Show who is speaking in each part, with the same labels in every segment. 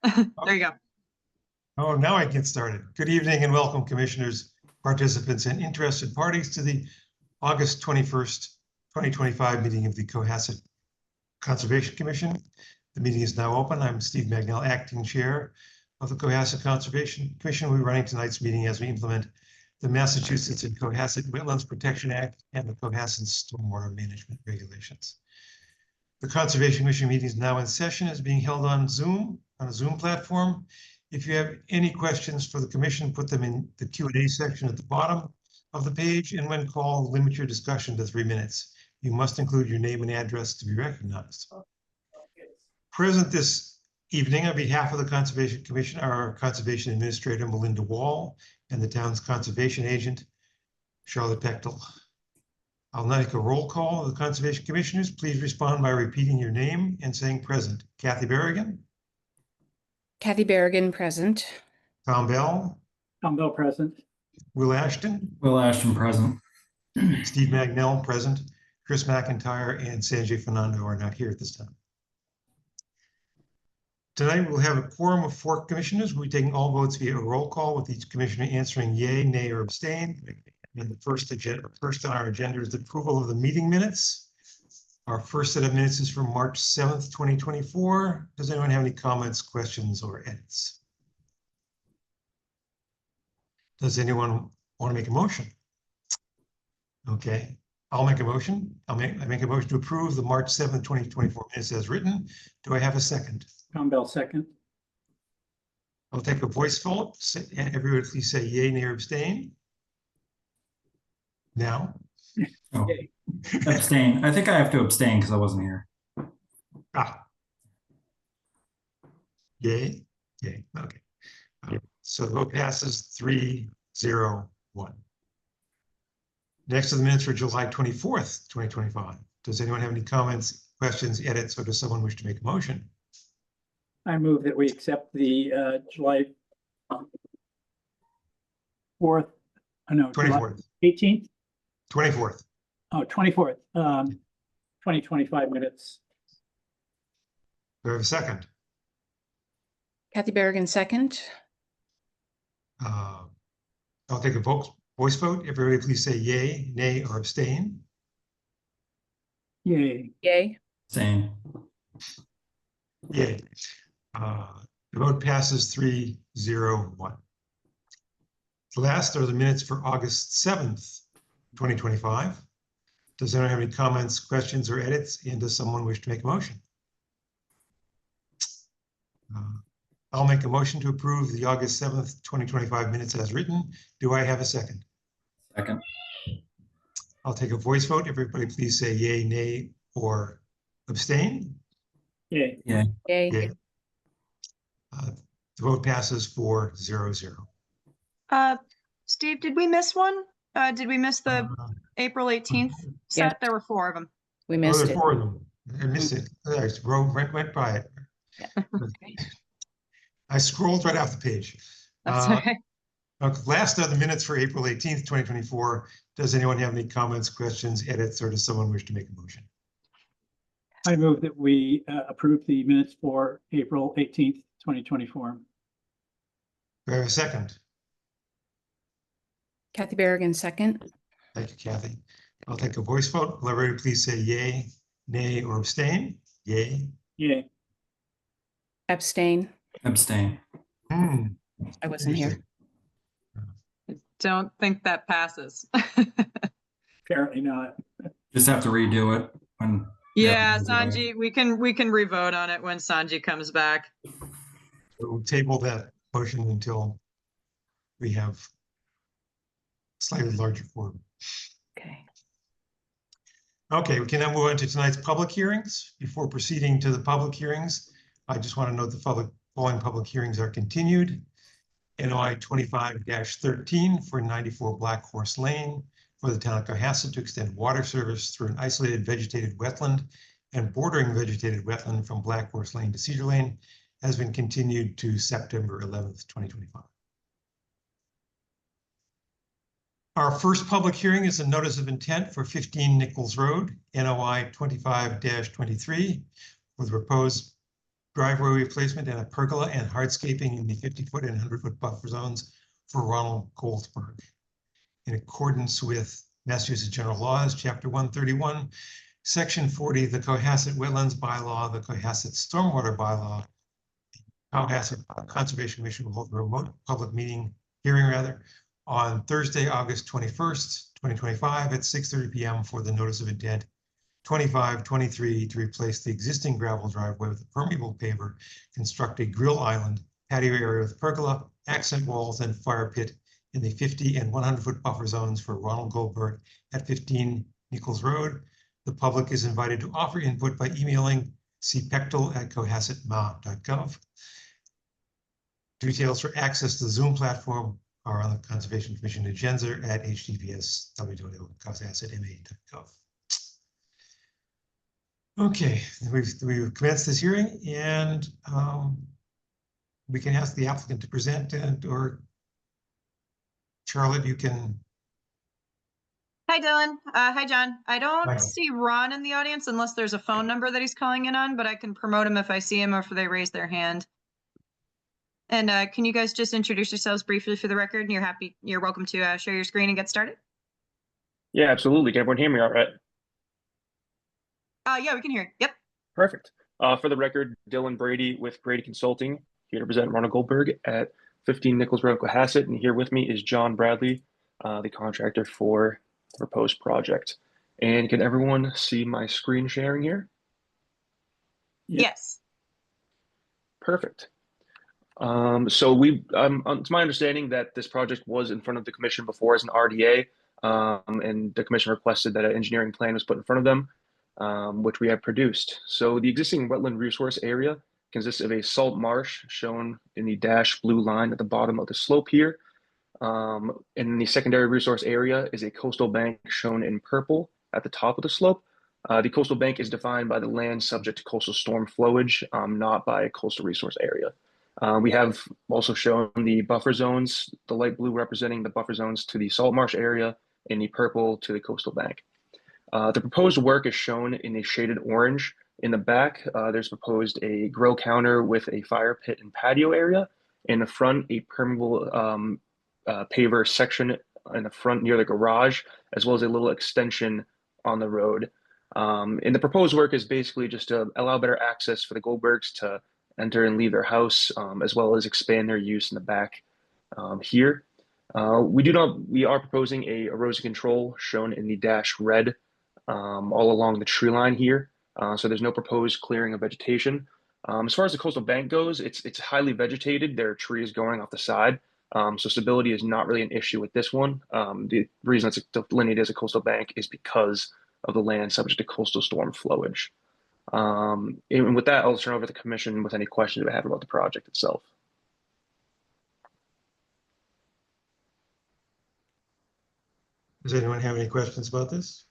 Speaker 1: There you go.
Speaker 2: Oh, now I get started. Good evening and welcome, commissioners, participants, and interested parties to the August 21st, 2025 meeting of the Cohasset Conservation Commission. The meeting is now open. I'm Steve Magnell, acting chair of the Cohasset Conservation Commission. We're running tonight's meeting as we implement the Massachusetts and Cohasset Wetlands Protection Act and the Cohasset Stormwater Management Regulations. The Conservation Commission meeting is now in session, is being held on Zoom, on a Zoom platform. If you have any questions for the commission, put them in the Q&A section at the bottom of the page, and when called, limit your discussion to 3 minutes. You must include your name and address to be recognized. Present this evening on behalf of the Conservation Commission are our Conservation Administrator, Melinda Wall, and the town's conservation agent, Charlotte Bechtel. I'll now make a roll call of the Conservation Commissioners. Please respond by repeating your name and saying present. Kathy Berrigan.
Speaker 3: Kathy Berrigan, present.
Speaker 2: Tom Bell.
Speaker 4: Tom Bell, present.
Speaker 2: Will Ashton.
Speaker 5: Will Ashton, present.
Speaker 2: Steve Magnell, present. Chris McIntyre and Sanjay Fernando are not here at this time. Tonight we'll have a quorum of 4 commissioners. We'll be taking all votes via a roll call, with each commissioner answering yay, nay, or abstain. And the first on our agenda is the approval of the meeting minutes. Our first set of minutes is from March 7th, 2024. Does anyone have any comments, questions, or edits? Does anyone want to make a motion? Okay, I'll make a motion. I make a motion to approve the March 7th, 2024 minutes as written. Do I have a second?
Speaker 4: Tom Bell, second.
Speaker 2: I'll take a voice vote. Everybody please say yay, nay, or abstain. Now.
Speaker 5: Oh, abstain. I think I have to abstain because I wasn't here.
Speaker 2: Yay. Yay. Okay. So the vote passes 3-0-1. Next are the minutes for July 24th, 2025. Does anyone have any comments, questions, edits, or does someone wish to make a motion?
Speaker 4: I move that we accept the July 4th, no,
Speaker 2: 24th.
Speaker 4: 18th?
Speaker 2: 24th.
Speaker 4: Oh, 24th, 2025 minutes.
Speaker 2: Do I have a second?
Speaker 3: Kathy Berrigan, second.
Speaker 2: I'll take a voice vote. Everybody please say yay, nay, or abstain.
Speaker 4: Yay.
Speaker 3: Yay.
Speaker 5: Abstain.
Speaker 2: Yay. The vote passes 3-0-1. The last are the minutes for August 7th, 2025. Does anyone have any comments, questions, or edits? And does someone wish to make a motion? I'll make a motion to approve the August 7th, 2025 minutes as written. Do I have a second?
Speaker 5: Second.
Speaker 2: I'll take a voice vote. Everybody please say yay, nay, or abstain.
Speaker 4: Yay.
Speaker 5: Yeah.
Speaker 3: Yay.
Speaker 2: Yay. The vote passes 4-0-0.
Speaker 1: Steve, did we miss one? Did we miss the April 18th set?
Speaker 3: Yeah.
Speaker 1: There were 4 of them.
Speaker 3: We missed
Speaker 2: there's
Speaker 3: it.
Speaker 2: 4 of them. I missed it. I went by it.
Speaker 3: Yeah.
Speaker 1: Okay.
Speaker 2: I scrolled right off the page.
Speaker 1: That's okay.
Speaker 2: Okay, last are the minutes for April 18th, 2024. Does anyone have any comments, questions, edits, or does someone wish to make a motion?
Speaker 4: I move that we approve the minutes for April 18th, 2024.
Speaker 2: Do I have a second?
Speaker 3: Kathy Berrigan, second.
Speaker 2: Thank you, Kathy. I'll take a voice vote. Will everybody please say yay, nay, or abstain? Yay.
Speaker 4: Yay.
Speaker 3: Abstain.
Speaker 5: Abstain.
Speaker 3: I wasn't here.
Speaker 1: I don't think that passes.
Speaker 4: Apparently not.
Speaker 5: Just have to redo it when.
Speaker 1: Yeah, Sanji, we can revote on it when Sanji comes back.
Speaker 2: We'll table that motion until we have slightly larger form.
Speaker 3: Okay.
Speaker 2: Okay, we can now move on to tonight's public hearings. Before proceeding to the public hearings, I just want to note the following public hearings are continued. NOI 25-13 for 94 Black Horse Lane for the town of Cohasset to extend water service through an isolated vegetated wetland and bordering vegetated wetland from Black Horse Lane to Cedar Lane has been continued to September 11th, 2025. Our first public hearing is a notice of intent for 15 Nichols Road, NOI 25-23, with proposed driveway replacement and a pergola and hardscaping in the 50-foot and 100-foot buffer zones for Ronald Goldberg. In accordance with Massachusetts General Laws, Chapter 131, Section 40, the Cohasset Wetlands Bylaw, the Cohasset Stormwater Bylaw, Cohasset Conservation Commission will hold a remote public hearing on Thursday, August 21st, 2025 at 6:30 p.m. for the notice of intent 2523 to replace the existing gravel driveway with a permeable paver, construct a grill island, patio area with pergola, accent walls, and fire pit in the 50 and 100-foot buffer zones for Ronald Goldberg at 15 Nichols Road. The public is invited to offer input by emailing cpectel@cohassetma.gov. Details for access to the Zoom platform are on the Conservation Commission agenda at https://www.cohassetma.gov. Okay, we've commenced this hearing, and we can ask the applicant to present, or Charlotte, you can.
Speaker 1: Hi, Dylan. Hi, John. I
Speaker 2: Hi.
Speaker 1: don't see Ron in the audience unless there's a phone number that he's calling in on, but I can promote him if I see him or if they raise their hand. And can you guys just introduce yourselves briefly for the record? And you're welcome to share your screen and get started.
Speaker 6: Yeah, absolutely. Can everyone hear me all right?
Speaker 1: Yeah, we can hear. Yep.
Speaker 6: Perfect. For the record, Dylan Brady with Brady Consulting, here to present Ronald Goldberg at 15 Nichols Road, Cohasset. And here with me is John Bradley, the contractor for the proposed project. And can everyone see my screen sharing here?
Speaker 1: Yes.
Speaker 6: Perfect. It's my understanding that this project was in front of the commission before as an RDA, and the commission requested that an engineering plan was put in front of them, which we have produced. So the existing wetland resource area consists of a salt marsh shown in the dashed blue line at the bottom of the slope here. And the secondary resource area is a coastal bank shown in purple at the top of the slope. The coastal bank is defined by the land subject to coastal storm flowage, not by a coastal resource area. We have also shown the buffer zones, the light blue representing the buffer zones to the salt marsh area and the purple to the coastal bank. The proposed work is shown in a shaded orange. In the back, there's proposed a grow counter with a fire pit and patio area. In the front, a permeable paver section in the front near the garage, as well as a little extension on the road. And the proposed work is basically just to allow better access for the Goldbergs to enter and leave their house, as well as expand their use in the back here. We are proposing a erosion control shown in the dashed red all along the tree line here. So there's no proposed clearing of vegetation. As far as the coastal bank goes, it's highly vegetated. There are trees going off the side. So stability is not really an issue with this one. The reason it's delineated as a coastal bank is because of the land subject to coastal storm flowage. And with that, I'll turn over to the commission with any questions that I have about the project itself.
Speaker 2: Does anyone have any questions about this?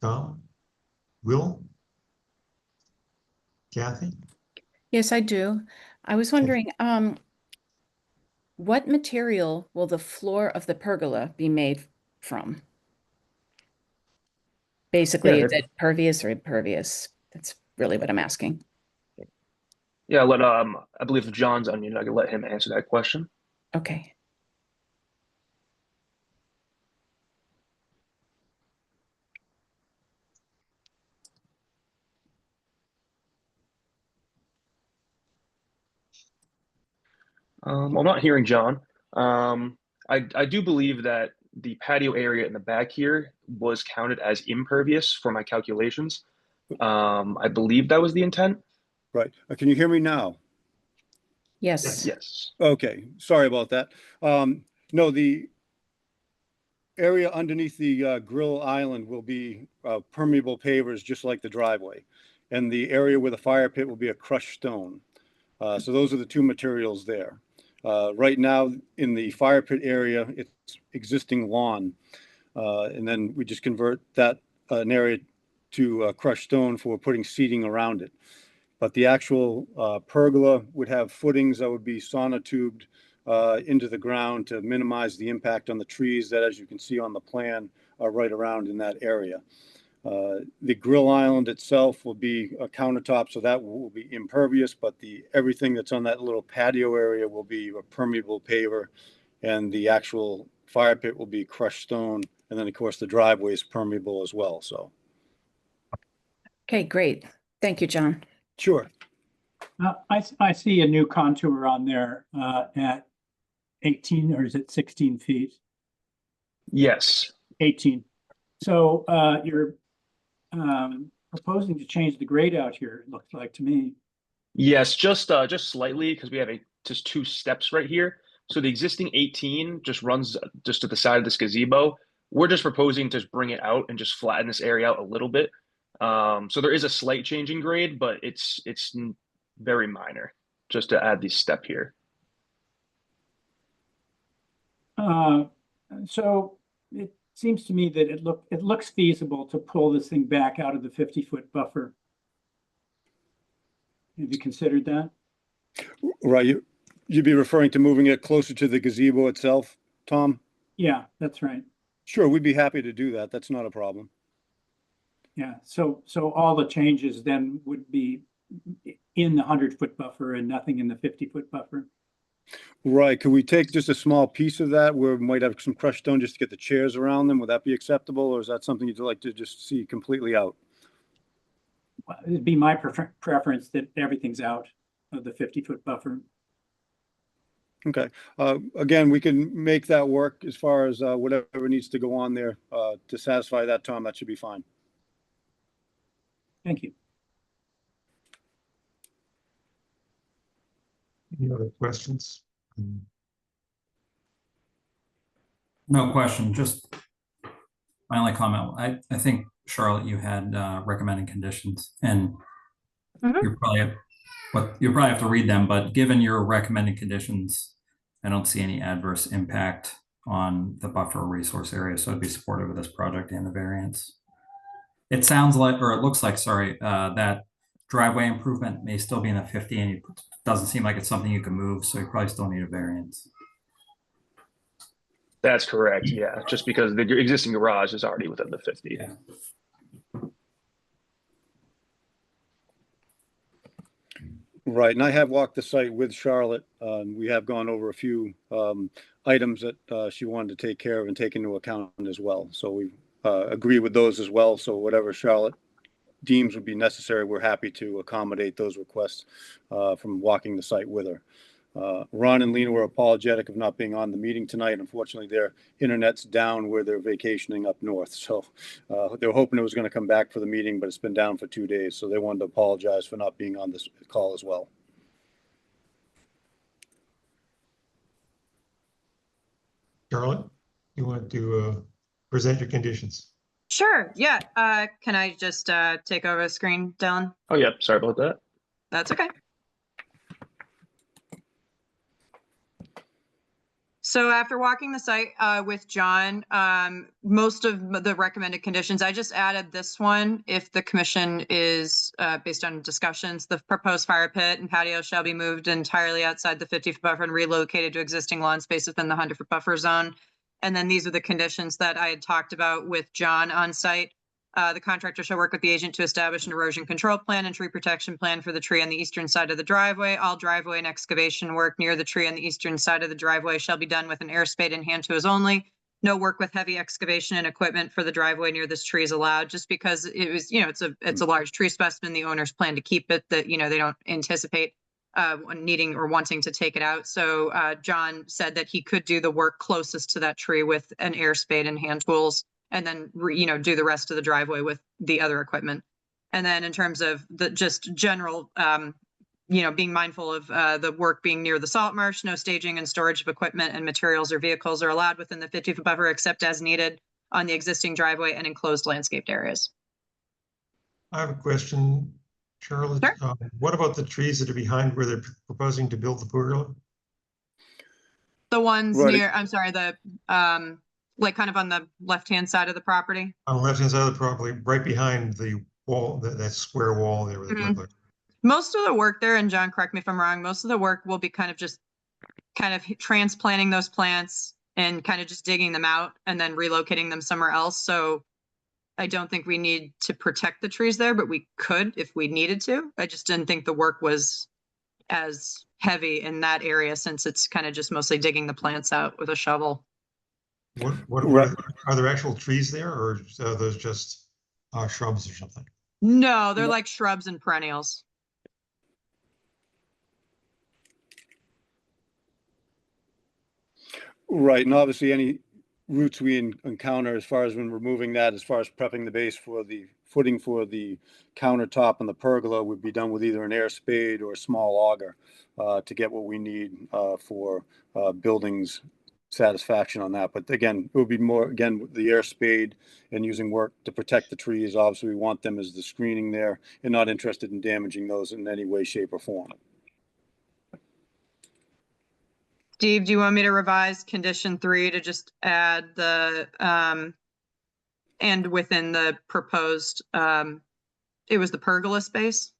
Speaker 2: Tom? Will? Kathy?
Speaker 3: Yes, I do. I was wondering, what material will the floor of the pergola be made from? Basically,
Speaker 6: Yeah,
Speaker 3: is it pervious or impervious? That's really what I'm asking.
Speaker 6: Yeah, I believe if John's unmuted, I can let him answer that question.
Speaker 3: Okay.
Speaker 6: I'm not hearing John. I do believe that the patio area in the back here was counted as impervious for my calculations. I believe that was the intent.
Speaker 7: Right. Can you hear me now?
Speaker 3: Yes.
Speaker 6: Yes.
Speaker 7: Okay, sorry about that. No, the area underneath the grill island will be permeable pavers, just like the driveway. And the area where the fire pit will be a crushed stone. So those are the two materials there. Right now in the fire pit area, it's existing lawn. And then we just convert that an area to crushed stone for putting seating around it. But the actual pergola would have footings that would be sonotubed into the ground to minimize the impact on the trees that, as you can see on the plan, are right around in that area. The grill island itself will be a countertop, so that will be impervious, but everything that's on that little patio area will be a permeable paver, and the actual fire pit will be crushed stone. And then, of course, the driveway is permeable as well, so.
Speaker 3: Okay, great. Thank you, John.
Speaker 7: Sure.
Speaker 4: I see a new contour on there at 18, or is it 16 feet?
Speaker 6: Yes.
Speaker 4: 18. So you're proposing to change the grade out here, it looks like to me.
Speaker 6: Yes, just slightly because we have just 2 steps right here. So the existing 18 just runs just to the side of this gazebo. We're just proposing to just bring it out and just flatten this area out a little bit. So there is a slight change in grade, but it's very minor just to add this step here.
Speaker 4: So it seems to me that it looks feasible to pull this thing back out of the 50-foot buffer. Have you considered that?
Speaker 7: Right. You'd be referring to moving it closer to the gazebo itself, Tom?
Speaker 4: Yeah, that's right.
Speaker 7: Sure, we'd be happy to do that. That's not a problem.
Speaker 4: Yeah, so all the changes then would be in the 100-foot buffer and nothing in the 50-foot buffer.
Speaker 7: Right. Could we take just a small piece of that where we might have some crushed stone just to get the chairs around them? Would that be acceptable, or is that something you'd like to just see completely out?
Speaker 4: Well, it'd be my preference that everything's out of the 50-foot buffer.
Speaker 7: Okay. Again, we can make that work as far as whatever needs to go on there to satisfy that, Tom. That should be fine.
Speaker 4: Thank you.
Speaker 2: Any other questions?
Speaker 5: No question, just my only comment, I think, Charlotte, you had recommended conditions, and you're probably have to read them, but given your recommended conditions, I don't see any adverse impact on the buffer resource area, so I'd be supportive of this project and the variance. It sounds like, or it looks like, sorry, that driveway improvement may still be in the 50, and it doesn't seem like it's something you can move, so you probably still need a variance.
Speaker 6: That's correct. Yeah, just because the existing garage is already within the 50.
Speaker 5: Yeah.
Speaker 7: Right, and I have walked the site with Charlotte. We have gone over a few items that she wanted to take care of and take into account as well. So we agree with those as well. So whatever Charlotte deems would be necessary, we're happy to accommodate those requests from walking the site with her. Ron and Lena were apologetic of not being on the meeting tonight. Unfortunately, their internet's down where they're vacationing up north. So they were hoping it was going to come back for the meeting, but it's been down for 2 days. So they wanted to apologize for not being on this call as well.
Speaker 2: Charlotte, you want to present your conditions?
Speaker 1: Sure, yeah. Can I just take over the screen, Dylan?
Speaker 6: Oh, yeah. Sorry about that.
Speaker 1: That's okay. So after walking the site with John, most of the recommended conditions, I just added this one. If the commission is based on discussions, the proposed fire pit and patio shall be moved entirely outside the 50-foot buffer and relocated to existing lawn space within the 100-foot buffer zone. And then these are the conditions that I had talked about with John on site. The contractor shall work with the agent to establish an erosion control plan and tree protection plan for the tree on the eastern side of the driveway. All driveway and excavation work near the tree on the eastern side of the driveway shall be done with an air spade and hand tools only. No work with heavy excavation and equipment for the driveway near this tree is allowed, just because it was, it's a large tree specimen. The owners plan to keep it, that, they don't anticipate needing or wanting to take it out. So John said that he could do the work closest to that tree with an air spade and hand tools, and then, do the rest of the driveway with the other equipment. And then in terms of the just general, being mindful of the work being near the salt marsh, no staging and storage of equipment and materials or vehicles are allowed within the 50-foot buffer except as needed on the existing driveway and enclosed landscaped areas.
Speaker 2: I have a question, Charlotte.
Speaker 1: Sure.
Speaker 2: What about the trees that are behind where they're proposing to build the pergola?
Speaker 1: The ones
Speaker 7: Right.
Speaker 1: near, I'm sorry, the like kind of on the left-hand side of the property.
Speaker 2: On the left-hand side of the property, right behind the wall, that square wall there with the
Speaker 1: Mhm.
Speaker 2: pergola.
Speaker 1: Most of the work there, and John, correct me if I'm wrong, most of the work will be kind of transplanting those plants and kind of just digging them out and then relocating them somewhere else. So I don't think we need to protect the trees there, but we could if we needed to. I just didn't think the work was as heavy in that area since it's kind of just mostly digging the plants out with a shovel.
Speaker 2: What
Speaker 7: Right.
Speaker 2: are there actual trees there, or are those just shrubs or something?
Speaker 1: No, they're
Speaker 7: No.
Speaker 1: like shrubs and perennials.
Speaker 7: Right, and obviously any roots we encounter as far as when removing that, as far as prepping the base for the footing for the countertop and the pergola would be done with either an air spade or a small auger to get what we need for buildings satisfaction on that. But again, it would be more, again, with the air spade and using work to protect the trees. Obviously, we want them as the screening there and not interested in damaging those in any way, shape, or form.
Speaker 1: Steve, do you want me to revise condition 3 to just add the, and within the proposed, it was the pergola space?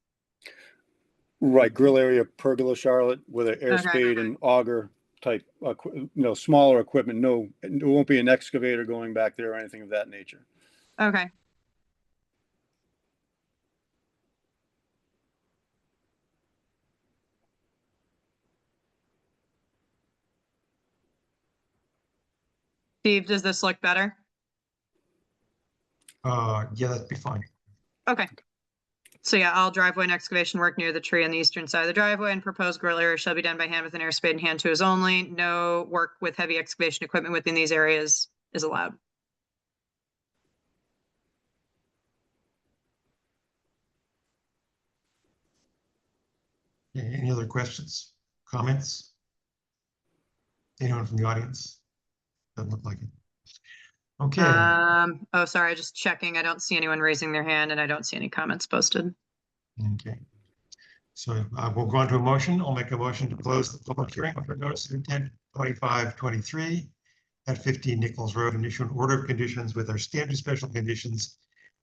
Speaker 7: Right, grill area pergola, Charlotte, with an air
Speaker 1: Okay.
Speaker 7: spade and auger type, smaller equipment. No, it won't be an excavator going back there or anything of that nature.
Speaker 1: Okay. Steve, does this look better?
Speaker 2: Yeah, that'd be fine.
Speaker 1: Okay. So yeah, all driveway and excavation work near the tree on the eastern side of the driveway and proposed grill area shall be done by hand with an air spade and hand tools only. No work with heavy excavation equipment within these areas is allowed.
Speaker 2: Any other questions, comments? Anyone from the audience? Doesn't look like it. Okay,
Speaker 1: Oh, sorry, just checking. I don't see anyone raising their hand and I don't see any comments posted.
Speaker 2: okay. So we'll go on to a motion. I'll make a motion to close the public hearing for notice of intent 2523 at 15 Nichols Road and issue an order of conditions with our standard special conditions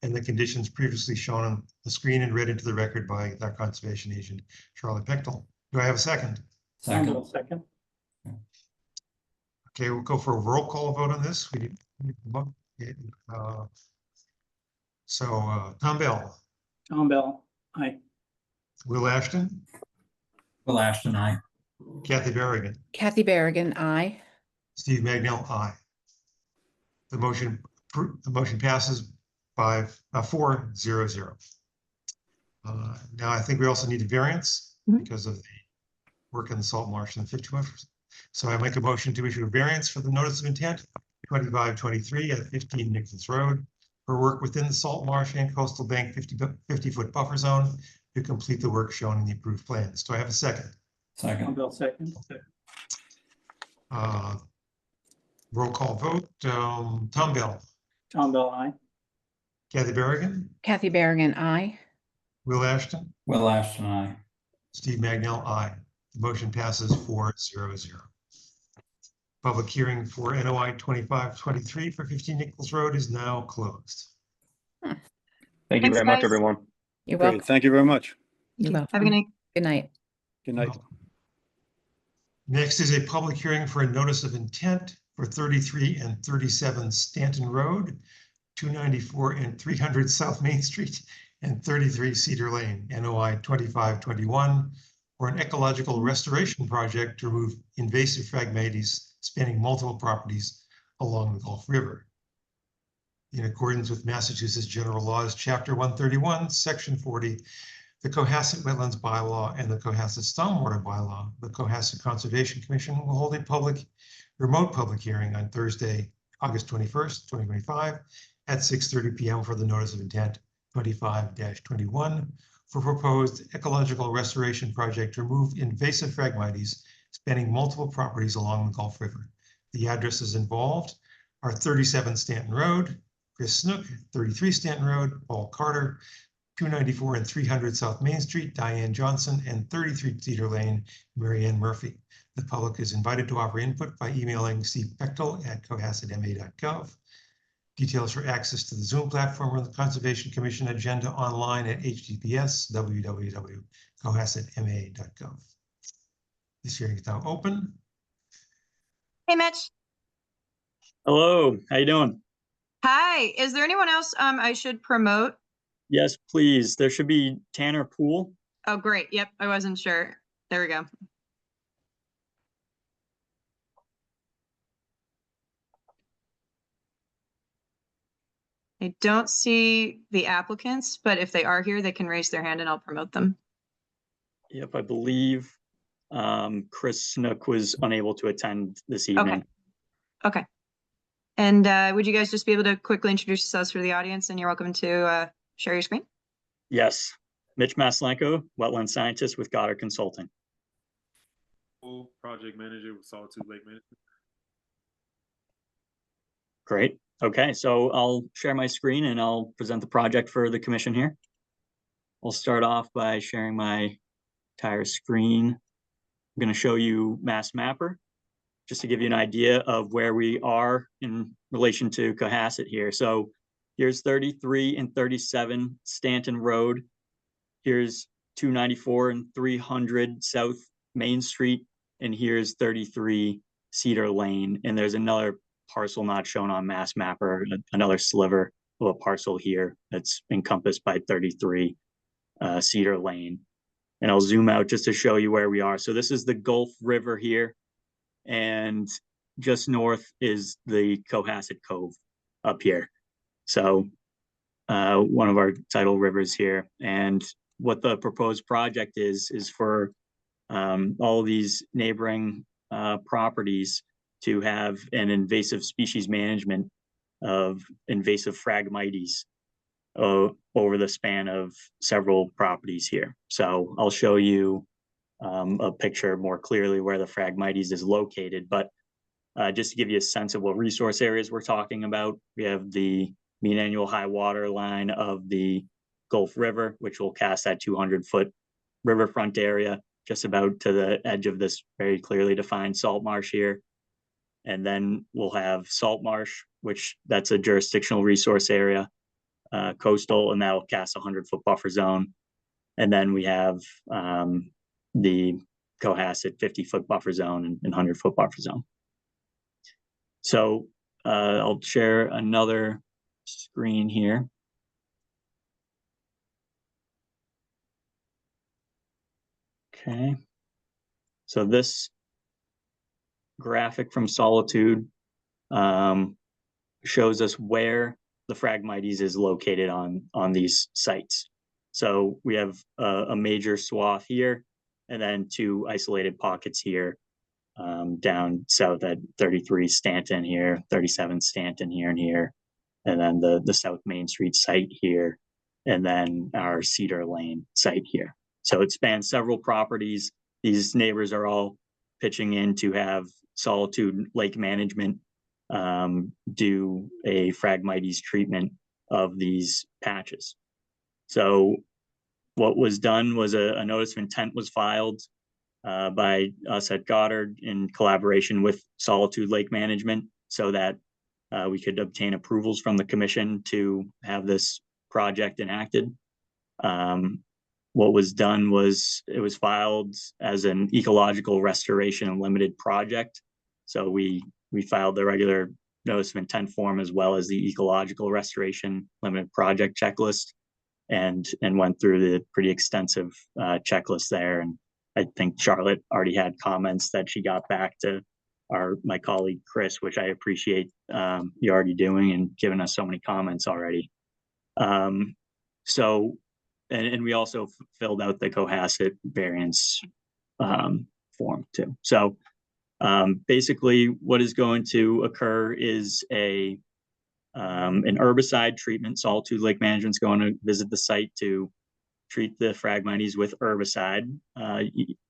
Speaker 2: and the conditions previously shown on the screen and read into the record by our conservation agent, Charlotte Bechtel. Do I have a second?
Speaker 5: Second.
Speaker 4: Second.
Speaker 2: Okay, we'll go for a roll call vote on this. Tom Bell,
Speaker 4: Tom Bell, aye.
Speaker 2: Will Ashton,
Speaker 5: Will Ashton, aye.
Speaker 2: Kathy Berrigan,
Speaker 3: Kathy Berrigan, aye.
Speaker 2: Steve Magnell, aye. The motion passes 4-0-0. Now I think we also need a variance because of the work in the salt marsh and the 50 buffers. So I make a motion to issue a variance for the notice of intent 2523 at 15 Nichols Road for work within the salt marsh and coastal bank 50-foot buffer zone to complete the work shown in the approved plans. Do I have a second?
Speaker 4: Tom
Speaker 5: Second.
Speaker 4: Bell, second.
Speaker 2: Roll call vote. Tom Bell,
Speaker 4: Tom Bell, aye.
Speaker 2: Kathy Berrigan,
Speaker 3: Kathy Berrigan, aye.
Speaker 2: Will Ashton,
Speaker 5: Will Ashton, aye.
Speaker 2: Steve Magnell, aye. The motion passes 4-0-0. Public hearing for NOI 2523 for 15 Nichols Road is now closed.
Speaker 6: Thank you
Speaker 1: Thanks,
Speaker 6: very much,
Speaker 1: guys.
Speaker 6: everyone.
Speaker 3: You're
Speaker 7: Great,
Speaker 3: welcome.
Speaker 7: thank you very much.
Speaker 3: You're welcome.
Speaker 1: Have a good night.
Speaker 3: Good night.
Speaker 7: Good night.
Speaker 2: Next is a public hearing for a notice of intent for 33 and 37 Stanton Road, 294 and 300 South Main Street, and 33 Cedar Lane, NOI 2521, for an ecological restoration project to remove invasive Phragmites spanning multiple properties along the Gulf River. In accordance with Massachusetts General Laws, Chapter 131, Section 40, the Cohasset Wetlands Bylaw and the Cohasset Stormwater Bylaw, the Cohasset Conservation Commission will hold a remote public hearing on Thursday, August 21st, 2025 at 6:30 p.m. for the notice of intent 25-21 for proposed ecological restoration project to remove invasive Phragmites spanning multiple properties along the Gulf River. The addresses involved are 37 Stanton Road, Chris Snook, 33 Stanton Road, Paul Carter, 294 and 300 South Main Street, Diane Johnson, and 33 Cedar Lane, Marianne Murphy. The public is invited to offer input by emailing cpechtel@cohassetma.gov. Details for access to the Zoom platform or the Conservation Commission agenda online at https://www.cohassetma.gov. This hearing is now open.
Speaker 1: Hey, Mitch.
Speaker 8: Hello, how you doing?
Speaker 1: Hi, is there anyone else I should promote?
Speaker 8: Yes, please. There should be Tanner Poole.
Speaker 1: Oh, great. Yep, I wasn't sure. There we go. I don't see the applicants, but if they are here, they can raise their hand and I'll promote them.
Speaker 8: Yep, I believe Chris Snook was unable to attend this evening.
Speaker 1: Okay. And would you guys just be able to quickly introduce yourselves for the audience, and you're welcome to share your screen?
Speaker 8: Yes. Mitch Maslenko, wetland scientist with Goddard Consulting.
Speaker 9: Project manager with Solitude Lake Management.
Speaker 8: Great. Okay, so I'll share my screen and I'll present the project for the commission here. I'll start off by sharing my entire screen. I'm going to show you Mass Mapper, just to give you an idea of where we are in relation to Cohasset here. So here's 33 and 37 Stanton Road. Here's 294 and 300 South Main Street. And here's 33 Cedar Lane. And there's another parcel not shown on Mass Mapper, another sliver of a parcel here that's encompassed by 33 Cedar Lane. And I'll zoom out just to show you where we are. So this is the Gulf River here. And just north is the Cohasset Cove up here. So one of our tidal rivers here. And what the proposed project is for all these neighboring properties to have an invasive species management of invasive Phragmites over the span of several properties here. So I'll show you a picture more clearly where the Phragmites is located, but just to give you a sense of what resource areas we're talking about, we have the mean annual high water line of the Gulf River, which will cast that 200-foot riverfront area just about to the edge of this very clearly defined salt marsh here. And then we'll have salt marsh, which that's a jurisdictional resource area, coastal, and that will cast a 100-foot buffer zone. And then we have the Cohasset 50-foot buffer zone and 100-foot buffer zone. So I'll share another screen here. Okay. So this graphic from Solitude shows us where the Phragmites is located on these sites. So we have a major swath here, and then two isolated pockets here down south at 33 Stanton here, 37 Stanton here and here, and then the South Main Street site here, and then our Cedar Lane site here. So it spans several properties. These neighbors are all pitching in to have Solitude Lake Management do a Phragmites treatment of these patches. So what was done was a notice of intent was filed by us at Goddard in collaboration with Solitude Lake Management so that we could obtain approvals from the commission to have this project enacted. What was done was it was filed as an ecological restoration limited project. So we filed the regular notice of intent form as well as the ecological restoration limited project checklist and went through the pretty extensive checklist there. And I think Charlotte already had comments that she got back to my colleague Chris, which I appreciate you already doing and giving us so many comments already. So, and we also filled out the Cohasset variance form too. So basically what is going to occur is an herbicide treatment. Solitude Lake Management's going to visit the site to treat the Phragmites with herbicide,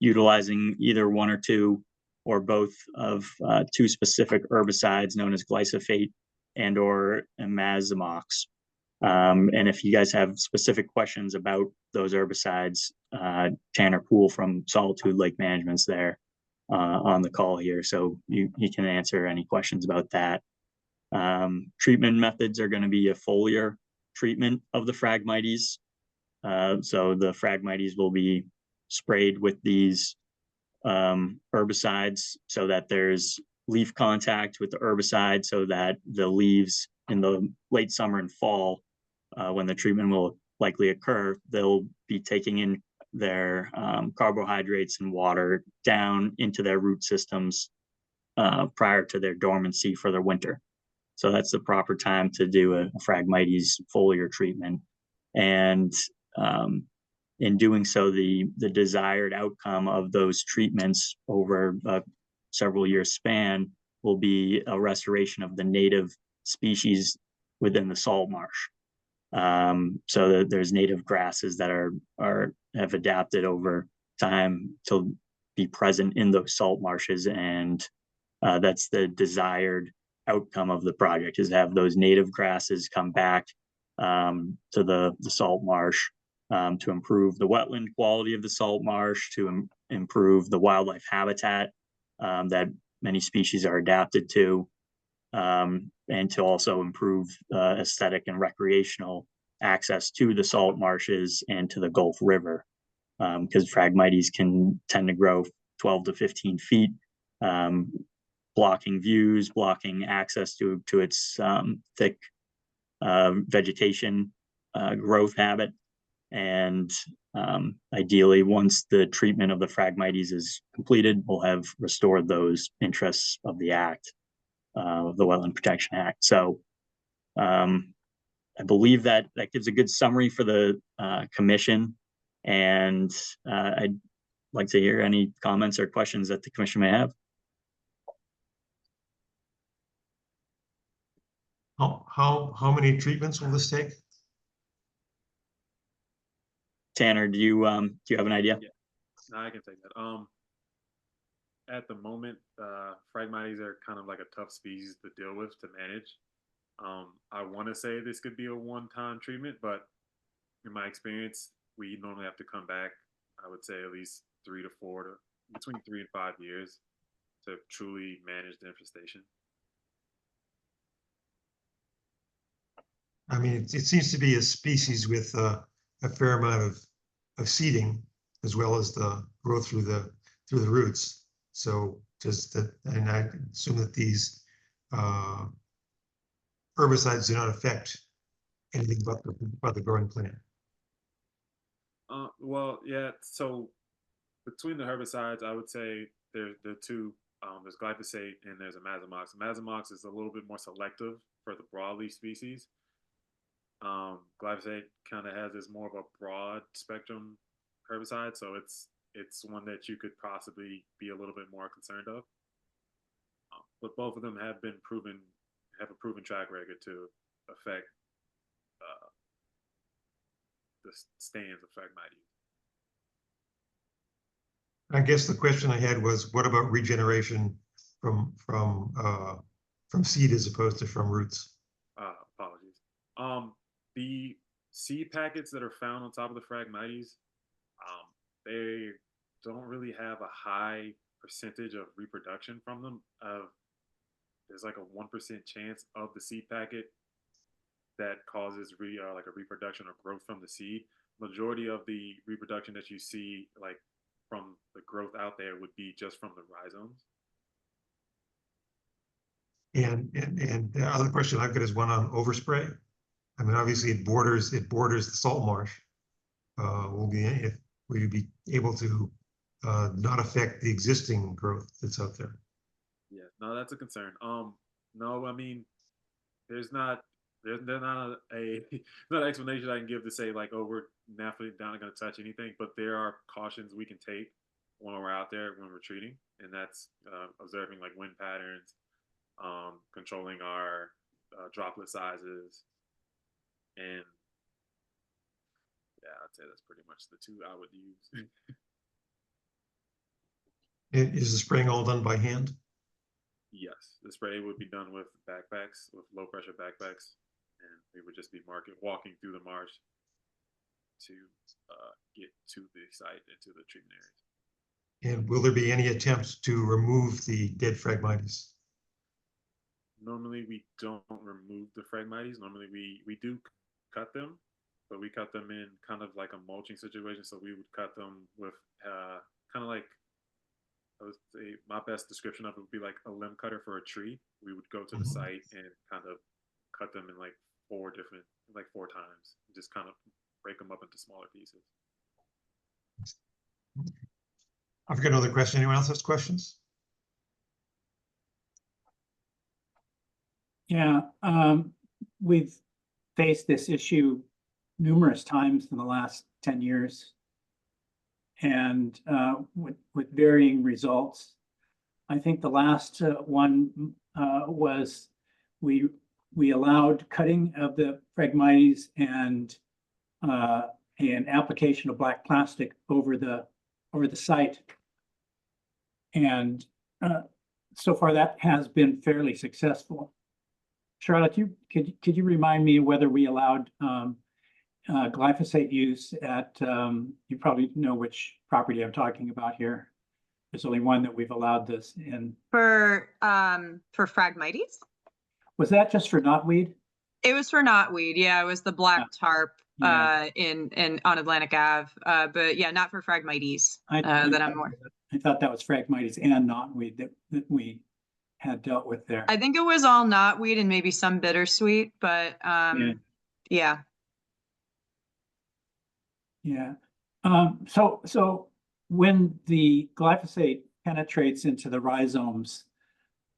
Speaker 8: utilizing either one or two or both of two specific herbicides known as glyphosate and or imazamox. And if you guys have specific questions about those herbicides, Tanner Poole from Solitude Lake Management's there on the call here, so he can answer any questions about that. Treatment methods are going to be a foliar treatment of the Phragmites. So the Phragmites will be sprayed with these herbicides so that there's leaf contact with the herbicide so that the leaves in the late summer and fall, when the treatment will likely occur, they'll be taking in their carbohydrates and water down into their root systems prior to their dormancy for their winter. So that's the proper time to do a Phragmites foliar treatment. And in doing so, the desired outcome of those treatments over a several year span will be a restoration of the native species within the salt marsh. So that there's native grasses that have adapted over time to be present in those salt marshes, and that's the desired outcome of the project, is to have those native grasses come back to the salt marsh, to improve the wetland quality of the salt marsh, to improve the wildlife habitat that many species are adapted to, and to also improve aesthetic and recreational access to the salt marshes and to the Gulf River, because Phragmites can tend to grow 12 to 15 feet, blocking views, blocking access to its thick vegetation growth habit. And ideally, once the treatment of the Phragmites is completed, we'll have restored those interests of the Act, of the Wetland Protection Act. So I believe that gives a good summary for the commission. And I'd like to hear any comments or questions that the commission may have.
Speaker 2: How many treatments will this take?
Speaker 8: Tanner, do you have an idea?
Speaker 9: Yeah. No, I can take that. At the moment, Phragmites are kind of like a tough species to deal with, to manage. I want to say this could be a one-time treatment, but in my experience, we normally have to come back, I would say at least between 3 and 5 years to truly manage the infestation.
Speaker 2: I mean, it seems to be a species with a fair amount of seeding, as well as the growth through the roots. So just that, and I assume that these herbicides do not affect anything about the growing plant.
Speaker 9: Well, yeah. So between the herbicides, I would say there are two. There's glyphosate and there's imazamox. Imazamox is a little bit more selective for the broadleaf species. Glyphosate kind of has this more of a broad spectrum herbicide, so it's one that you could possibly be a little bit more concerned of. But both of them have a proven track record to affect the stands of Phragmites.
Speaker 2: I guess the question I had was, what about regeneration from seed as opposed to from roots?
Speaker 9: Apologies. The seed packets that are found on top of the Phragmites, they don't really have a high percentage of reproduction from them. There's like a 1% chance of the seed packet that causes like a reproduction or growth from the seed. Majority of the reproduction that you see, like from the growth out there, would be just from the rhizomes.
Speaker 2: And the other question I've got is one on overspray. I mean, obviously it borders the salt marsh. Will you be able to not affect the existing growth that's out there?
Speaker 9: Yeah, no, that's a concern. No, I mean, there's not not an explanation I can give to say like, oh, we're definitely not going to touch anything, but there are cautions we can take when we're out there when we're treating, and that's observing like wind patterns, controlling our droplet sizes, and yeah, I'd say that's pretty much the two I would use.
Speaker 2: Is the spraying all done by hand?
Speaker 9: Yes, the spray would be done with backpacks, with low pressure backpacks, and we would just be walking through the marsh to get to the site and to the treatment areas.
Speaker 2: And will there be any attempts to remove the dead Phragmites?
Speaker 9: Normally we don't remove the Phragmites. Normally we do cut them, but we cut them in kind of like a mulching situation. So we would cut them with kind of like, I would say, my best description of it would be like a limb cutter for a tree. We would go to the
Speaker 2: Mhm.
Speaker 9: site and kind of cut them in like four times, just kind of break them up into smaller pieces.
Speaker 2: I've got another question. Anyone else has questions?
Speaker 4: Yeah, we've faced this issue numerous times in the last 10 years. And with varying results. I think the last one was we allowed cutting of the Phragmites and an application of black plastic over the site. And so far that has been fairly successful. Charlotte, could you remind me whether we allowed glyphosate use at, you probably know which property I'm talking about here. There's only one that we've allowed this in.
Speaker 1: For Phragmites?
Speaker 4: Was that just for knotweed?
Speaker 1: It was for knotweed. Yeah, it was the black tarp
Speaker 4: Yeah.
Speaker 1: in on Atlantic Ave. But yeah, not for Phragmites that I'm aware.
Speaker 4: I thought that was Phragmites and knotweed that we had dealt with there.
Speaker 1: I think it was all knotweed and maybe some bittersweet, but yeah.
Speaker 4: Yeah. So when the glyphosate penetrates into the rhizomes,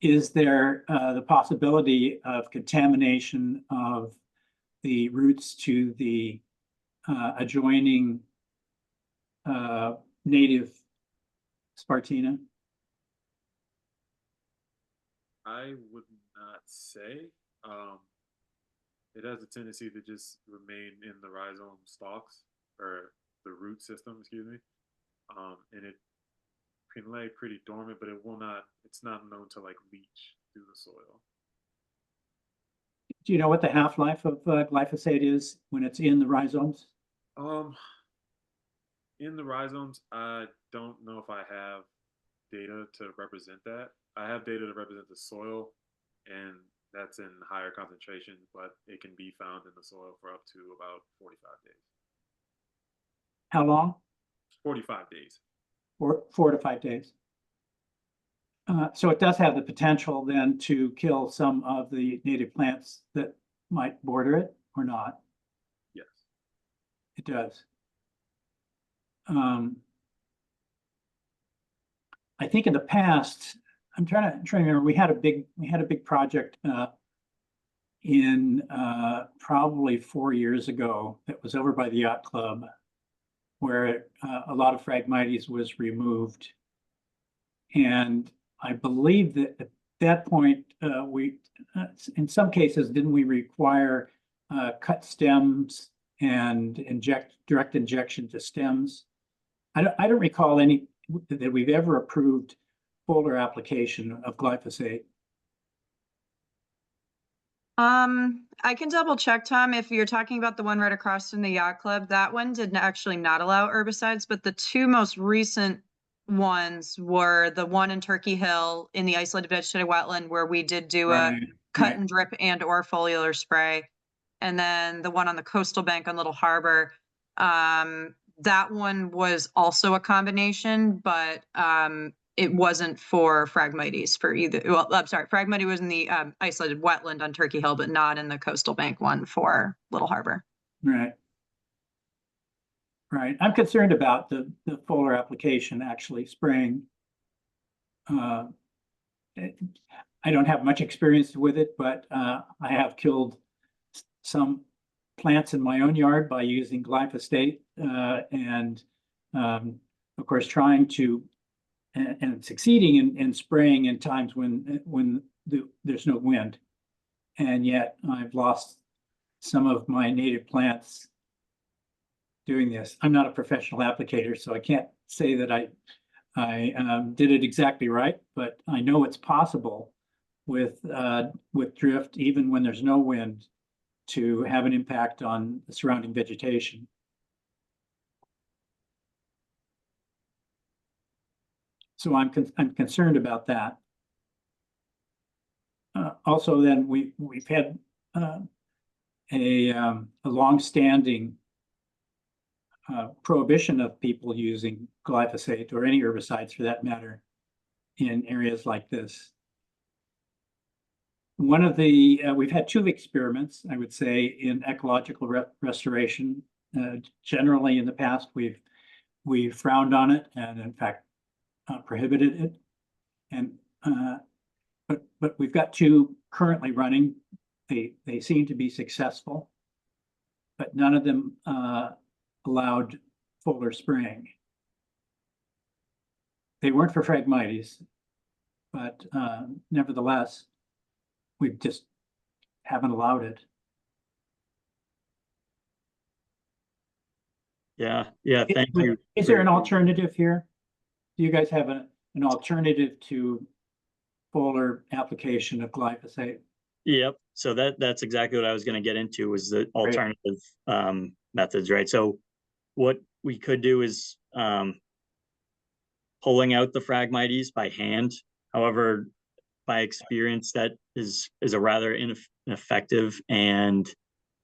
Speaker 4: is there the possibility of contamination of the roots to the adjoining native Spartina?
Speaker 9: I would not say. It has a tendency to just remain in the rhizome stalks or the root system, excuse me. And it can lay pretty dormant, but it will not, it's not known to like leach through the soil.
Speaker 4: Do you know what the half-life of glyphosate is when it's in the rhizomes?
Speaker 9: In the rhizomes, I don't know if I have data to represent that. I have data to represent the soil, and that's in higher concentration, but it can be found in the soil for up to about 45 days.
Speaker 4: How long?
Speaker 9: 45 days.
Speaker 4: 4 to 5 days. So it does have the potential then to kill some of the native plants that might border it or not.
Speaker 9: Yes.
Speaker 4: It does. I think in the past, I'm trying to remember, we had a big project in probably 4 years ago that was over by the yacht club, where a lot of Phragmites was removed. And I believe that at that point, we, in some cases, didn't we require cut stems and direct injection to stems? I don't recall any that we've ever approved foliar application of glyphosate.
Speaker 1: I can double check, Tom, if you're talking about the one right across from the yacht club. That one did actually not allow herbicides, but the two most recent ones were the one in Turkey Hill in the isolated vegetative wetland, where we did do a cut and drip and or foliar spray. And then the one on the coastal bank on Little Harbor, that one was also a combination, but it wasn't for Phragmites for either. Well, I'm sorry, Phragmite was in the isolated wetland on Turkey Hill, but not in the coastal bank one for Little Harbor.
Speaker 4: Right. Right. I'm concerned about the foliar application actually spraying. I don't have much experience with it, but I have killed some plants in my own yard by using glyphosate and of course trying to and succeeding in spraying in times when there's no wind. And yet I've lost some of my native plants doing this. I'm not a professional applicator, so I can't say that I did it exactly right, but I know it's possible with drift, even when there's no wind, to have an impact on the surrounding vegetation. So I'm concerned about that. Also, then we've had a long-standing prohibition of people using glyphosate or any herbicides for that matter in areas like this. One of the, we've had two experiments, I would say, in ecological restoration. Generally, in the past, we've frowned on it and, in fact, prohibited it. And but we've got two currently running. They seem to be successful, but none of them allowed foliar spraying. They weren't for Phragmites, but nevertheless, we just haven't allowed it.
Speaker 8: Yeah, thank you.
Speaker 4: Is there an alternative here? Do you guys have an alternative to foliar application of glyphosate?
Speaker 8: Yep. So that's exactly what I was going to get into, was the alternative methods, right? So what we could do is pulling out the Phragmites by hand. However, by experience, that is a rather ineffective and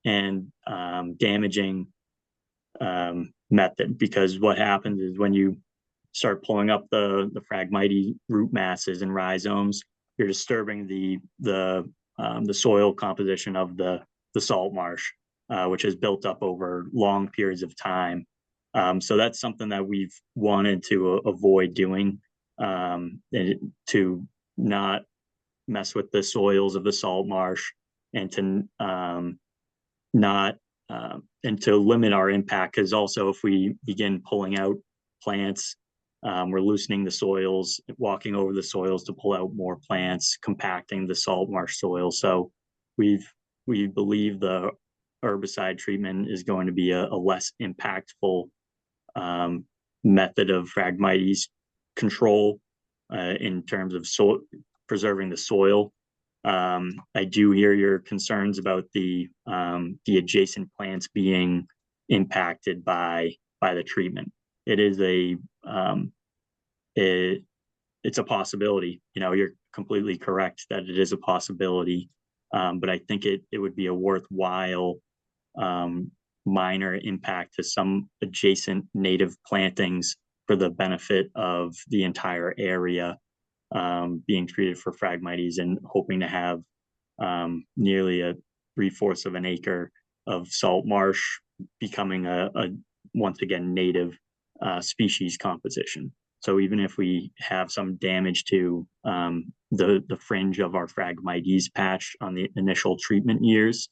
Speaker 8: damaging method, because what happens is when you start pulling up the Phragmite root masses and rhizomes, you're disturbing the soil composition of the salt marsh, which has built up over long periods of time. So that's something that we've wanted to avoid doing, to not mess with the soils of the salt marsh, and to not and to limit our impact. Because also, if we begin pulling out plants, we're loosening the soils, walking over the soils to pull out more plants, compacting the salt marsh soil. So we believe the herbicide treatment is going to be a less impactful method of Phragmites control in terms of preserving the soil. I do hear your concerns about the adjacent plants being impacted by the treatment. It is it's a possibility. You know, you're completely correct that it is a possibility, but I think it would be a worthwhile minor impact to some adjacent native plantings for the benefit of the entire area being treated for Phragmites, and hoping to have nearly a 3/4 of an acre of salt marsh becoming a once again native species composition. So even if we have some damage to the fringe of our Phragmites patch on the initial treatment years,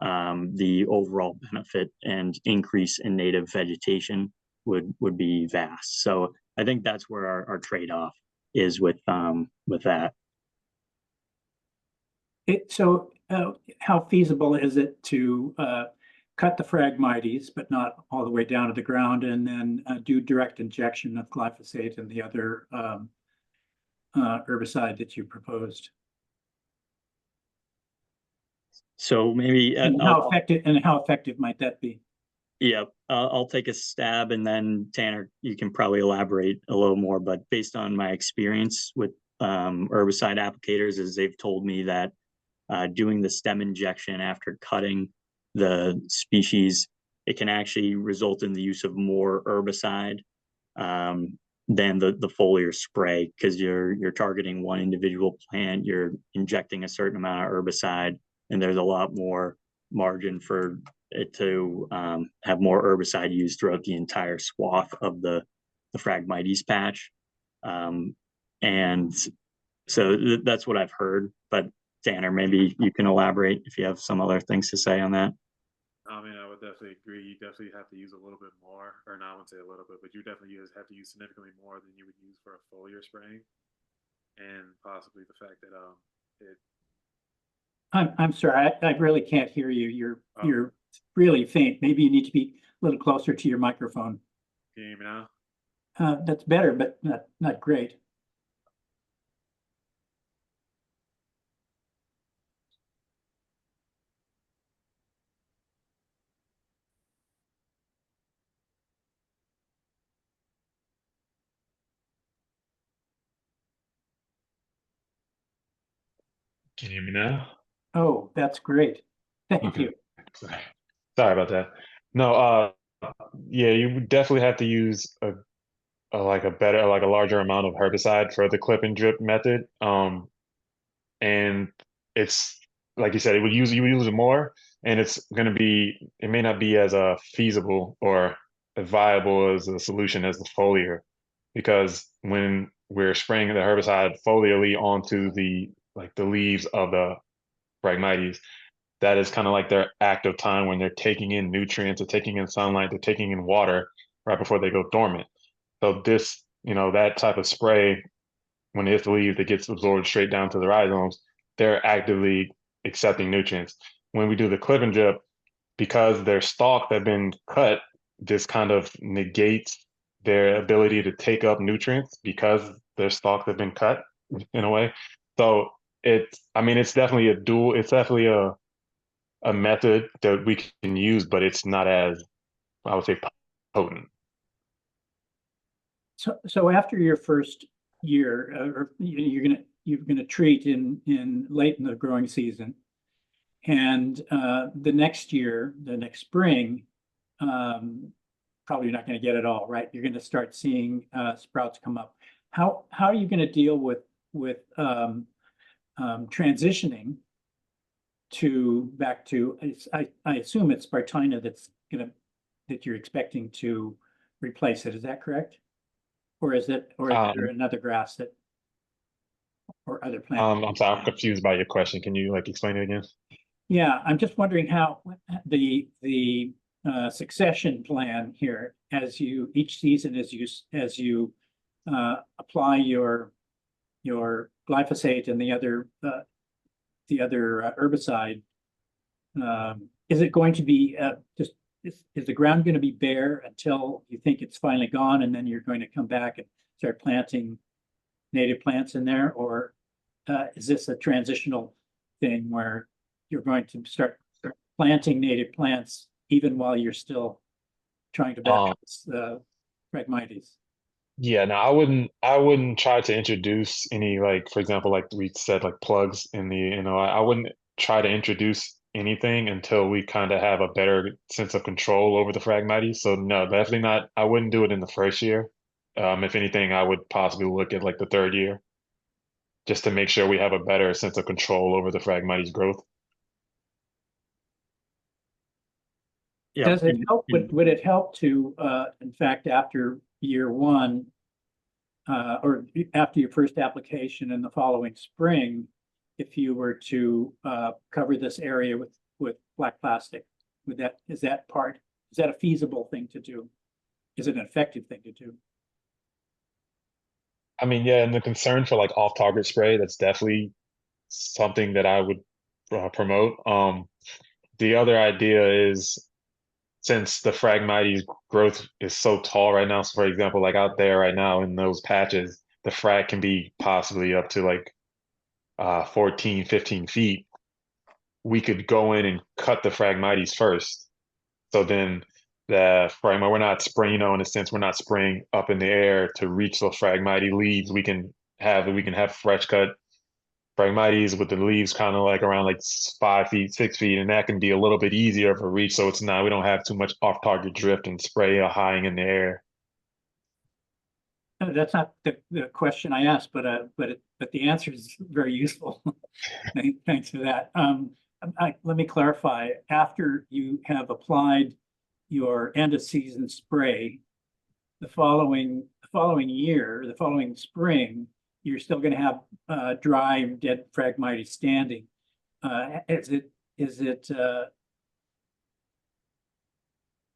Speaker 8: the overall benefit and increase in native vegetation would be vast. So I think that's where our trade-off is with that.
Speaker 4: So how feasible is it to cut the Phragmites, but not all the way down to the ground, and then do direct injection of glyphosate and the other herbicide that you proposed?
Speaker 8: So maybe
Speaker 4: And how effective might that be?
Speaker 8: Yeah, I'll take a stab, and then Tanner, you can probably elaborate a little more. But based on my experience with herbicide applicators, is they've told me that doing the stem injection after cutting the species, it can actually result in the use of more herbicide than the foliar spray, because you're targeting one individual plant, you're injecting a certain amount of herbicide, and there's a lot more margin for it to have more herbicide used throughout the entire swath of the Phragmites patch. And so that's what I've heard. But Tanner, maybe you can elaborate if you have some other things to say on that.
Speaker 9: I mean, I would definitely agree. You definitely have to use a little bit more, or not, I wouldn't say a little bit, but you definitely have to use significantly more than you would use for a foliar spraying. And possibly the fact that it.
Speaker 4: I'm sorry, I really can't hear you. You're really faint. Maybe you need to be a little closer to your microphone.
Speaker 9: Can you hear me now?
Speaker 4: That's better, but not great.
Speaker 9: Can you hear me now?
Speaker 4: Oh, that's great. Thank
Speaker 9: Okay.
Speaker 4: you.
Speaker 9: Sorry about that. No, yeah, you would definitely have to use a like a larger amount of herbicide for the clip and drip method. And it's like you said, you would use it more, and it may not be as feasible or as viable as a solution as the foliar, because when we're spraying the herbicide foliarly onto the leaves of the Phragmites, that is kind of like their active time when they're taking in nutrients, they're taking in sunlight, they're taking in water right before they go dormant. So this, that type of spray, when it hits the leaves, it gets absorbed straight down to the rhizomes. They're actively accepting nutrients. When we do the clip and drip, because their stalks have been cut, this kind of negates their ability to take up nutrients because their stalks have been cut in a way. So it's definitely a method that we can use, but it's not as, I would say, potent.
Speaker 4: So after your first year, or you're gonna treat in late in the growing season, and the next year, the next spring, probably you're not going to get it all, right? You're going to start seeing sprouts come up. How are you going to deal with transitioning back to? I assume it's Spartina that you're expecting to replace it. Is that correct? Or is there another grass or other plant?
Speaker 9: I'm sorry, I'm confused by your question. Can you explain it again?
Speaker 4: Yeah, I'm just wondering how the succession plan here, each season as you apply your glyphosate and the other herbicide, is it going to be is the ground going to be bare until you think it's finally gone, and then you're going to come back and start planting native plants in there? Or is this a transitional thing where you're going to start planting native plants even while you're still trying to balance the Phragmites?
Speaker 9: Yeah, no, I wouldn't try to introduce any, for example, like we said, plugs in the, I wouldn't try to introduce anything until we kind of have a better sense of control over the Phragmites. So no, definitely not. I wouldn't do it in the first year. If anything, I would possibly look at the third year, just to make sure we have a better sense of control over the Phragmites growth.
Speaker 8: Yeah.
Speaker 4: Does it help? Would it help to, in fact, after year one, or after your first application in the following spring, if you were to cover this area with black plastic? Is that a feasible thing to do? Is it an effective thing to do?
Speaker 9: I mean, yeah, and the concern for off-target spray, that's definitely something that I would promote. The other idea is, since the Phragmites growth is so tall right now, so for example, out there right now in those patches, the frag can be possibly up to 14, 15 feet. We could go in and cut the Phragmites first. So then the Phragmite, we're not spraying, in a sense, we're not spraying up in the air to reach the Phragmite leaves. We can have fresh cut Phragmites with the leaves kind of around 5 feet, 6 feet, and that can be a little bit easier of a reach. So we don't have too much off-target drift and spray high in the air.
Speaker 4: That's not the question I asked, but the answer is very useful. Thanks for that. Let me clarify. After you have applied your end of season spray, the following year, the following spring, you're still going to have dry dead Phragmites standing. Is it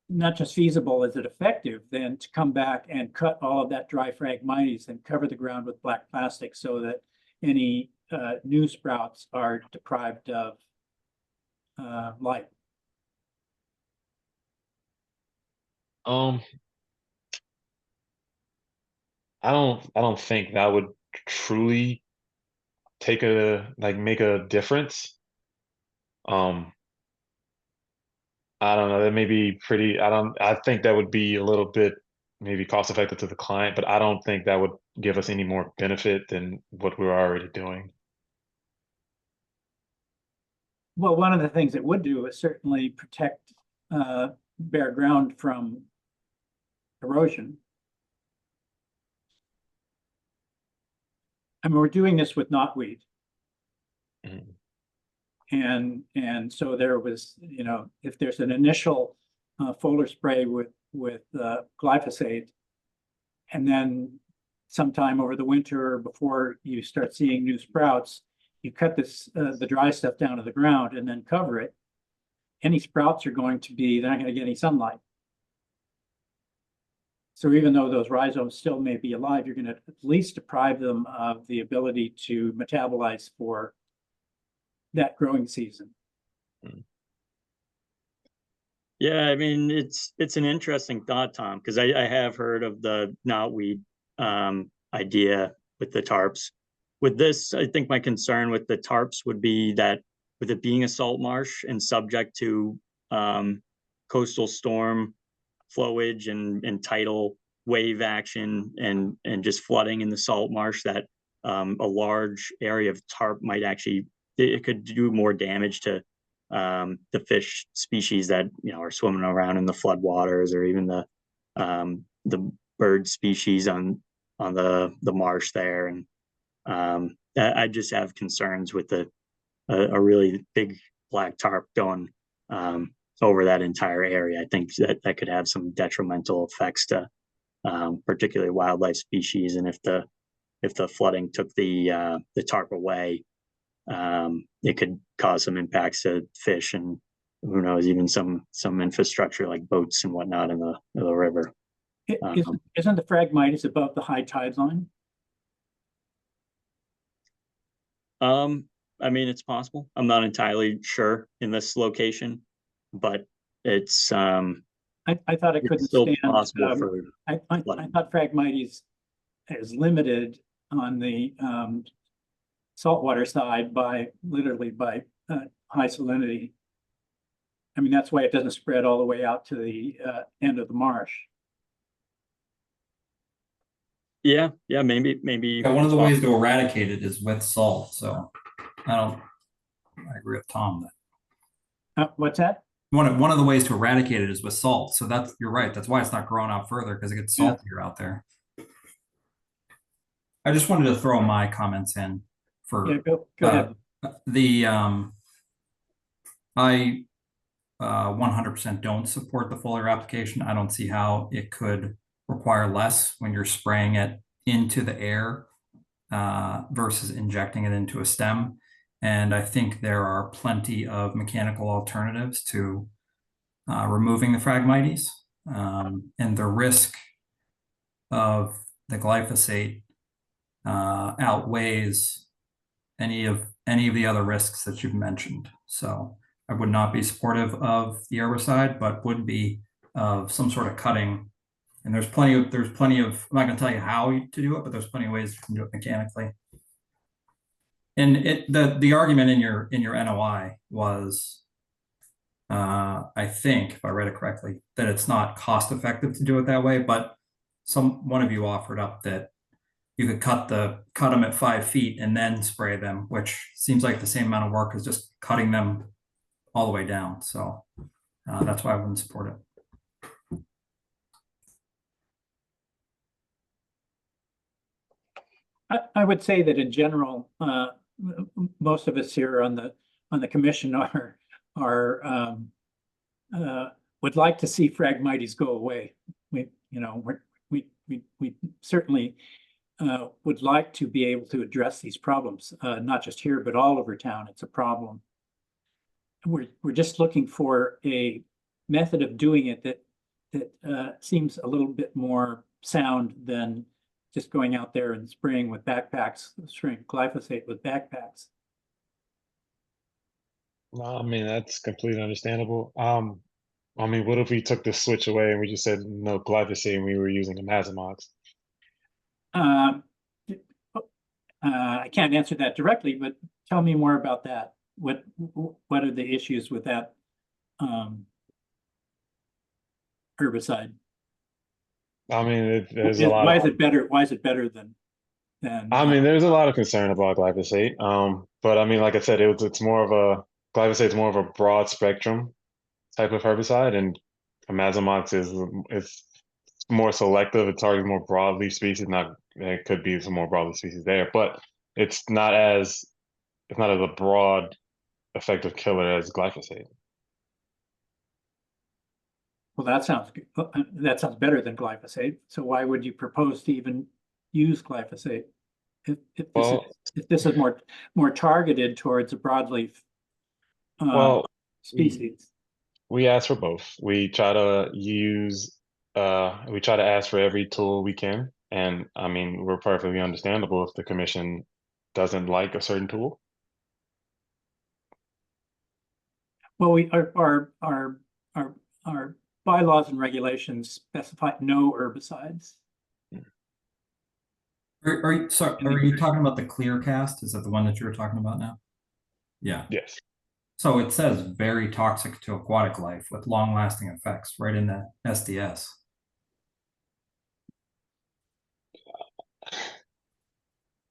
Speaker 4: not just feasible, is it effective then to come back and cut all of that dry Phragmites and cover the ground with black plastic so that any new sprouts are deprived of light?
Speaker 9: I don't think that would truly make a difference. I don't know, that may be I think that would be a little bit maybe cost effective to the client, but I don't think that would give us any more benefit than what we're already doing.
Speaker 4: Well, one of the things it would do is certainly protect bare ground from erosion. I mean, we're doing this with knotweed.
Speaker 6: Mhm.
Speaker 4: And so there was, you know, if there's an initial foliar spray with glyphosate, and then sometime over the winter before you start seeing new sprouts, you cut this the dry stuff down to the ground and then cover it. Any sprouts are going to be, they're not going to get any sunlight. So even though those rhizomes still may be alive, you're going to at least deprive them of the ability to metabolize for that growing season.
Speaker 8: Yeah, I mean, it's an interesting thought, Tom, because I have heard of the knotweed idea with the tarps. With this, I think my concern with the tarps would be that with it being a salt marsh and subject to coastal storm flowage and tidal wave action and just flooding in the salt marsh, that a large area of tarp might actually, it could do more damage to the fish species that, you know, are swimming around in the floodwaters, or even the bird species on the marsh there. And I just have concerns with a really big black tarp going over that entire area. I think that could have some detrimental effects to particularly wildlife species. And if the flooding took the tarp away, it could cause some impacts to fish, and who knows, even some infrastructure like boats and whatnot in the river.
Speaker 4: Isn't the Phragmites above the high tide line?
Speaker 8: I mean, it's possible. I'm not entirely sure in this location, but it's
Speaker 4: I thought it couldn't
Speaker 8: still
Speaker 4: stand.
Speaker 8: possible for
Speaker 4: I thought Phragmites is limited on the saltwater side by literally by high salinity. I mean, that's why it doesn't spread all the way out to the end of the marsh.
Speaker 8: yeah, maybe.
Speaker 5: Yeah, one of the ways to eradicate it is with salt, so I agree with Tom that
Speaker 4: What's that?
Speaker 5: one of the ways to eradicate it is with salt. So that's, you're right. That's why it's not growing out further, because it gets
Speaker 4: Yeah.
Speaker 5: saltier out there. I just wanted to throw my comments in for
Speaker 4: Yeah, go ahead.
Speaker 5: I 100% don't support the foliar application. I don't see how it could require less when you're spraying it into the air versus injecting it into a stem. And I think there are plenty of mechanical alternatives to removing the Phragmites, and the risk of the glyphosate outweighs any of the other risks that you've mentioned. So I would not be supportive of the herbicide, but would be of some sort of cutting. And there's plenty of, I'm not going to tell you how to do it, but there's plenty of ways you can do it mechanically. And the argument in your NOI was, I think, if I read it correctly, that it's not cost effective to do it that way. But one of you offered up that you could cut them at 5 feet and then spray them, which seems like the same amount of work as just cutting them all the way down. So that's why I wouldn't support it.
Speaker 4: I would say that in general, most of us here on the commission would like to see Phragmites go away. We certainly would like to be able to address these problems, not just here, but all over town. It's a problem. We're just looking for a method of doing it that seems a little bit more sound than just going out there and spraying with backpacks, spraying glyphosate with backpacks.
Speaker 10: No, I mean, that's completely understandable. I mean, what if we took the switch away and we just said no glyphosate and we were using imazamox?
Speaker 4: I can't answer that directly, but tell me more about that. What are the issues with that herbicide?
Speaker 10: I mean, there's a lot.
Speaker 4: Why is it better? Why is it better than?
Speaker 10: I mean, there's a lot of concern about glyphosate. But I mean, like I said, it's more of a glyphosate's more of a broad spectrum type of herbicide, and imazamox is more selective. It targets more broadleaf species, not there could be some more broadleaf species there, but it's not as a broad effective killer as glyphosate.
Speaker 4: Well, that sounds good. That sounds better than glyphosate. So why would you propose to even use glyphosate? If this is more targeted towards a broadleaf species.
Speaker 10: We ask for both. We try to ask for every tool we can. And I mean, we're perfectly understandable if the commission doesn't like a certain tool.
Speaker 4: Well, our bylaws and regulations specify no herbicides.
Speaker 5: Are you talking about the ClearCast? Is that the one that you were talking about now? Yeah.
Speaker 10: Yes.
Speaker 5: So it says very toxic to aquatic life with long-lasting effects right in the SDS.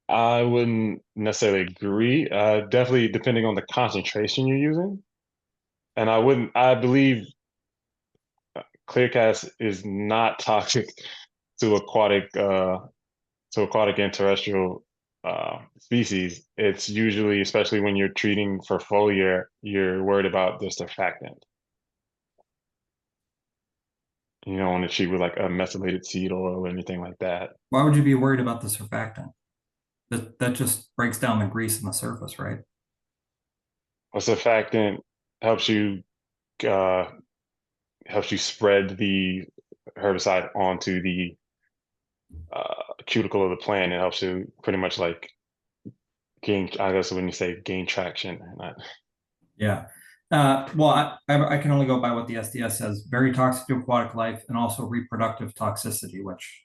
Speaker 10: I wouldn't necessarily agree. Definitely depending on the concentration you're using. And I believe ClearCast is not toxic to aquatic and terrestrial species. It's usually, especially when you're treating for foliar, you're worried about the surfactant. You don't want to treat with like a methylated seed oil or anything like that.
Speaker 5: Why would you be worried about the surfactant? That just breaks down the grease on the surface, right?
Speaker 10: A surfactant helps you spread the herbicide onto the cuticle of the plant. It helps you pretty much like gain, I guess when you say gain traction.
Speaker 5: Yeah. Well, I can only go by what the SDS says. Very toxic to aquatic life and also reproductive toxicity, which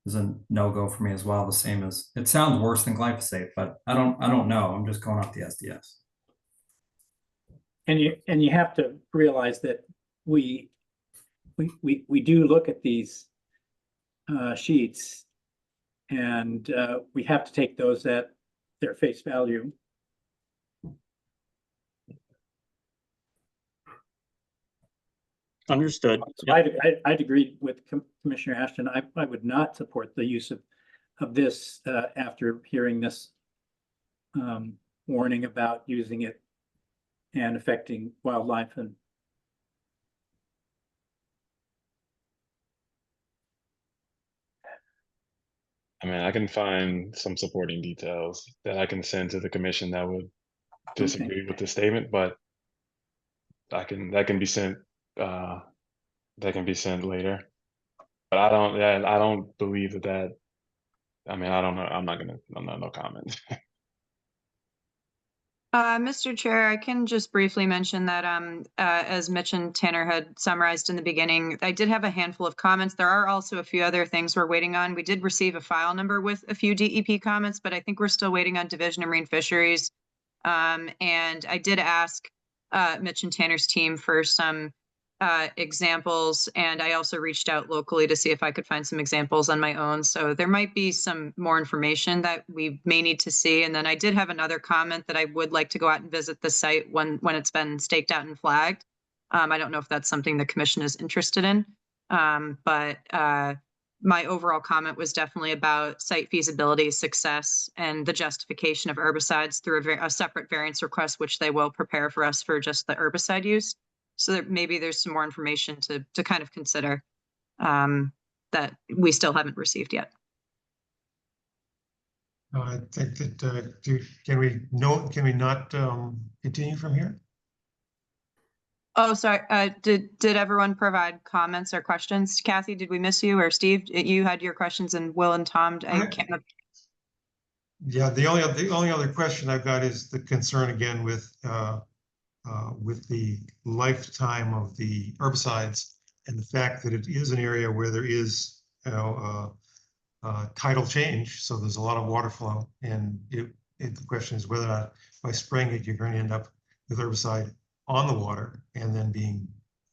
Speaker 5: is a no-go for me as well. The same as, it sounds worse than glyphosate, but I don't know. I'm just going off the SDS.
Speaker 4: And you have to realize that we do look at these sheets, and we have to take those at their face value.
Speaker 8: Understood.
Speaker 4: So I'd agree with Commissioner Ashton. I would not support the use of this after hearing this warning about using it and affecting wildlife. And
Speaker 10: I mean, I can find some supporting details that I can send to the commission that would disagree with the statement, but that can be sent later. But I don't believe that. I mean, I don't know. I'm not no comment.
Speaker 1: Mr. Chair, I can just briefly mention that as Mitch and Tanner had summarized in the beginning, I did have a handful of comments. There are also a few other things we're waiting on. We did receive a file number with a few DEP comments, but I think we're still waiting on Division of Marine Fisheries. And I did ask Mitch and Tanner's team for some examples, and I also reached out locally to see if I could find some examples on my own. So there might be some more information that we may need to see. And then I did have another comment that I would like to go out and visit the site when it's been staked out and flagged. I don't know if that's something the commission is interested in, but my overall comment was definitely about site feasibility, success, and the justification of herbicides through a separate variance request, which they will prepare for us for just the herbicide use. So that maybe there's some more information to kind of consider that we still haven't received yet.
Speaker 2: I think that can we not continue from here?
Speaker 1: Oh, sorry. Did everyone provide comments or questions? Kathy, did we miss you, or Steve? You had your questions, and Will and Tom. I can't.
Speaker 2: Yeah, the only other question I've got is the concern again with the lifetime of the herbicides and the fact that it is an area where there is, tidal change. So there's a lot of water flow, and the question is whether or not by spraying it, you're going to end up with herbicide on the water and then being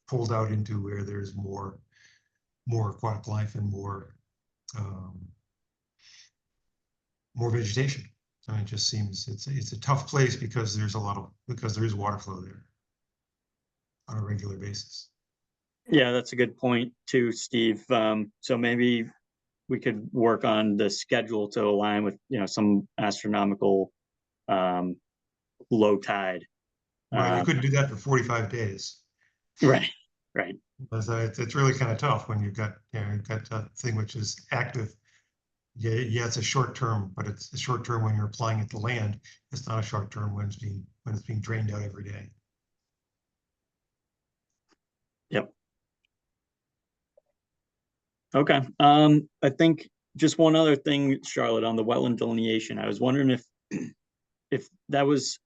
Speaker 2: pulled out into where there's more aquatic life and more vegetation. So it just seems it's a tough place because there is water flow there on a regular basis.
Speaker 8: Yeah, that's a good point too, Steve. So maybe we could work on the schedule to align with, some astronomical low tide.
Speaker 2: Right, you couldn't do that for 45 days.
Speaker 8: Right, right.
Speaker 2: So it's really kind of tough when you've got a thing which is active. Yeah, it's a short term, but it's a short term when you're applying it to land. It's not a short term when it's being drained out every day.
Speaker 8: Yep. Okay. I think just one other thing, Charlotte, on the wetland delineation. I was wondering if that was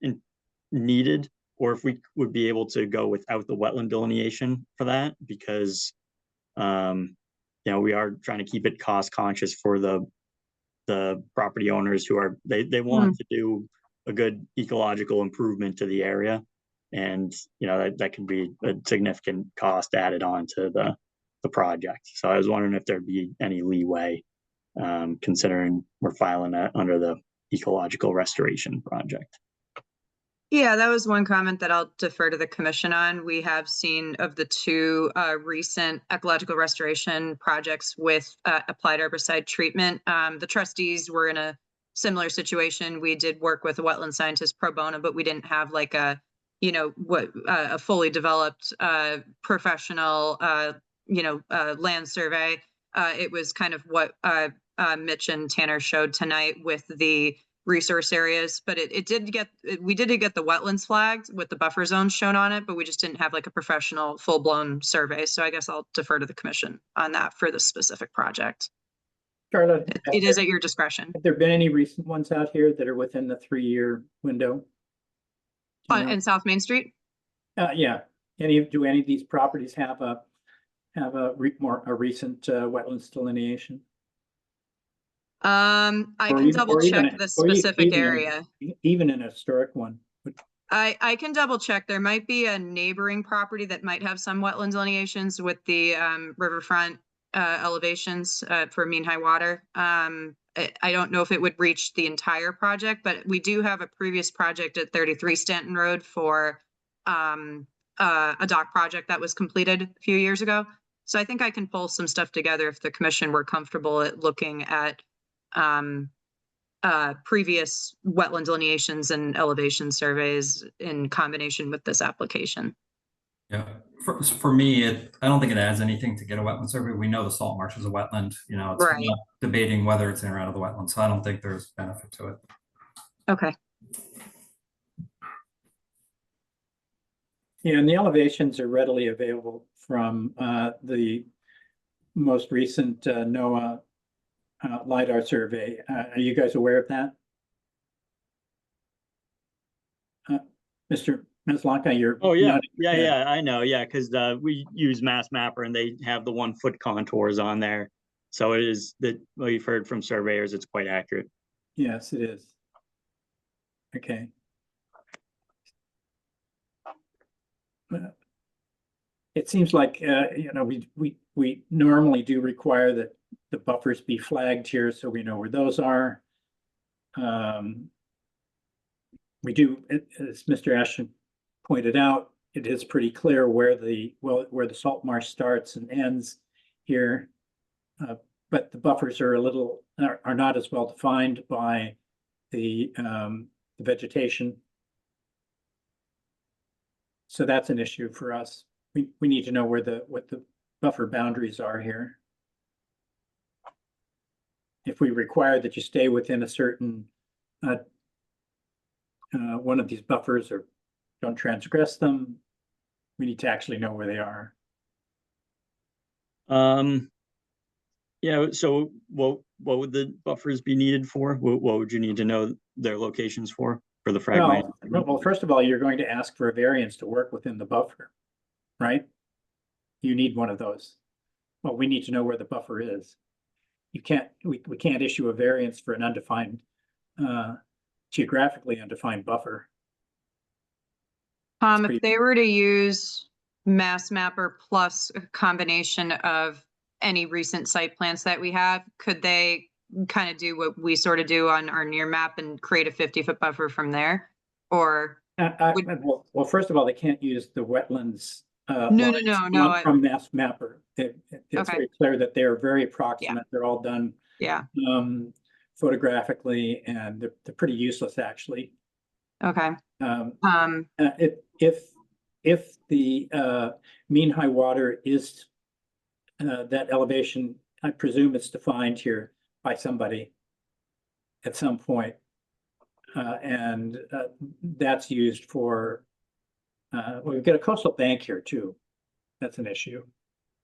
Speaker 8: needed, or if we would be able to go without the wetland delineation for that, because we are trying to keep it cost conscious for the property owners who are they want to do a good ecological improvement to the area, and that can be a significant cost added on to the project. So I was wondering if there'd be any leeway, considering we're filing that under the ecological restoration project.
Speaker 1: Yeah, that was one comment that I'll defer to the commission on. We have seen of the two recent ecological restoration projects with applied herbicide treatment. The trustees were in a similar situation. We did work with a wetland scientist pro bono, but we didn't have like a fully developed professional land survey. It was kind of what Mitch and Tanner showed tonight with the resource areas, but we did get the wetlands flagged with the buffer zones shown on it, but we just didn't have like a professional full-blown survey. So I guess I'll defer to the commission on that for this specific project.
Speaker 4: Charlotte,
Speaker 1: It is at your discretion.
Speaker 4: have there been any recent ones out here that are within the 3-year window?
Speaker 1: In South Main Street?
Speaker 4: Yeah. Do any of these properties have a recent wetlands delineation?
Speaker 1: I can double check the specific area.
Speaker 4: Even an historic one.
Speaker 1: I can double check. There might be a neighboring property that might have some wetland delineations with the riverfront elevations for mean high water. I don't know if it would reach the entire project, but we do have a previous project at 33 Stanton Road for a dock project that was completed a few years ago. So I think I can pull some stuff together if the commission were comfortable at looking at previous wetland delineations and elevation surveys in combination with this application.
Speaker 5: Yeah, for me, I don't think it adds anything to get a wetland survey. We know the salt marsh is a wetland, it's
Speaker 1: Right.
Speaker 5: not debating whether it's in or out of the wetland. So I don't think there's benefit to it.
Speaker 1: Okay.
Speaker 4: Yeah, and the elevations are readily available from the most recent NOAA LiDAR survey. Are you guys aware of that? Mr. Maslanka, you're—
Speaker 8: Oh yeah, yeah, I know, yeah, because we use Mass Mapper and they have the 1 foot contours on there, so it is that we've heard from surveyors it's quite accurate.
Speaker 4: Yes, it is. Okay. It seems like we normally do require that the buffers be flagged here so we know where those are. We do, as Mr. Ashton pointed out, it is pretty clear where the salt marsh starts and ends here, but the buffers are are not as well defined by the vegetation. So that's an issue for us. We need to know what the buffer boundaries are here. If we require that you stay within a certain one of these buffers or don't transgress them, we need to actually know where they are.
Speaker 8: Yeah, so what would the buffers be needed for? What would you need to know their locations for the fragment?
Speaker 4: Well, first of all, you're going to ask for a variance to work within the buffer, right? You need one of those. Well, we need to know where the buffer is. We can't issue a variance for an undefined, geographically undefined buffer.
Speaker 1: If they were to use Mass Mapper plus a combination of any recent site plans that we have, could they kind of do what we sort of do on our near map and create a 50-foot buffer from there? Or
Speaker 4: Well, first of all, they can't use the wetlands
Speaker 1: No,
Speaker 4: lines
Speaker 1: no,
Speaker 4: From Mass Mapper. It's
Speaker 1: Okay.
Speaker 4: very clear that they're very approximate. They're all done
Speaker 1: Yeah,
Speaker 4: photographically, and they're pretty useless, actually.
Speaker 1: okay.
Speaker 4: Um, if the mean high water is that elevation, I presume it's defined here by somebody at some point. And that's used for, we've got a coastal bank here too. That's an issue,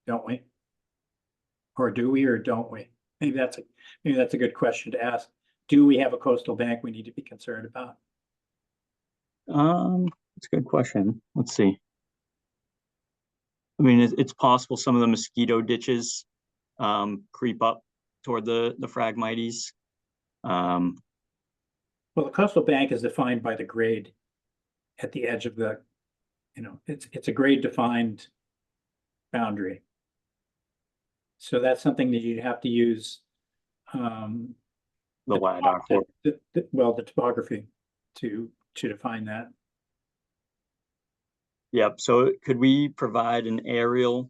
Speaker 4: don't we? Or do we, or don't we? Maybe that's a good question to ask. Do we have a coastal bank we need to be concerned about?
Speaker 8: That's a good question. Let's see. I mean, it's possible some of the mosquito ditches creep up toward the Phragmites.
Speaker 4: Well, the coastal bank is defined by the grade at the edge of the, it's a grade defined boundary. So that's something that you'd have to use
Speaker 8: the LiDAR for.
Speaker 4: the topography to define that.
Speaker 8: Yep. So could we provide an aerial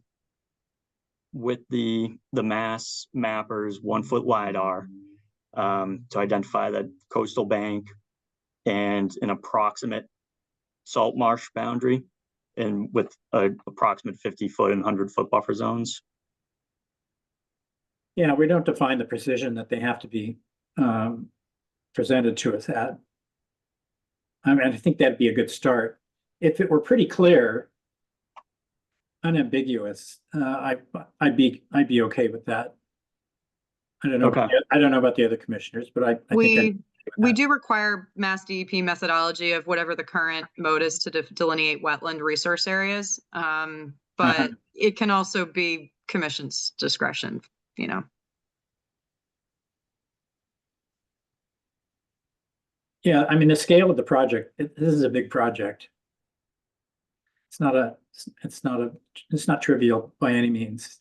Speaker 8: with the Mass Mapper's 1 foot LiDAR to identify the coastal bank and an approximate salt marsh boundary, and with an approximate 50-foot and 100-foot buffer zones?
Speaker 4: Yeah, we don't define the precision that they have to be presented to us at. I mean, I think that'd be a good start. If it were pretty clear, unambiguous, I'd be okay with that. I don't know.
Speaker 8: Okay.
Speaker 4: I don't know about the other commissioners, but I think
Speaker 1: We do require Mass DEP methodology of whatever the current mode is to delineate wetland resource areas. But it can also be commission's discretion,
Speaker 4: Yeah, I mean, the scale of the project, this is a big project. It's not trivial by any means.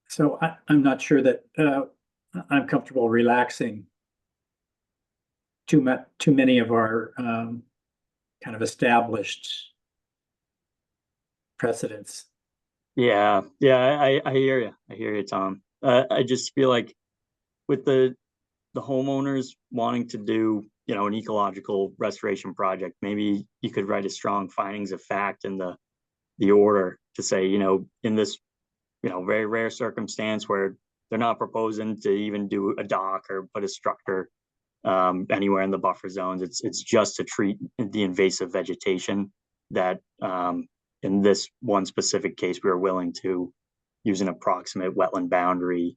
Speaker 4: So I'm not sure that I'm comfortable relaxing too many of our kind of established precedents.
Speaker 8: Yeah, I hear you. I hear you, Tom. I just feel like with the homeowners wanting to do, an ecological restoration project, maybe you could write a strong findings of fact in the order to say, in this, very rare circumstance where they're not proposing to even do a dock or put a structure anywhere in the buffer zones. It's just to treat the invasive vegetation that in this one specific case, we were willing to use an approximate wetland boundary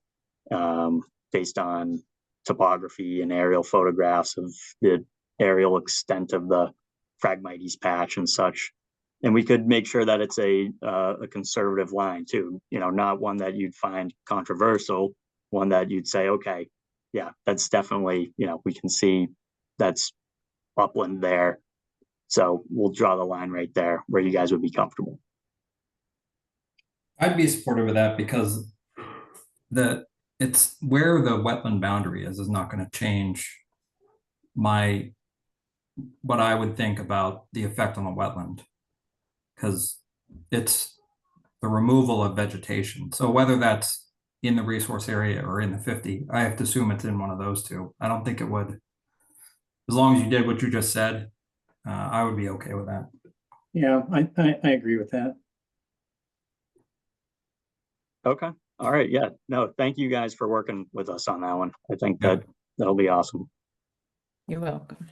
Speaker 8: based on topography and aerial photographs of the aerial extent of the Phragmites patch and such. And we could make sure that it's a conservative line too, not one that you'd find controversial, one that you'd say, okay, yeah, that's definitely, we can see that's upland there. So we'll draw the line right there where you guys would be comfortable.
Speaker 5: I'd be supportive of that because it's where the wetland boundary is not going to change what I would think about the effect on the wetland, because it's the removal of vegetation. So whether that's in the resource area or in the 50, I have to assume it's in one of those two. I don't think it would, as long as you did what you just said, I would be okay with that.
Speaker 4: Yeah, I agree with that.
Speaker 8: Okay. All right. Yeah. No, thank you guys for working with us on that one. I think
Speaker 5: Yeah.
Speaker 8: that'll be awesome.
Speaker 3: You're welcome.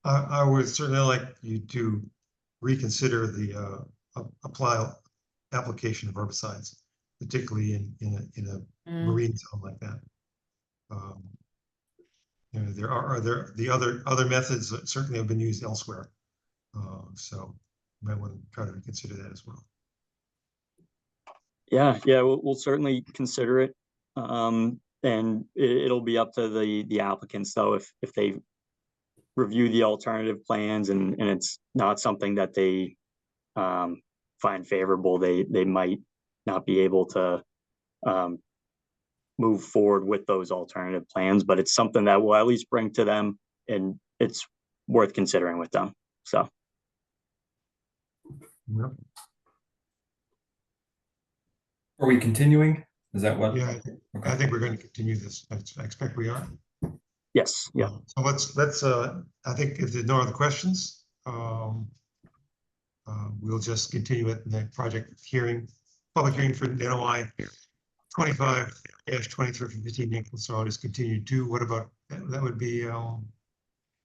Speaker 2: I would certainly like you to reconsider the application of herbicides, particularly in a marine zone like that. There are the other methods that certainly have been used elsewhere. So you might want to try to reconsider that as well.
Speaker 8: Yeah. We'll certainly consider it. And it'll be up to the applicants though, if they review the alternative plans and it's not something that they find favorable, they might not be able to move forward with those alternative plans, but it's something that we'll at least bring to them and it's worth considering with them. So
Speaker 2: Yep.
Speaker 5: Are we continuing? Is that what?
Speaker 2: Yeah, I
Speaker 5: Okay.
Speaker 2: think we're going to continue this. I expect we are.
Speaker 8: Yes, yeah.
Speaker 2: So let's, I think if there's no other questions, we'll just continue it in the project hearing, public hearing for NOI 25-23 for 15 Nicholas Road is continued to. What about, that would be, when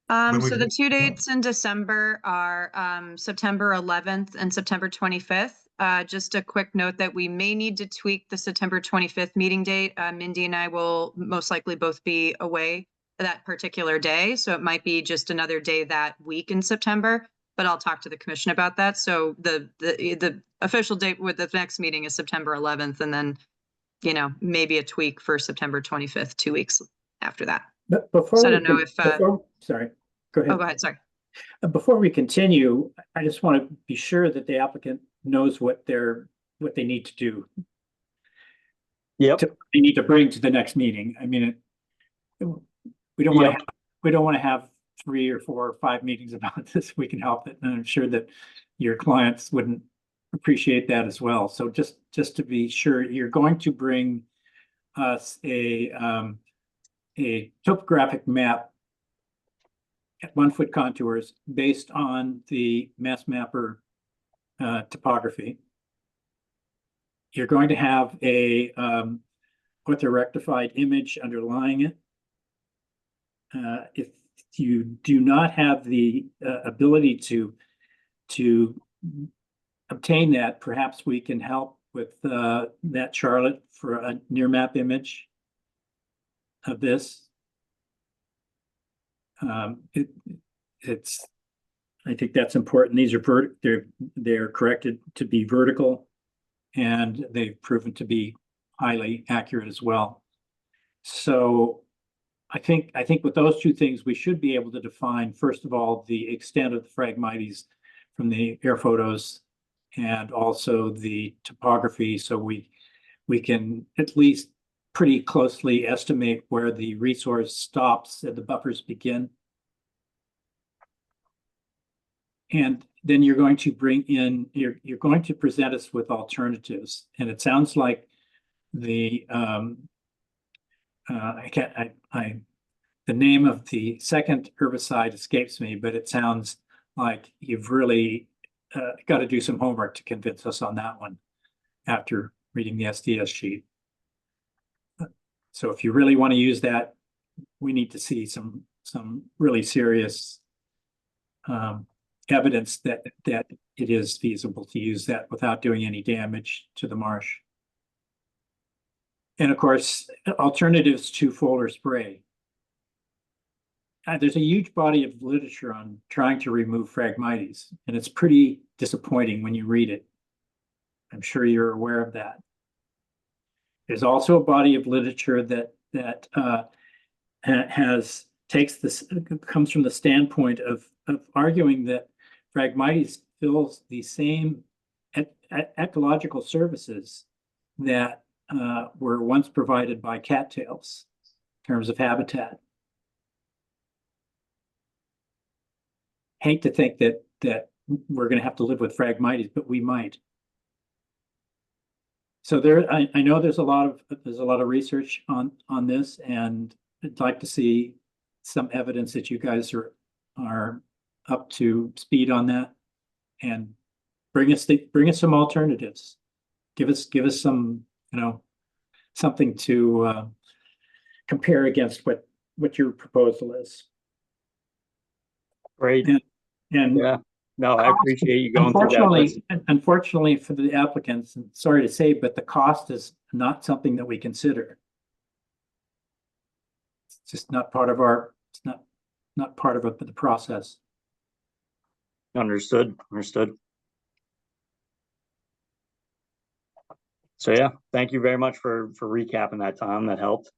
Speaker 1: So
Speaker 2: we-
Speaker 1: the two dates in December are September 11th and September 25th. Just a quick note that we may need to tweak the September 25th meeting date. Mindy and I will most likely both be away that particular day, so it might be just another day that week in September, but I'll talk to the commission about that. So the official date with the next meeting is September 11th, and then, you know, maybe a tweak for September 25th, 2 weeks after that.
Speaker 4: But before
Speaker 1: So I
Speaker 4: we
Speaker 1: don't know
Speaker 4: con-
Speaker 1: if,
Speaker 4: sorry, go
Speaker 1: Oh,
Speaker 4: ahead.
Speaker 1: go ahead, sorry.
Speaker 4: Before we continue, I just want to be sure that the applicant knows what they need to do.
Speaker 8: Yep.
Speaker 4: They need to bring to the next meeting. I mean, we don't want to have 3 or 4 or 5 meetings about this. We can help it, and I'm sure that your clients wouldn't appreciate that as well. So just to be sure, you're going to bring us a topographic map at 1-foot contours based on the Mass Mapper topography. You're going to have a orthorectified image underlying it. If you do not have the ability to obtain that, perhaps we can help with that, Charlotte, for a near map image of this. I think that's important. These are they're corrected to be vertical, and they've proven to be highly accurate as well. So I think with those two things, we should be able to define, first of all, the extent of the Phragmites from the air photos, and also the topography, so we can at least pretty closely estimate where the resource stops and the buffers begin. And then you're going to bring in, you're going to present us with alternatives. And it sounds like the the name of the second herbicide escapes me, but it sounds like you've really got to do some homework to convince us on that one after reading the SDS sheet. So if you really want to use that, we need to see some really serious evidence that it is feasible to use that without doing any damage to the marsh. And of course, alternatives to foliar spray. There's a huge body of literature on trying to remove Phragmites, and it's pretty disappointing when you read it. I'm sure you're aware of that. There's also a body of literature that comes from the standpoint of arguing that Phragmites fills the same ecological services that were once provided by cattails in terms of habitat. Hate to think that we're going to have to live with Phragmites, but we might. So I know there's a lot of research on this, and I'd like to see some evidence that you guys are up to speed on that, and bring us some alternatives. Give us some, something to compare against what your proposal is.
Speaker 8: Great.
Speaker 4: And
Speaker 8: yeah, no, I appreciate you going through that list.
Speaker 4: Unfortunately for the applicants, and sorry to say, but the cost is not something that we consider. It's just not part of it's not part of the process.
Speaker 8: Understood. So yeah, thank you very much for recapping that, Tom. That helped.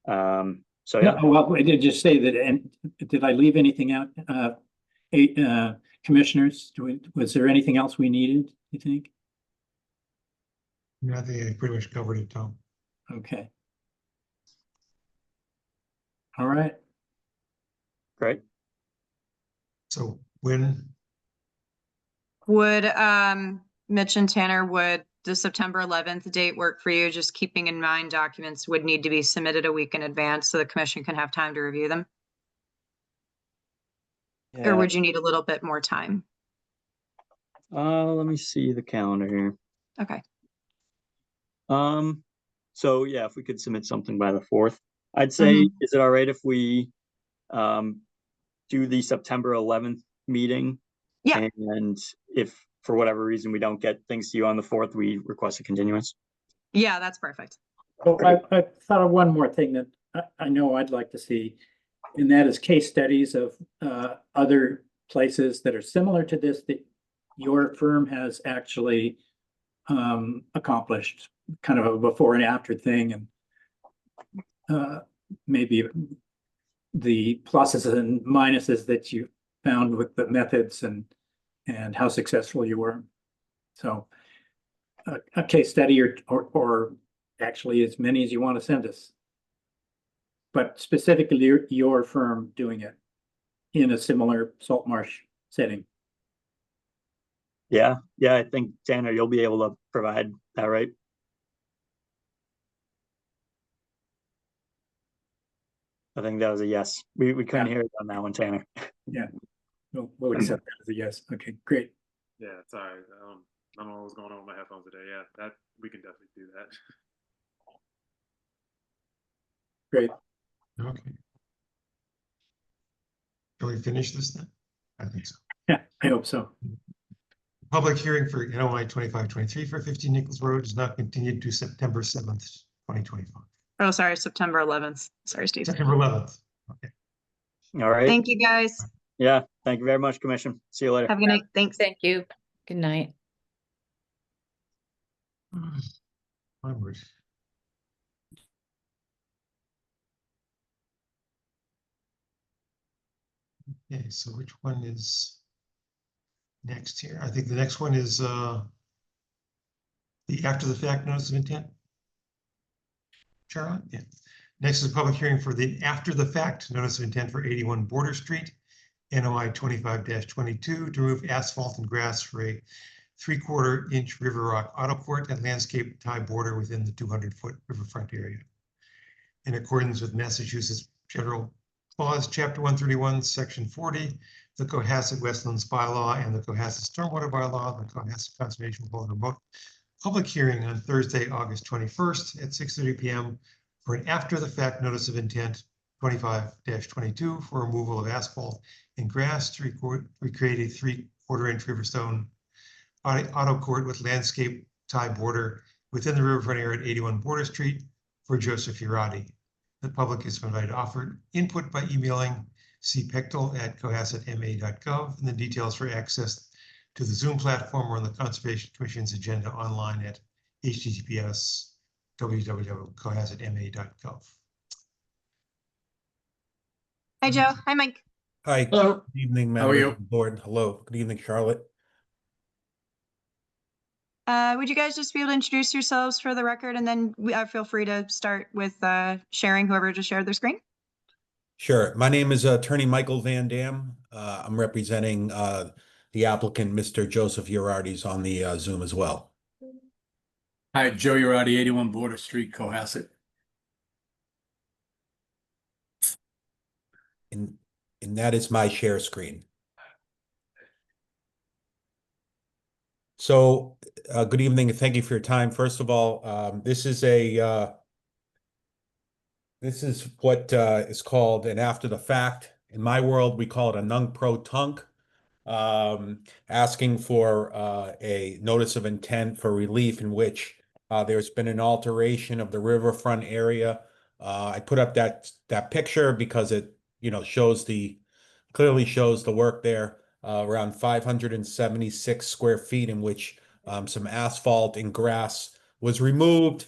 Speaker 8: So yeah.
Speaker 4: Well, I did just say that, and did I leave anything out? Commissioners, was there anything else we needed, you think?
Speaker 2: I think I pretty much covered it, Tom.
Speaker 4: Okay. All right.
Speaker 8: Great.
Speaker 2: So when
Speaker 1: Would, Mitch and Tanner, would the September 11th date work for you? Just keeping in mind documents would need to be submitted a week in advance so the commission can have time to review them? Or would you need a little bit more time?
Speaker 8: Let me see the calendar here.
Speaker 1: Okay.
Speaker 8: So yeah, if we could submit something by the 4th, I'd say, is it all right if we do the September 11th meeting?
Speaker 1: Yeah.
Speaker 8: And if for whatever reason we don't get things to you on the 4th, we request a continuance?
Speaker 1: Yeah, that's perfect.
Speaker 4: Oh, I thought of one more thing that I know I'd like to see, and that is case studies of other places that are similar to this that your firm has actually accomplished, kind of a before and after thing, and maybe the pluses and minuses that you found with the methods and how successful you were. So a case study or actually as many as you want to send us, but specifically your firm doing it in a similar salt marsh setting.
Speaker 8: Yeah, I think Tanner, you'll be able to provide that, right? I think that was a yes. We couldn't hear it on that one, Tanner.
Speaker 4: Yeah, we'll accept that as a yes. Okay, great.
Speaker 9: Yeah, sorry. I don't know what's going on with my headphones today. Yeah, that we can definitely do that.
Speaker 4: Great.
Speaker 2: Okay. Shall we finish this then? I think so.
Speaker 4: Yeah, I hope so.
Speaker 2: Public hearing for NOI 2523 for 15 Nichols Road is now continued to September 7th, 2025.
Speaker 1: Oh, sorry, September 11th. Sorry, Steve.
Speaker 2: September 11th. Okay.
Speaker 8: All right.
Speaker 1: Thank you, guys.
Speaker 8: Yeah, thank you very much, Commission. See you later.
Speaker 1: Have a good night. Thanks.
Speaker 3: Thank you. Good night.
Speaker 2: Onward. Okay, so which one is next here? I think the next one is the after the fact notice of intent. Charlotte, yeah. Next is a public hearing for the after the fact notice of intent for 81 Border Street, NOI 25-22 to remove asphalt and grass for a 3/4 inch river rock auto court and landscape tie border within the 200-foot riverfront area. In accordance with Massachusetts General Clause, Chapter 131, Section 40, the Cohasset Westlands Bylaw and the Cohasset Stormwater Bylaw, the Cohasset Conservation Board remote public hearing on Thursday, August 21st at 6:30 p.m. for an after-the-fact notice of intent 25-22 for removal of asphalt and grass to recreate a 3/4 inch riverstone auto court with landscape tie border within the riverfront area at 81 Border Street for Joseph Uradi. The public is invited to offer input by emailing cpectel@cohassetma.gov, and the details for access to the Zoom platform or on the Conservation Commission's agenda online at https://www.cohassetma.gov.
Speaker 1: Hi, Joe. Hi, Mike.
Speaker 11: Hi.
Speaker 4: Hello.
Speaker 11: Good evening,
Speaker 4: How are
Speaker 11: members
Speaker 4: you?
Speaker 11: of the board. Hello. Good evening, Charlotte.
Speaker 1: Would you guys just be able to introduce yourselves for the record, and then feel free to start with sharing whoever just shared their screen?
Speaker 11: Sure. My name is Attorney Michael Van Dam. I'm representing the applicant, Mr. Joseph Urardes, on the Zoom as well.
Speaker 12: Hi, Joe Uradi, 81 Border Street, Cohasset.
Speaker 11: And that is my share screen. So, good evening and thank you for your time. First of all, this is what is called an after the fact. In my world, we call it a nunc-pro-tunc, asking for a notice of intent for relief in which there's been an alteration of the riverfront area. I put up that picture because it clearly shows the work there. Around 576 square feet in which some asphalt and grass was removed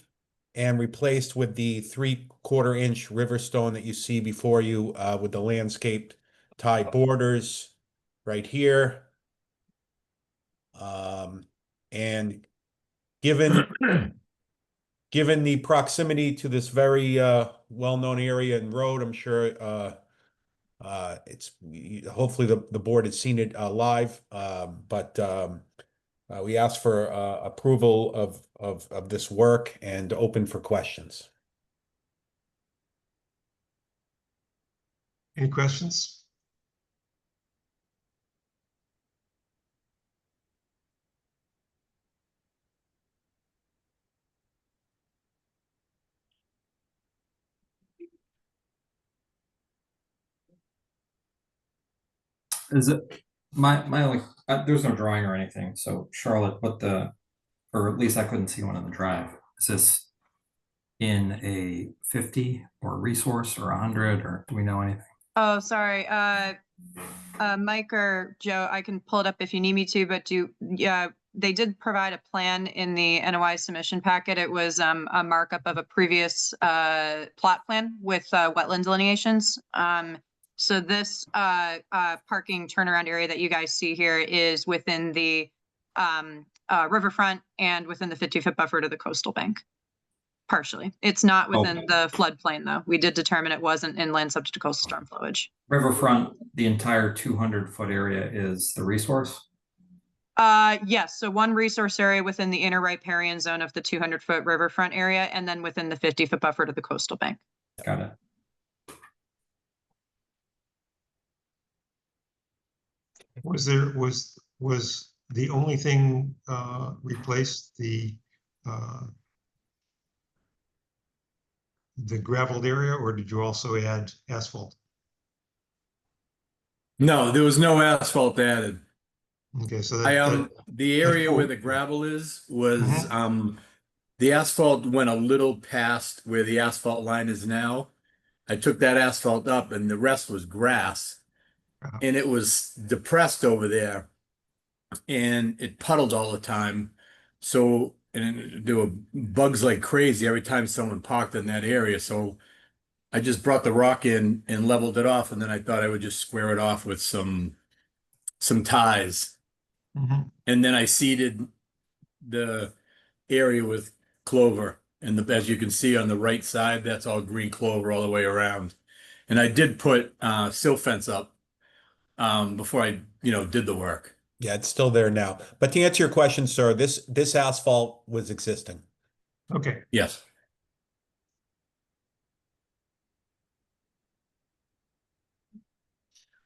Speaker 11: and replaced with the 3/4 inch riverstone that you see before you with the landscaped tie borders right here. And given the proximity to this very well-known area and road, I'm sure Hopefully the board has seen it live, but we ask for approval of this work and open for questions.
Speaker 2: Any questions?
Speaker 5: Is it my only, there's no drawing or anything, so Charlotte, or at least I couldn't see one on the drive. Is this in a 50 or resource or 100, or do we know anything?
Speaker 1: Oh, sorry. Mike or Joe, I can pull it up if you need me to, but they did provide a plan in the NOI submission packet. It was a markup of a previous plot plan with wetland delineations. So this parking turnaround area that you guys see here is within the riverfront and within the 50-foot buffer to the coastal bank. Partially. It's not within the floodplain, though. We did determine it wasn't inland subject to coastal storm flowage.
Speaker 5: Riverfront, the entire 200-foot area is the resource?
Speaker 1: Yes, so one resource area within the inner riparian zone of the 200-foot riverfront area, and then within the 50-foot buffer to the coastal bank.
Speaker 5: Got it.
Speaker 2: Was the only thing replaced the gravelled area, or did you also add asphalt?
Speaker 12: No, there was no asphalt added.
Speaker 2: Okay, so
Speaker 12: the area where the gravel was the asphalt went a little past where the asphalt line is now. I took that asphalt up and the rest was grass. And it was depressed over there and it puddled all the time. So, and there were bugs like crazy every time someone parked in that area. So I just brought the rock in and leveled it off. And then I thought I would just square it off with some ties. And then I seeded the area with clover. And as you can see on the right side, that's all green clover all the way around. And I did put silt fence up before I, did the work.
Speaker 11: Yeah, it's still there now. But to answer your question, sir, this asphalt was existing.
Speaker 2: Okay.
Speaker 12: Yes.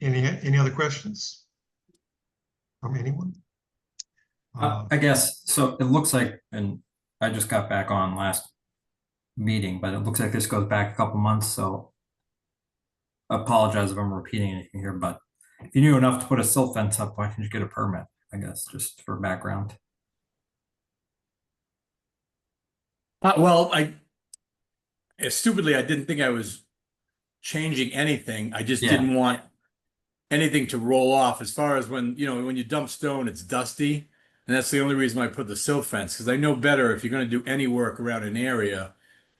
Speaker 2: Any other questions from anyone?
Speaker 5: I guess, so it looks like, and I just got back on last meeting, but it looks like this goes back a couple months, so I apologize if I'm repeating anything here, but if you knew enough to put a silt fence up, why can't you get a permit? I guess, just for background.
Speaker 12: Well, stupidly, I didn't think I was changing anything. I just didn't want anything to roll off. As far as when you dump stone, it's dusty. And that's the only reason I put the silt fence, because I know better if you're going to do any work around an area,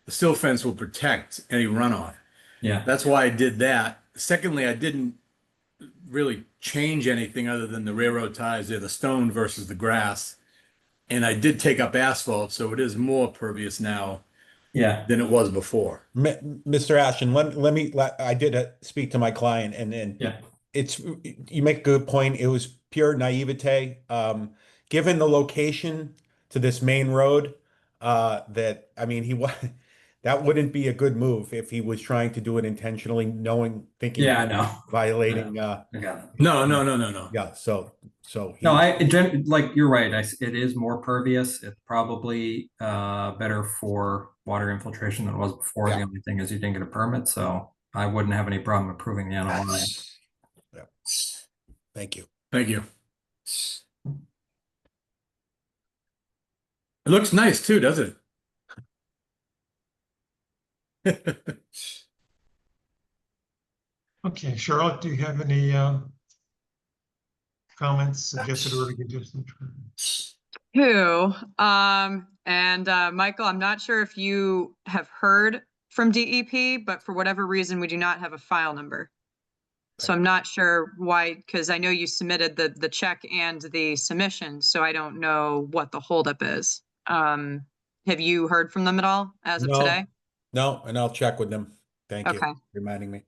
Speaker 12: the silt fence will protect any runoff.
Speaker 5: Yeah.
Speaker 12: That's why I did that. Secondly, I didn't really change anything other than the railroad ties there, the stone versus the grass. And I did take up asphalt, so it is more pervious now than it was before.
Speaker 11: Mr. Ashton, I did speak to my client and you make a good point. It was pure naivete. Given the location to this main road, that wouldn't be a good move if he was trying to do it intentionally, thinking
Speaker 5: I know,
Speaker 11: violating.
Speaker 12: No.
Speaker 11: Yeah. So
Speaker 5: like you're right. It is more pervious. It's probably better for water infiltration than it was before. The only thing is you didn't get a permit, so I wouldn't have any problem approving the NOI.
Speaker 11: Yeah. Thank you.
Speaker 12: Thank you. It looks nice too, doesn't it?
Speaker 2: Okay, Charlotte, do you have any comments, suggested or conditions?
Speaker 1: Michael, I'm not sure if you have heard from DEP, but for whatever reason, we do not have a file number. So I'm not sure why, because I know you submitted the check and the submission, so I don't know what the holdup is. Have you heard from them at all as of today?
Speaker 11: No, and I'll check with them. Thank you
Speaker 1: Okay.
Speaker 11: for reminding me.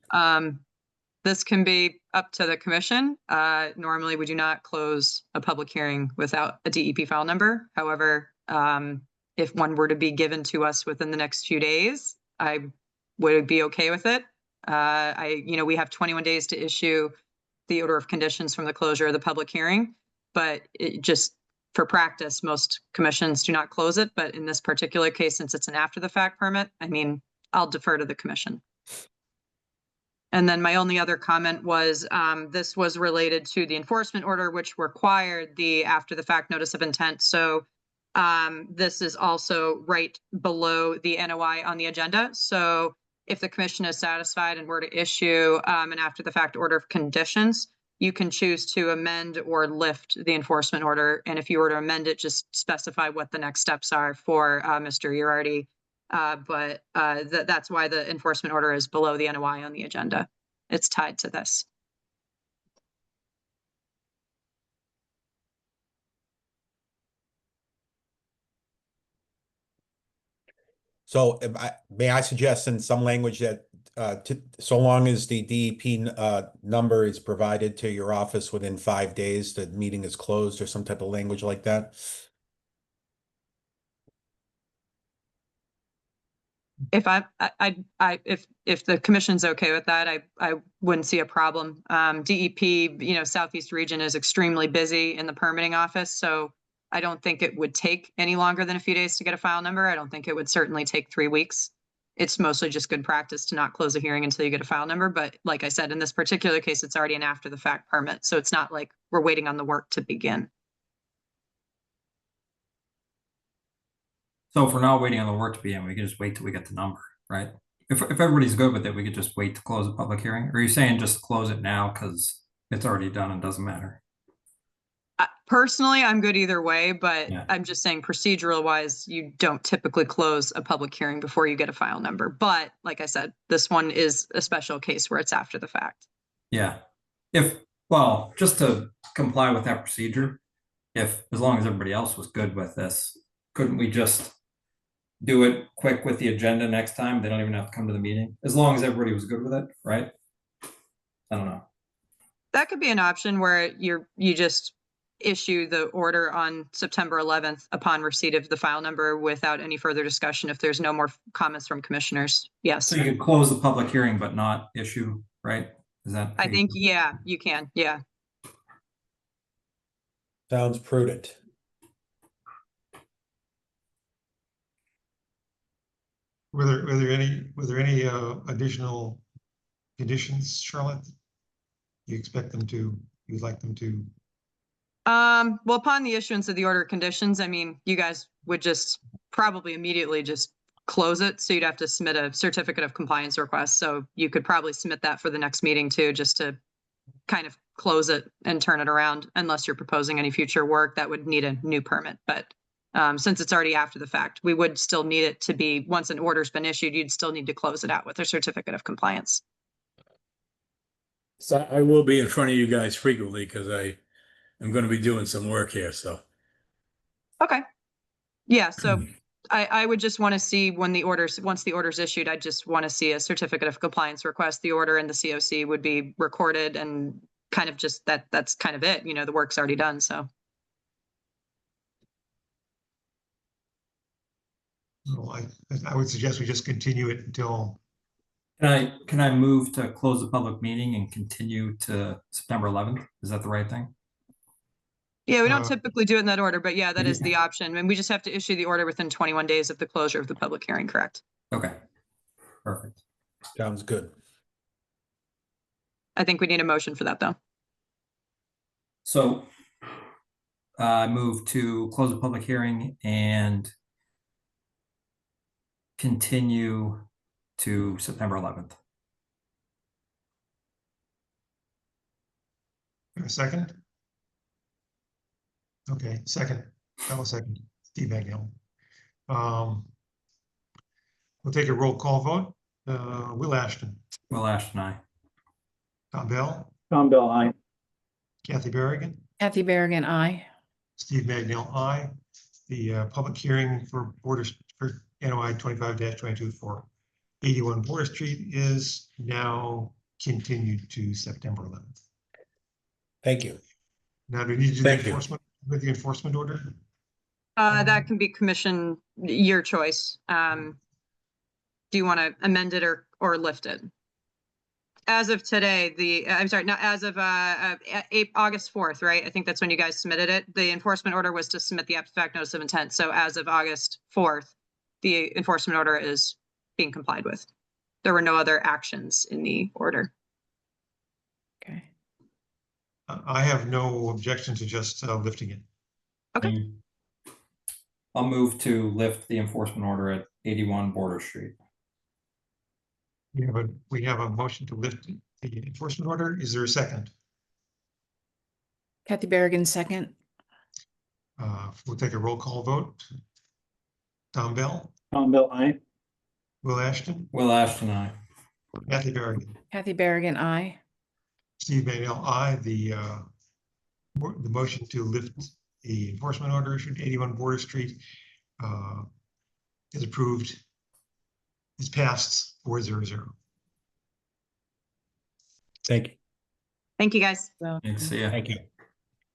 Speaker 1: this can be up to the commission. Normally, we do not close a public hearing without a DEP file number. However, if one were to be given to us within the next few days, I would be okay with it. We have 21 days to issue the order of conditions from the closure of the public hearing, but it just for practice, most commissions do not close it. But in this particular case, since it's an after the fact permit, I mean, I'll defer to the commission. And then my only other comment was this was related to the enforcement order, which required the after the fact notice of intent. So this is also right below the NOI on the agenda. So if the commission is satisfied and were to issue an after the fact order of conditions, you can choose to amend or lift the enforcement order. And if you were to amend it, just specify what the next steps are for Mr. Uriarty. That's why the enforcement order is below the NOI on the agenda. It's tied to this.
Speaker 11: So may I suggest in some language that so long as the DEP number is provided to your office within 5 days, the meeting is closed, or some type of language like that?
Speaker 1: If if the commission's okay with that, I wouldn't see a problem. DEP, Southeast region is extremely busy in the permitting office, so I don't think it would take any longer than a few days to get a file number. I don't think it would certainly take 3 weeks. It's mostly just good practice to not close a hearing until you get a file number. But like I said, in this particular case, it's already an after the fact permit. So it's not like we're waiting on the work to begin.
Speaker 5: So if we're not waiting on the work to begin, we can just wait till we get the number, right? If everybody's good with it, we could just wait to close the public hearing. Or are you saying just close it now because it's already done and doesn't matter?
Speaker 1: Personally, I'm good either way, but
Speaker 5: Yeah.
Speaker 1: I'm just saying procedural wise, you don't typically close a public hearing before you get a file number. But like I said, this one is a special case where it's after the fact.
Speaker 5: Yeah. Just to comply with that procedure, as long as everybody else was good with this, couldn't we just do it quick with the agenda next time? They don't even have to come to the meeting, as long as everybody was good with it, right? I don't know.
Speaker 1: That could be an option where you just issue the order on September 11th upon receipt of the file number without any further discussion if there's no more comments from commissioners. Yes.
Speaker 5: So you could close the public hearing but not issue, right? Is that?
Speaker 1: I think, yeah, you can. Yeah.
Speaker 11: Sounds prudent.
Speaker 2: Were there any additional conditions, Charlotte? You'd like them to?
Speaker 1: Well, upon the issuance of the order of conditions, I mean, you guys would just probably immediately just close it. So you'd have to submit a certificate of compliance request. So you could probably submit that for the next meeting too, just to kind of close it and turn it around, unless you're proposing any future work that would need a new permit. But since it's already after the fact, we would still need it to be, once an order's been issued, you'd still need to close it out with a certificate of compliance.
Speaker 12: So I will be in front of you guys frequently because I'm going to be doing some work here. So.
Speaker 1: Okay. Yeah. So I would just want to see once the order's issued, I just want to see a certificate of compliance request. The order and the COC would be recorded and kind of just that's kind of it. The work's already done. So.
Speaker 2: Well, I would suggest we just continue it until.
Speaker 5: Can I move to close the public meeting and continue to September 11th? Is that the right thing?
Speaker 1: Yeah, we don't typically do it in that order, but yeah, that is the option. And we just have to issue the order within 21 days of the closure of the public hearing, correct?
Speaker 5: Okay, perfect.
Speaker 11: Sounds good.
Speaker 1: I think we need a motion for that though.
Speaker 5: So I move to close the public hearing and continue to September 11th.
Speaker 2: A second? Okay, second. I will second. Steve Bagnell. We'll take a roll call vote. Will Ashton.
Speaker 5: Will Ashton, aye.
Speaker 2: Tom Bell.
Speaker 4: Tom Bell, aye.
Speaker 2: Kathy Berrigan.
Speaker 3: Kathy Berrigan, aye.
Speaker 2: Steve Bagnell, aye. The public hearing for NOI 25-22 for 81 Border Street is now continued to September 11th.
Speaker 11: Thank you.
Speaker 2: Now, do we need to do the
Speaker 11: Thank you.
Speaker 2: enforcement with the enforcement order?
Speaker 1: That can be commission, your choice. Do you want to amend it or lift it? As of today, I'm sorry, not as of August 4th, right? I think that's when you guys submitted it. The enforcement order was to submit the abstract notice of intent. So as of August 4th, the enforcement order is being complied with. There were no other actions in the order.
Speaker 3: Okay.
Speaker 2: I have no objection to just lifting it.
Speaker 1: Okay.
Speaker 5: I'll move to lift the enforcement order at 81 Border Street.
Speaker 2: We have a motion to lift the enforcement order. Is there a second?
Speaker 3: Kathy Berrigan, second.
Speaker 2: We'll take a roll call vote. Tom Bell,
Speaker 4: Tom Bell, aye.
Speaker 2: Will Ashton,
Speaker 5: Will Ashton, aye.
Speaker 2: Kathy Berrigan,
Speaker 3: Kathy Berrigan, aye.
Speaker 2: Steve Manuel, aye. The motion to lift the enforcement order issued 81 Border Street is approved. Is passed 4-0-0.
Speaker 11: Thank you.
Speaker 1: Thank you, guys.
Speaker 3: Well,
Speaker 5: Thanks, see ya.
Speaker 11: Thank you.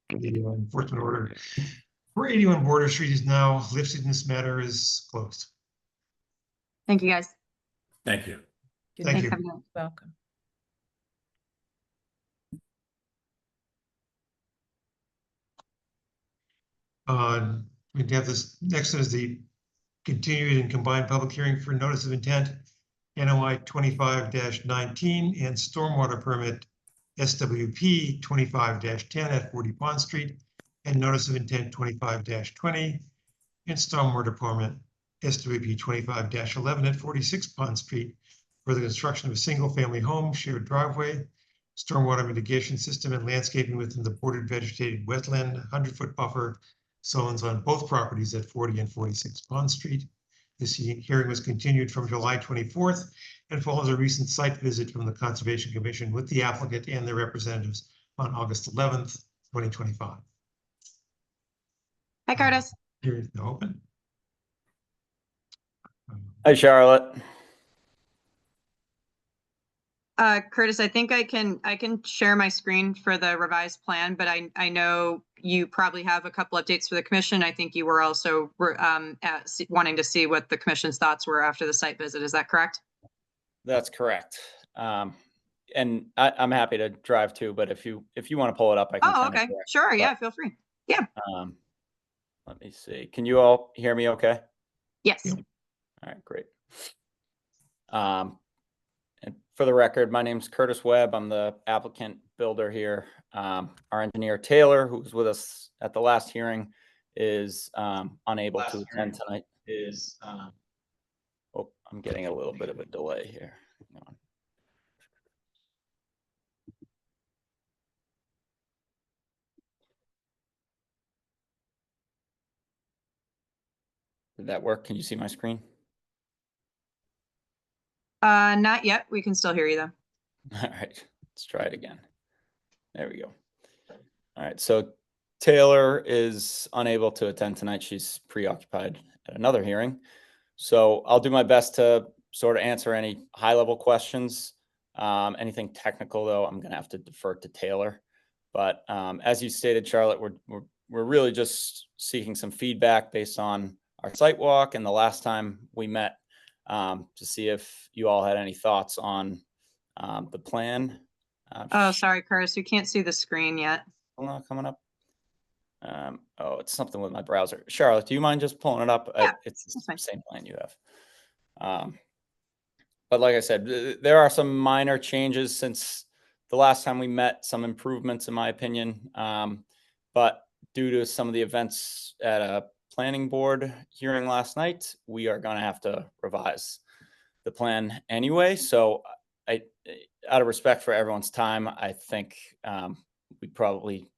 Speaker 2: The enforcement order for 81 Border Street is now lifted and this matter is closed.
Speaker 1: Thank you, guys.
Speaker 12: Thank you.
Speaker 3: good
Speaker 2: Thank
Speaker 3: night.
Speaker 2: you.
Speaker 1: Have a good night.
Speaker 3: Welcome.
Speaker 2: We have this next is the continued and combined public hearing for notice of intent, NOI 25-19 and stormwater permit SWP 25-10 at 40 Pond Street and notice of intent 25-20 and stormwater permit SWP 25-11 at 46 Pond Street for the construction of a single-family home, shared driveway, stormwater mitigation system and landscaping within the bordered vegetated wetland, 100-foot buffer zones on both properties at 40 and 46 Pond Street. This hearing was continued from July 24th and follows a recent site visit from the Conservation Commission with the applicant and their representatives on August 11th, 2025.
Speaker 1: Hi, Curtis.
Speaker 2: Hearing is now open.
Speaker 13: Hi, Charlotte.
Speaker 1: Curtis, I think I can share my screen for the revised plan, but I know you probably have a couple updates for the commission. I think you were also wanting to see what the commission's thoughts were after the site visit. Is that correct?
Speaker 13: That's correct. And I'm happy to drive too, but if you want to pull it up, I can.
Speaker 1: Oh,
Speaker 13: kind of
Speaker 1: okay.
Speaker 13: direct.
Speaker 1: Sure.
Speaker 13: But,
Speaker 1: Yeah, feel free. Yeah.
Speaker 13: Let me see. Can you all hear me okay?
Speaker 1: Yes.
Speaker 2: Yeah.
Speaker 13: All right, great. And for the record, my name's Curtis Webb. I'm the applicant builder here. Our engineer Taylor, who was with us at the last hearing, is unable to attend tonight. Oh, I'm getting a little bit of a delay here. Hang on. Did that work? Can you see my screen?
Speaker 1: Not yet. We can still hear you though.
Speaker 13: All right, let's try it again. There we go. All right, so Taylor is unable to attend tonight. She's preoccupied at another hearing. So I'll do my best to sort of answer any high-level questions. Anything technical, though, I'm going to have to defer to Taylor. But as you stated, Charlotte, we're really just seeking some feedback based on our site walk and the last time we met to see if you all had any thoughts on the plan.
Speaker 1: Oh, sorry, Curtis. You can't see the screen yet.
Speaker 13: Not coming up. Oh, it's something with my browser. Charlotte, do you mind just pulling it up?
Speaker 1: Yeah,
Speaker 13: It's the same plan you have. But like I said, there are some minor changes since the last time we met, some improvements in my opinion. But due to some of the events at a planning board hearing last night, we are going to have to revise the plan anyway. So out of respect for everyone's time, I think we probably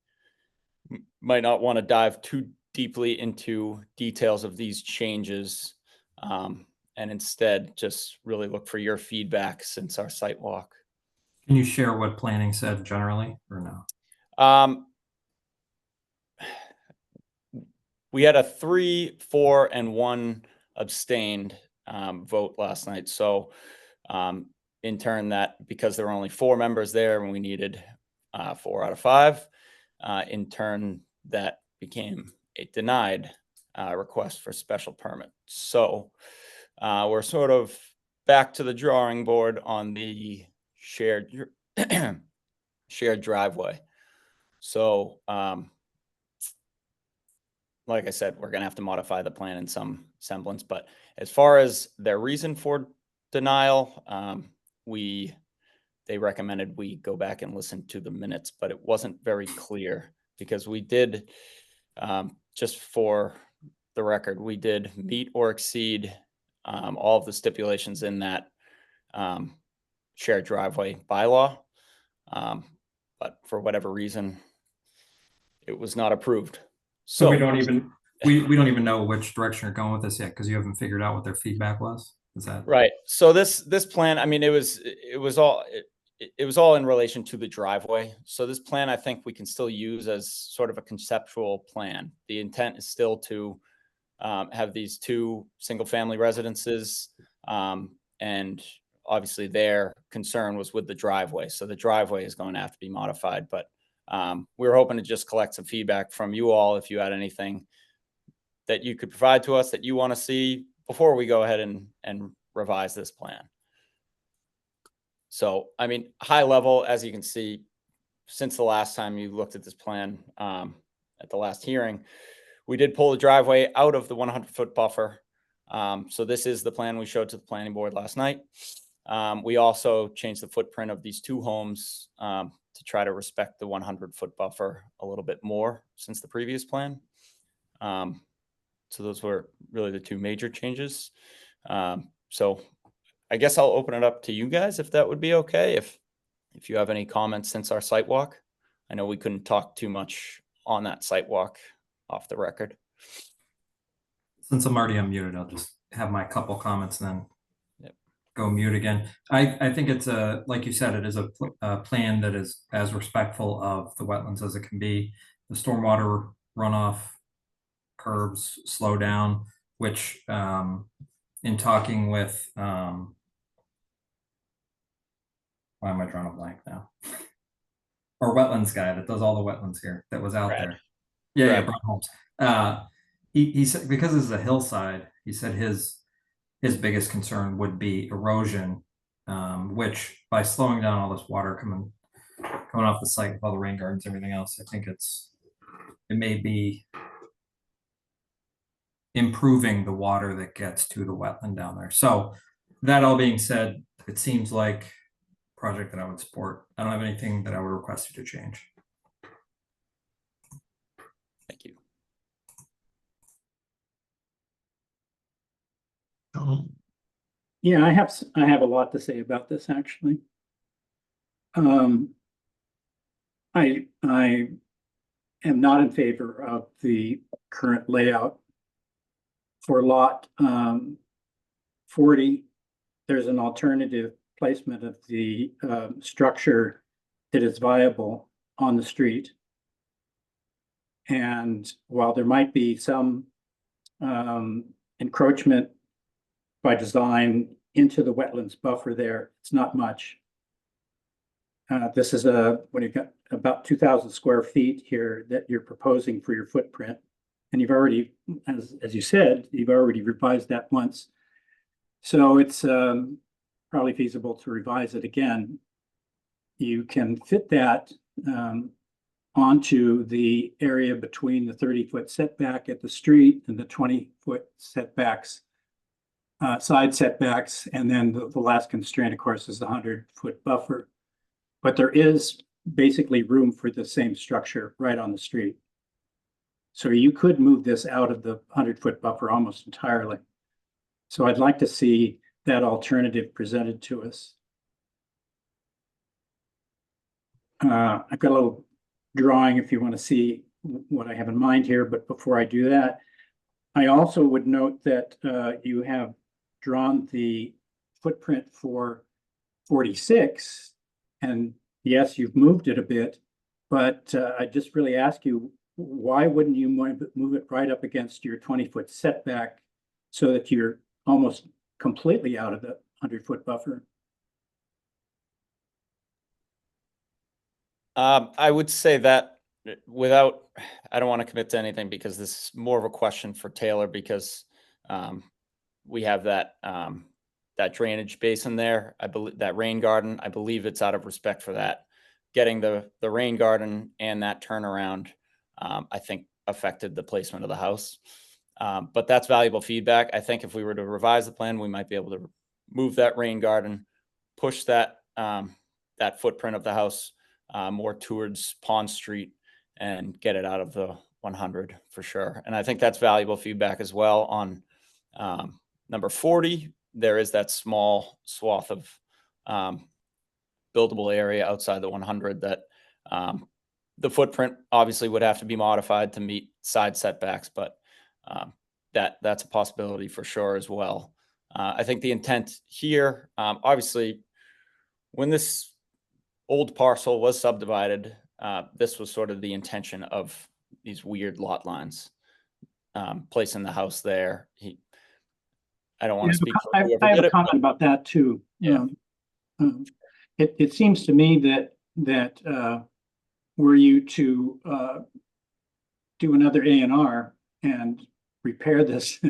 Speaker 13: might not want to dive too deeply into details of these changes and instead just really look for your feedback since our site walk.
Speaker 5: Can you share what planning said generally or no?
Speaker 13: We had a 3, 4, and 1 abstained vote last night. So in turn, that because there were only 4 members there and we needed 4 out of 5, in turn, that became a denied request for special permit. So we're sort of back to the drawing board on the shared shared driveway. So like I said, we're gonna have to modify the plan in some semblance, but as far as their reason for denial, they recommended we go back and listen to the minutes, but it wasn't very clear because we did, just for the record, we did meet or exceed all of the stipulations in that shared driveway bylaw. But for whatever reason, it was not approved.
Speaker 5: So we don't even we don't even know which direction you're going with this yet because you haven't figured out what their feedback was. Is that
Speaker 13: right? So this plan, I mean, it was all in relation to the driveway. So this plan, I think we can still use as sort of a conceptual plan. The intent is still to have these 2 single-family residences, and obviously their concern was with the driveway. So the driveway is going to have to be modified, but we were hoping to just collect some feedback from you all if you had anything that you could provide to us that you want to see before we go ahead and revise this plan. So, I mean, high level, as you can see, since the last time you looked at this plan at the last hearing, we did pull the driveway out of the 100-foot buffer. So this is the plan we showed to the planning board last night. We also changed the footprint of these 2 homes to try to respect the 100-foot buffer a little bit more since the previous plan. So those were really the 2 major changes. So I guess I'll open it up to you guys if that would be okay. If you have any comments since our site walk. I know we couldn't talk too much on that site walk off the record.
Speaker 5: Since I'm already unmuted, I'll just have my couple comments and then go mute again. I think it's like you said, it is a plan that is as respectful of the wetlands as it can be. The stormwater runoff curves slow down, which in talking with why am I drawing a blank now? Our wetlands guy that does all the wetlands here that was out there. Yeah, Brad Holmes. He said because this is a hillside, he said his biggest concern would be erosion, which by slowing down all this water coming off the site with all the rain gardens, everything else, I think it may be improving the water that gets to the wetland down there. So that all being said, it seems like a project that I would support. I don't have anything that I would request you to change.
Speaker 13: Thank you.
Speaker 4: Yeah, I have a lot to say about this actually. I am not in favor of the current layout for lot 40. There's an alternative placement of the structure that is viable on the street. And while there might be some encroachment by design into the wetlands buffer there, it's not much. This is when you've got about 2,000 square feet here that you're proposing for your footprint. And you've already, as you said, you've already revised that once. So it's probably feasible to revise it again. You can fit that onto the area between the 30-foot setback at the street and the 20-foot setbacks, side setbacks. And then the last constraint, of course, is the 100-foot buffer. But there is basically room for the same structure right on the street. So you could move this out of the 100-foot buffer almost entirely. So I'd like to see that alternative presented to us. I've got a little drawing if you want to see what I have in mind here, but before I do that, I also would note that you have drawn the footprint for 46, and yes, you've moved it a bit, but I just really ask you, why wouldn't you move it right up against your 20-foot setback so that you're almost completely out of the 100-foot buffer?
Speaker 13: I would say that without, I don't want to commit to anything because this is more of a question for Taylor because we have that that drainage basin there. I believe that rain garden. I believe it's out of respect for that. Getting the rain garden and that turnaround, I think affected the placement of the house. But that's valuable feedback. I think if we were to revise the plan, we might be able to move that rain garden, push that that footprint of the house more towards Pond Street and get it out of the 100 for sure. And I think that's valuable feedback as well. On number 40, there is that small swath of buildable area outside the 100 that the footprint obviously would have to be modified to meet side setbacks, but that's a possibility for sure as well. I think the intent here, obviously, when this old parcel was subdivided, this was sort of the intention of these weird lot lines, placing the house there. I don't want to speak for whoever
Speaker 4: I have
Speaker 13: did
Speaker 4: a
Speaker 13: it,
Speaker 4: comment about that too.
Speaker 13: Yeah.
Speaker 4: It seems to me that were you to do another A&R and repair this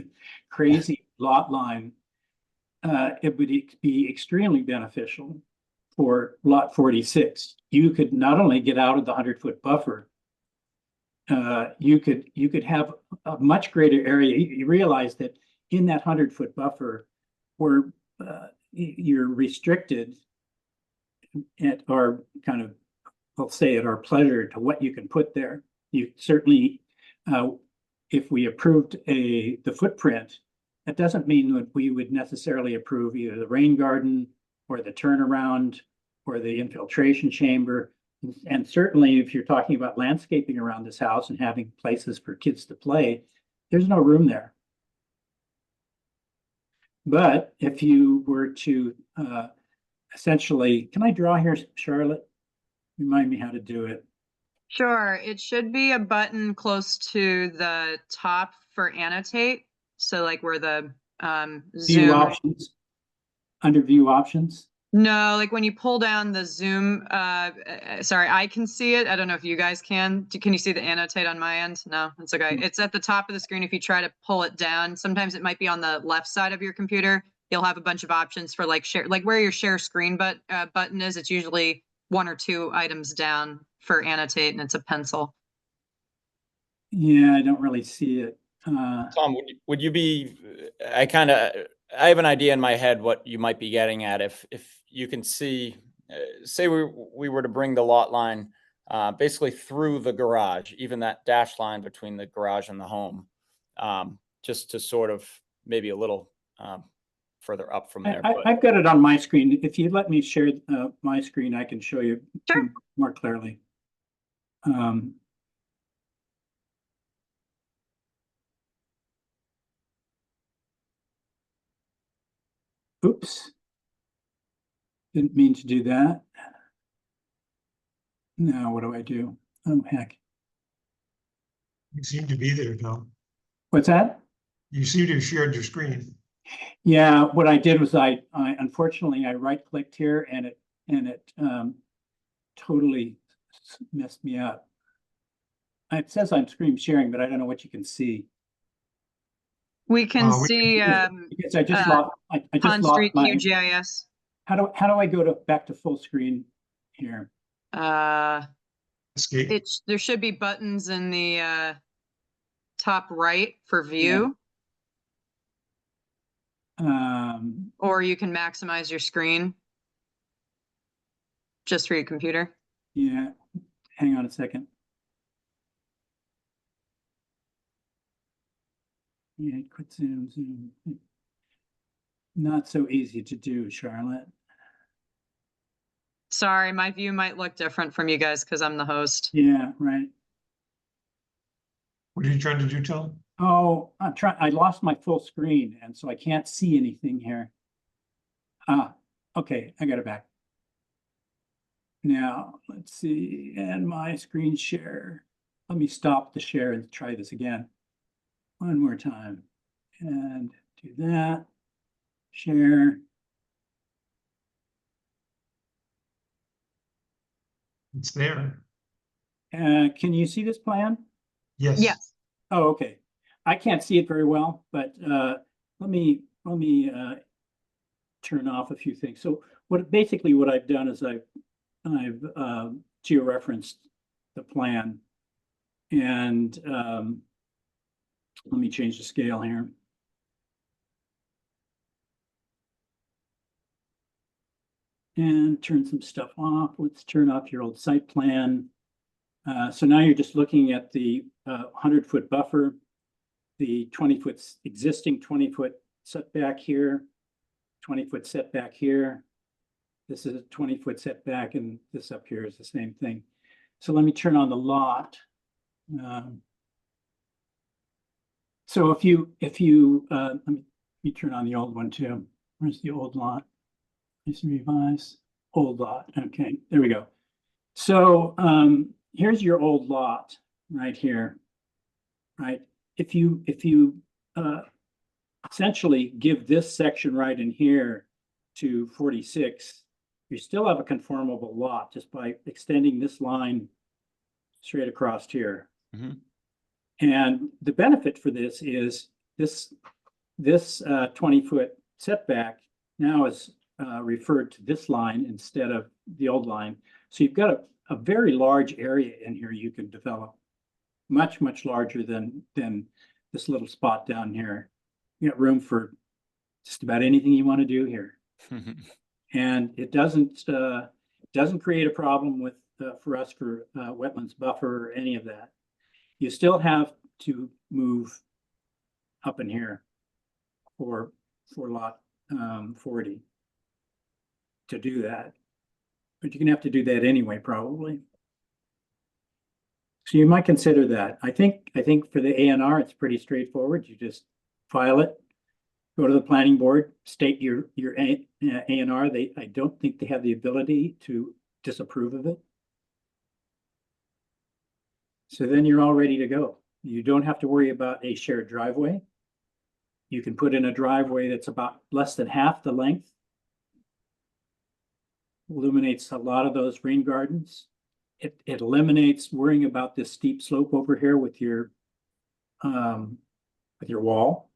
Speaker 4: crazy lot line, it would be extremely beneficial for lot 46. You could not only get out of the 100-foot buffer, you could have a much greater area. You realize that in that 100-foot buffer, where you're restricted at our kind of, I'll say at our pleasure to what you can put there. You certainly, if we approved the footprint, that doesn't mean that we would necessarily approve either the rain garden or the turnaround or the infiltration chamber. And certainly if you're talking about landscaping around this house and having places for kids to play, there's no room there. But if you were to essentially, can I draw here, Charlotte? Remind me how to do it.
Speaker 1: Sure, it should be a button close to the top for annotate. So like where the
Speaker 4: View
Speaker 1: zoom.
Speaker 4: options, under view options.
Speaker 1: No, like when you pull down the zoom, sorry, I can see it. I don't know if you guys can. Can you see the annotate on my end? No, it's okay. It's at the top of the screen. If you try to pull it down, sometimes it might be on the left side of your computer. You'll have a bunch of options for like share, like where your share screen button is. It's usually 1 or 2 items down for annotate, and it's a pencil.
Speaker 4: Yeah, I don't really see it.
Speaker 13: Tom, would you be? I have an idea in my head what you might be getting at. If you can see, say we were to bring the lot line basically through the garage, even that dash line between the garage and the home, just to sort of maybe a little further up from there.
Speaker 4: I've got it on my screen. If you let me share my screen, I can show you more clearly. Oops. Didn't mean to do that. Now what do I do? Oh, heck.
Speaker 2: You seem to be there, Tom.
Speaker 4: What's that?
Speaker 2: You seem to have shared your screen.
Speaker 4: Yeah, what I did was I unfortunately I right-clicked here and it totally messed me up. It says I'm screen sharing, but I don't know what you can see.
Speaker 1: We can see
Speaker 4: because I just lost
Speaker 1: Pond
Speaker 4: lost
Speaker 1: Street
Speaker 4: my
Speaker 1: QGIS.
Speaker 4: How do I go back to full screen here?
Speaker 2: Escape.
Speaker 1: There should be buttons in the top right for view.
Speaker 4: Or
Speaker 1: you can maximize your screen just for your computer.
Speaker 4: Yeah, hang on a second. Yeah, quit zoom. Not so easy to do, Charlotte.
Speaker 1: Sorry, my view might look different from you guys because I'm the host.
Speaker 4: Yeah, right.
Speaker 2: What are you trying to do, Tom?
Speaker 4: Oh, I lost my full screen, and so I can't see anything here. Okay, I got it back. Now, let's see, and my screen share. Let me stop the share and try this again. One more time, and do that. Share.
Speaker 2: It's there.
Speaker 4: Can you see this plan?
Speaker 2: Yes.
Speaker 1: Yes.
Speaker 4: Oh, okay. I can't see it very well, but let me turn off a few things. So basically what I've done is I've georeferenced the plan, and let me change the scale here. And turn some stuff off. Let's turn off your old site plan. So now you're just looking at the 100-foot buffer, the 20-foot existing 20-foot setback here, 20-foot setback here. This is a 20-foot setback, and this up here is the same thing. So let me turn on the lot. So if you let me turn on the old one too. Where's the old lot? Let's revise old lot. Okay, there we go. So here's your old lot right here, right? If you essentially give this section right in here to 46, you still have a conformable lot just by extending this line straight across here.
Speaker 13: Mm-hmm.
Speaker 4: And the benefit for this is this 20-foot setback now is referred to this line instead of the old line. So you've got a very large area in here you can develop, much, much larger than this little spot down here. You got room for just about anything you want to do here. And it doesn't create a problem with for us for wetlands buffer or any of that. You still have to move up in here for lot 40 to do that, but you're gonna have to do that anyway, probably. So you might consider that. I think for the A&R, it's pretty straightforward. You just file it, go to the planning board, state your A&R. I don't think they have the ability to disapprove of it. So then you're all ready to go. You don't have to worry about a shared driveway. You can put in a driveway that's about less than half the length. Illuminates a lot of those rain gardens. It eliminates worrying about this steep slope over here with your wall.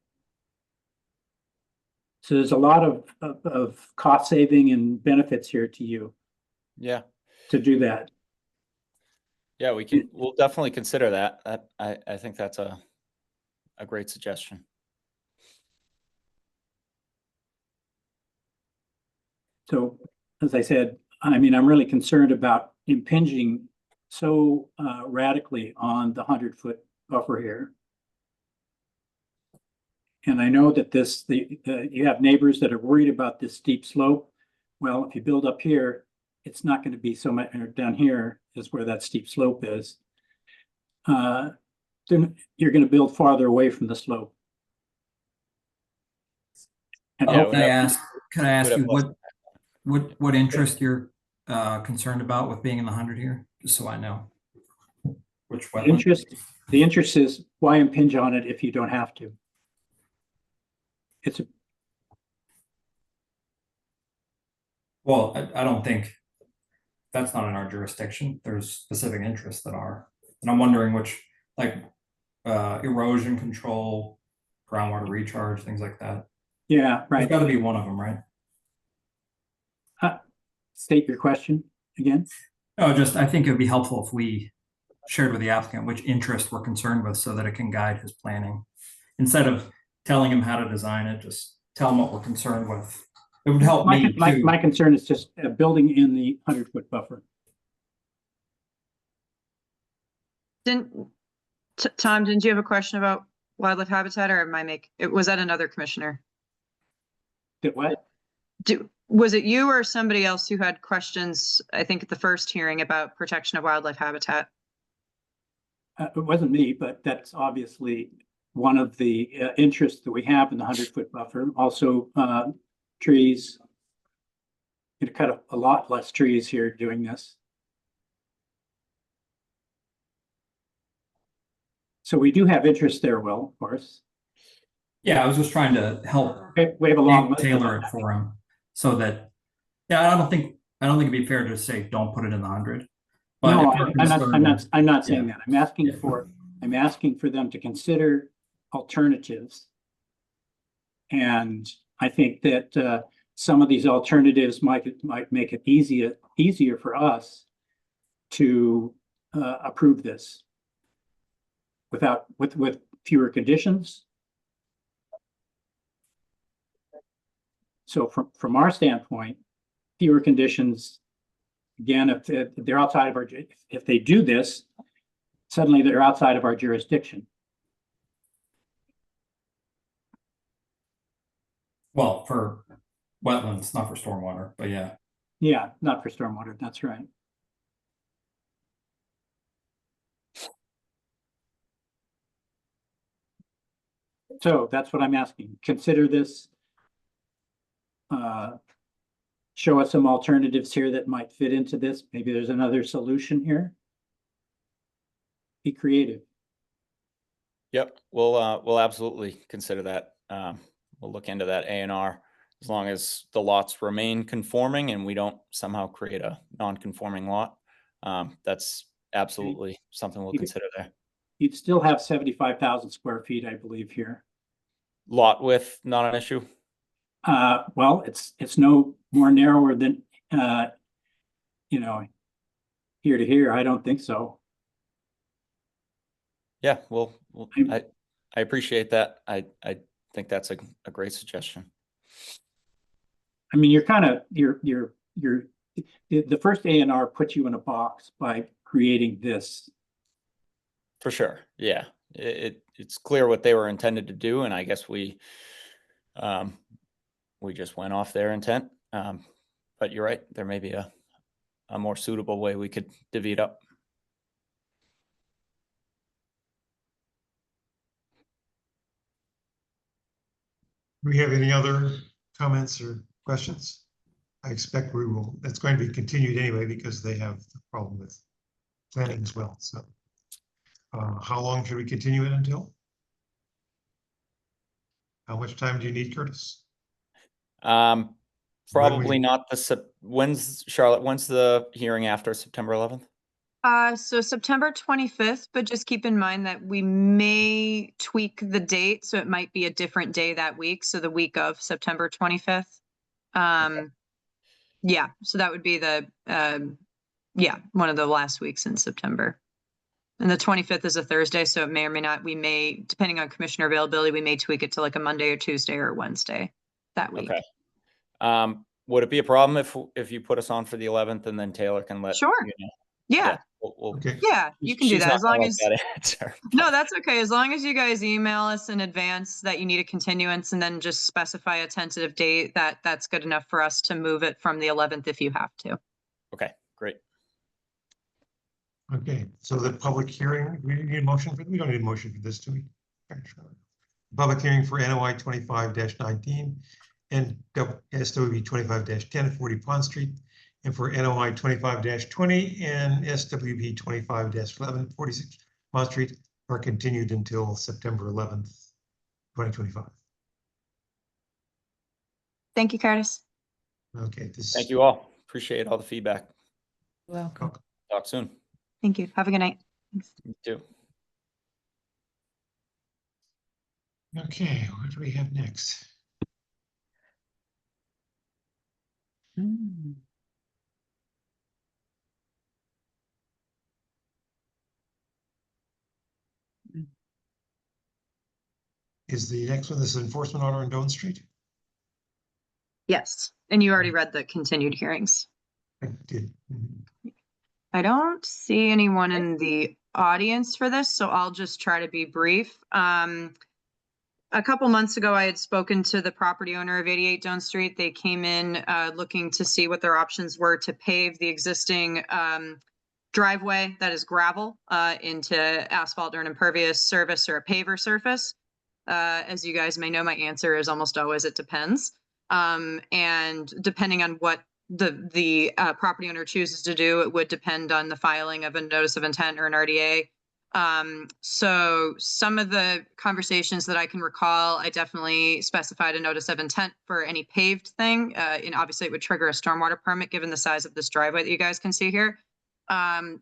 Speaker 4: So there's a lot of cost saving and benefits here to you.
Speaker 13: Yeah.
Speaker 4: To do that.
Speaker 13: Yeah, we'll definitely consider that. I think that's a great suggestion.
Speaker 4: So, as I said, I mean, I'm really concerned about impinging so radically on the 100-foot buffer here. And I know that you have neighbors that are worried about this steep slope. Well, if you build up here, it's not going to be so much. Down here is where that steep slope is. Then you're going to build farther away from the slope. And
Speaker 13: Yeah,
Speaker 5: Can I ask you what interest you're concerned about with being in the 100 here, just so I know which wetland?
Speaker 4: The interest is why impinge on it if you don't have to.
Speaker 5: Well, I don't think that's not in our jurisdiction. There's specific interests that are, and I'm wondering which, like erosion control, groundwater recharge, things like that.
Speaker 4: Yeah, right.
Speaker 5: There's got to be one of them, right?
Speaker 4: State your question again.
Speaker 5: No, I think it would be helpful if we shared with the applicant which interest we're concerned with so that it can guide his planning. Instead of telling him how to design it, just tell him what we're concerned with. It would help me too.
Speaker 4: My concern is just building in the 100-foot buffer.
Speaker 1: Tom, didn't you have a question about wildlife habitat, or was that another commissioner?
Speaker 4: Did what?
Speaker 1: Was it you or somebody else who had questions, I think at the first hearing, about protection of wildlife habitat?
Speaker 4: It wasn't me, but that's obviously one of the interests that we have in the 100-foot buffer. Also, trees. You're going to cut a lot less trees here doing this. So we do have interest there, Will, of course.
Speaker 5: Yeah, I was just trying to help
Speaker 4: we have a long
Speaker 5: tailor it for him so that, yeah, I don't think it'd be fair to say don't put it in the 100. But
Speaker 4: No,
Speaker 5: if you're
Speaker 4: I'm not saying
Speaker 5: yeah.
Speaker 4: that. I'm asking for them to consider alternatives. And I think that some of these alternatives might make it easier for us to approve this with fewer conditions. So from our standpoint, fewer conditions. Again, if they're outside of if they do this, suddenly they're outside of our jurisdiction.
Speaker 5: Well, for wetlands, not for stormwater, but yeah.
Speaker 4: Yeah, not for stormwater. That's right. So that's what I'm asking. Consider this. Show us some alternatives here that might fit into this. Maybe there's another solution here. Be creative.
Speaker 13: Yep, we'll absolutely consider that. We'll look into that A&R as long as the lots remain conforming and we don't somehow create a non-conforming lot. That's absolutely something we'll consider there.
Speaker 4: You'd still have 75,000 square feet, I believe, here.
Speaker 13: Lot width, not an issue?
Speaker 4: Well, it's no more narrower than, you know, here to here. I don't think so.
Speaker 13: Yeah, well, I appreciate that. I think that's a great suggestion.
Speaker 4: I mean, the first A&R puts you in a box by creating this.
Speaker 13: For sure. Yeah, it's clear what they were intended to do, and I guess we just went off their intent. But you're right, there may be a more suitable way we could divvy it up.
Speaker 2: Do we have any other comments or questions? I expect it's going to be continued anyway because they have the problem with planning as well. So how long should we continue it until? How much time do you need, Curtis?
Speaker 13: Probably not when's the hearing after September 11th?
Speaker 1: So September 25th, but just keep in mind that we may tweak the date, so it might be a different day that week. So the week of September 25th. Yeah, so that would be one of the last weeks in September. And the 25th is a Thursday, so it may or may not, depending on commissioner availability, we may tweak it to like a Monday or Tuesday or Wednesday that week.
Speaker 13: Okay. Would it be a problem if you put us on for the 11th and then Taylor can let
Speaker 1: Sure.
Speaker 13: you know?
Speaker 1: Yeah.
Speaker 2: Okay.
Speaker 1: Yeah, you can do
Speaker 13: She's
Speaker 1: that
Speaker 13: not
Speaker 1: as long
Speaker 13: gonna
Speaker 1: as
Speaker 13: like that answer.
Speaker 1: no, that's okay. As long as you guys email us in advance that you need a continuance and then just specify a tentative date, that's good enough for us to move it from the 11th if you have to.
Speaker 13: Okay, great.
Speaker 2: Okay, so the public hearing, we need a motion we don't need a motion for this, do we? Okay, sure. Public hearing for NOI 25-19 and SWB 25-10 40 Pond Street, and for NOI 25-20 and SWB 25-11 46 Pond Street are continued until September 11th, 2025.
Speaker 1: Thank you, Curtis.
Speaker 2: Okay.
Speaker 13: Thank you all. Appreciate all the feedback.
Speaker 3: Welcome.
Speaker 13: Talk soon.
Speaker 1: Thank you. Have a good night. Thanks.
Speaker 13: You too.
Speaker 2: Okay, what do we have next? Is the next one this enforcement order on Doan Street?
Speaker 1: Yes, and you already read the continued hearings.
Speaker 2: I did.
Speaker 1: I don't see anyone in the audience for this, so I'll just try to be brief. A couple months ago, I had spoken to the property owner of 88 Doan Street. They came in looking to see what their options were to pave the existing driveway that is gravel into asphalt or an impervious surface or a paver surface. As you guys may know, my answer is almost always it depends. And depending on what the property owner chooses to do, it would depend on the filing of a notice of intent or an RDA. So some of the conversations that I can recall, I definitely specified a notice of intent for any paved thing. And obviously it would trigger a stormwater permit given the size of this driveway that you guys can see here.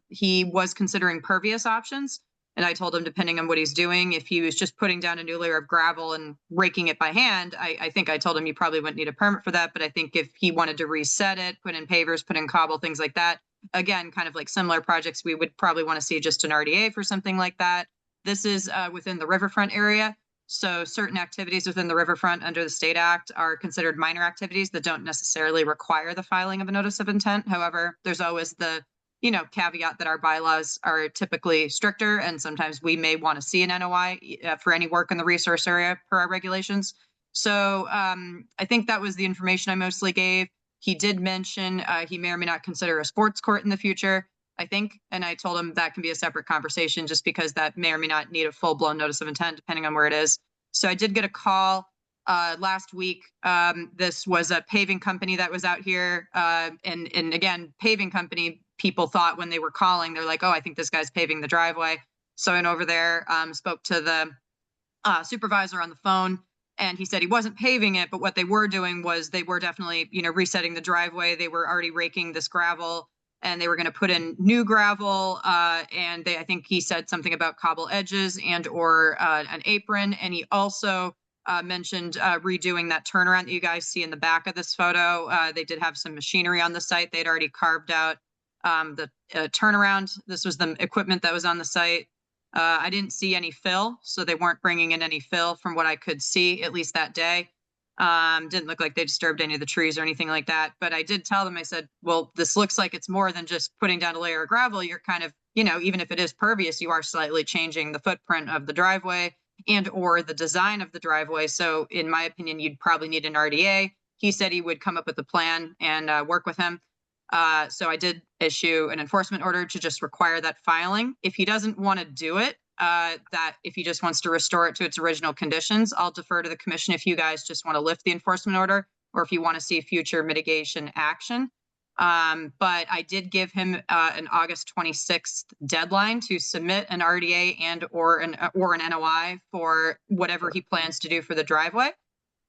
Speaker 1: He was considering pervious options. And I told him, depending on what he's doing, if he was just putting down a new layer of gravel and raking it by hand, I think I told him you probably wouldn't need a permit for that. But I think if he wanted to reset it, put in pavers, put in cobble, things like that, again, kind of like similar projects, we would probably want to see just an RDA for something like that. This is within the riverfront area. So certain activities within the riverfront under the State Act are considered minor activities that don't necessarily require the filing of a notice of intent. However, there's always the caveat that our bylaws are typically stricter, and sometimes we may want to see an NOI for any work in the resource area per our regulations. So I think that was the information I mostly gave. He did mention he may or may not consider a sports court in the future, I think. And I told him that can be a separate conversation just because that may or may not need a full-blown notice of intent, depending on where it is. So I did get a call last week. This was a paving company that was out here. And again, paving company, people thought when they were calling, they're like, oh, I think this guy's paving the driveway. So I went over there, spoke to the supervisor on the phone, and he said he wasn't paving it, but what they were doing was they were definitely, resetting the driveway. They were already raking this gravel, and they were going to put in new gravel. And I think he said something about cobble edges and or an apron. And he also mentioned redoing that turnaround that you guys see in the back of this photo. They did have some machinery on the site. They'd already carved out the turnaround. This was the equipment that was on the site. I didn't see any fill, so they weren't bringing in any fill from what I could see, at least that day. Didn't look like they disturbed any of the trees or anything like that. But I did tell them, I said, well, this looks like it's more than just putting down a layer of gravel. You're kind of, even if it is pervious, you are slightly changing the footprint of the driveway and or the design of the driveway. So in my opinion, you'd probably need an RDA. He said he would come up with a plan and work with him. So I did issue an enforcement order to just require that filing. If he doesn't want to do it, that if he just wants to restore it to its original conditions, I'll defer to the commission if you guys just want to lift the enforcement order or if you want to see future mitigation action. But I did give him an August 26th deadline to submit an RDA and or an NOI for whatever he plans to do for the driveway.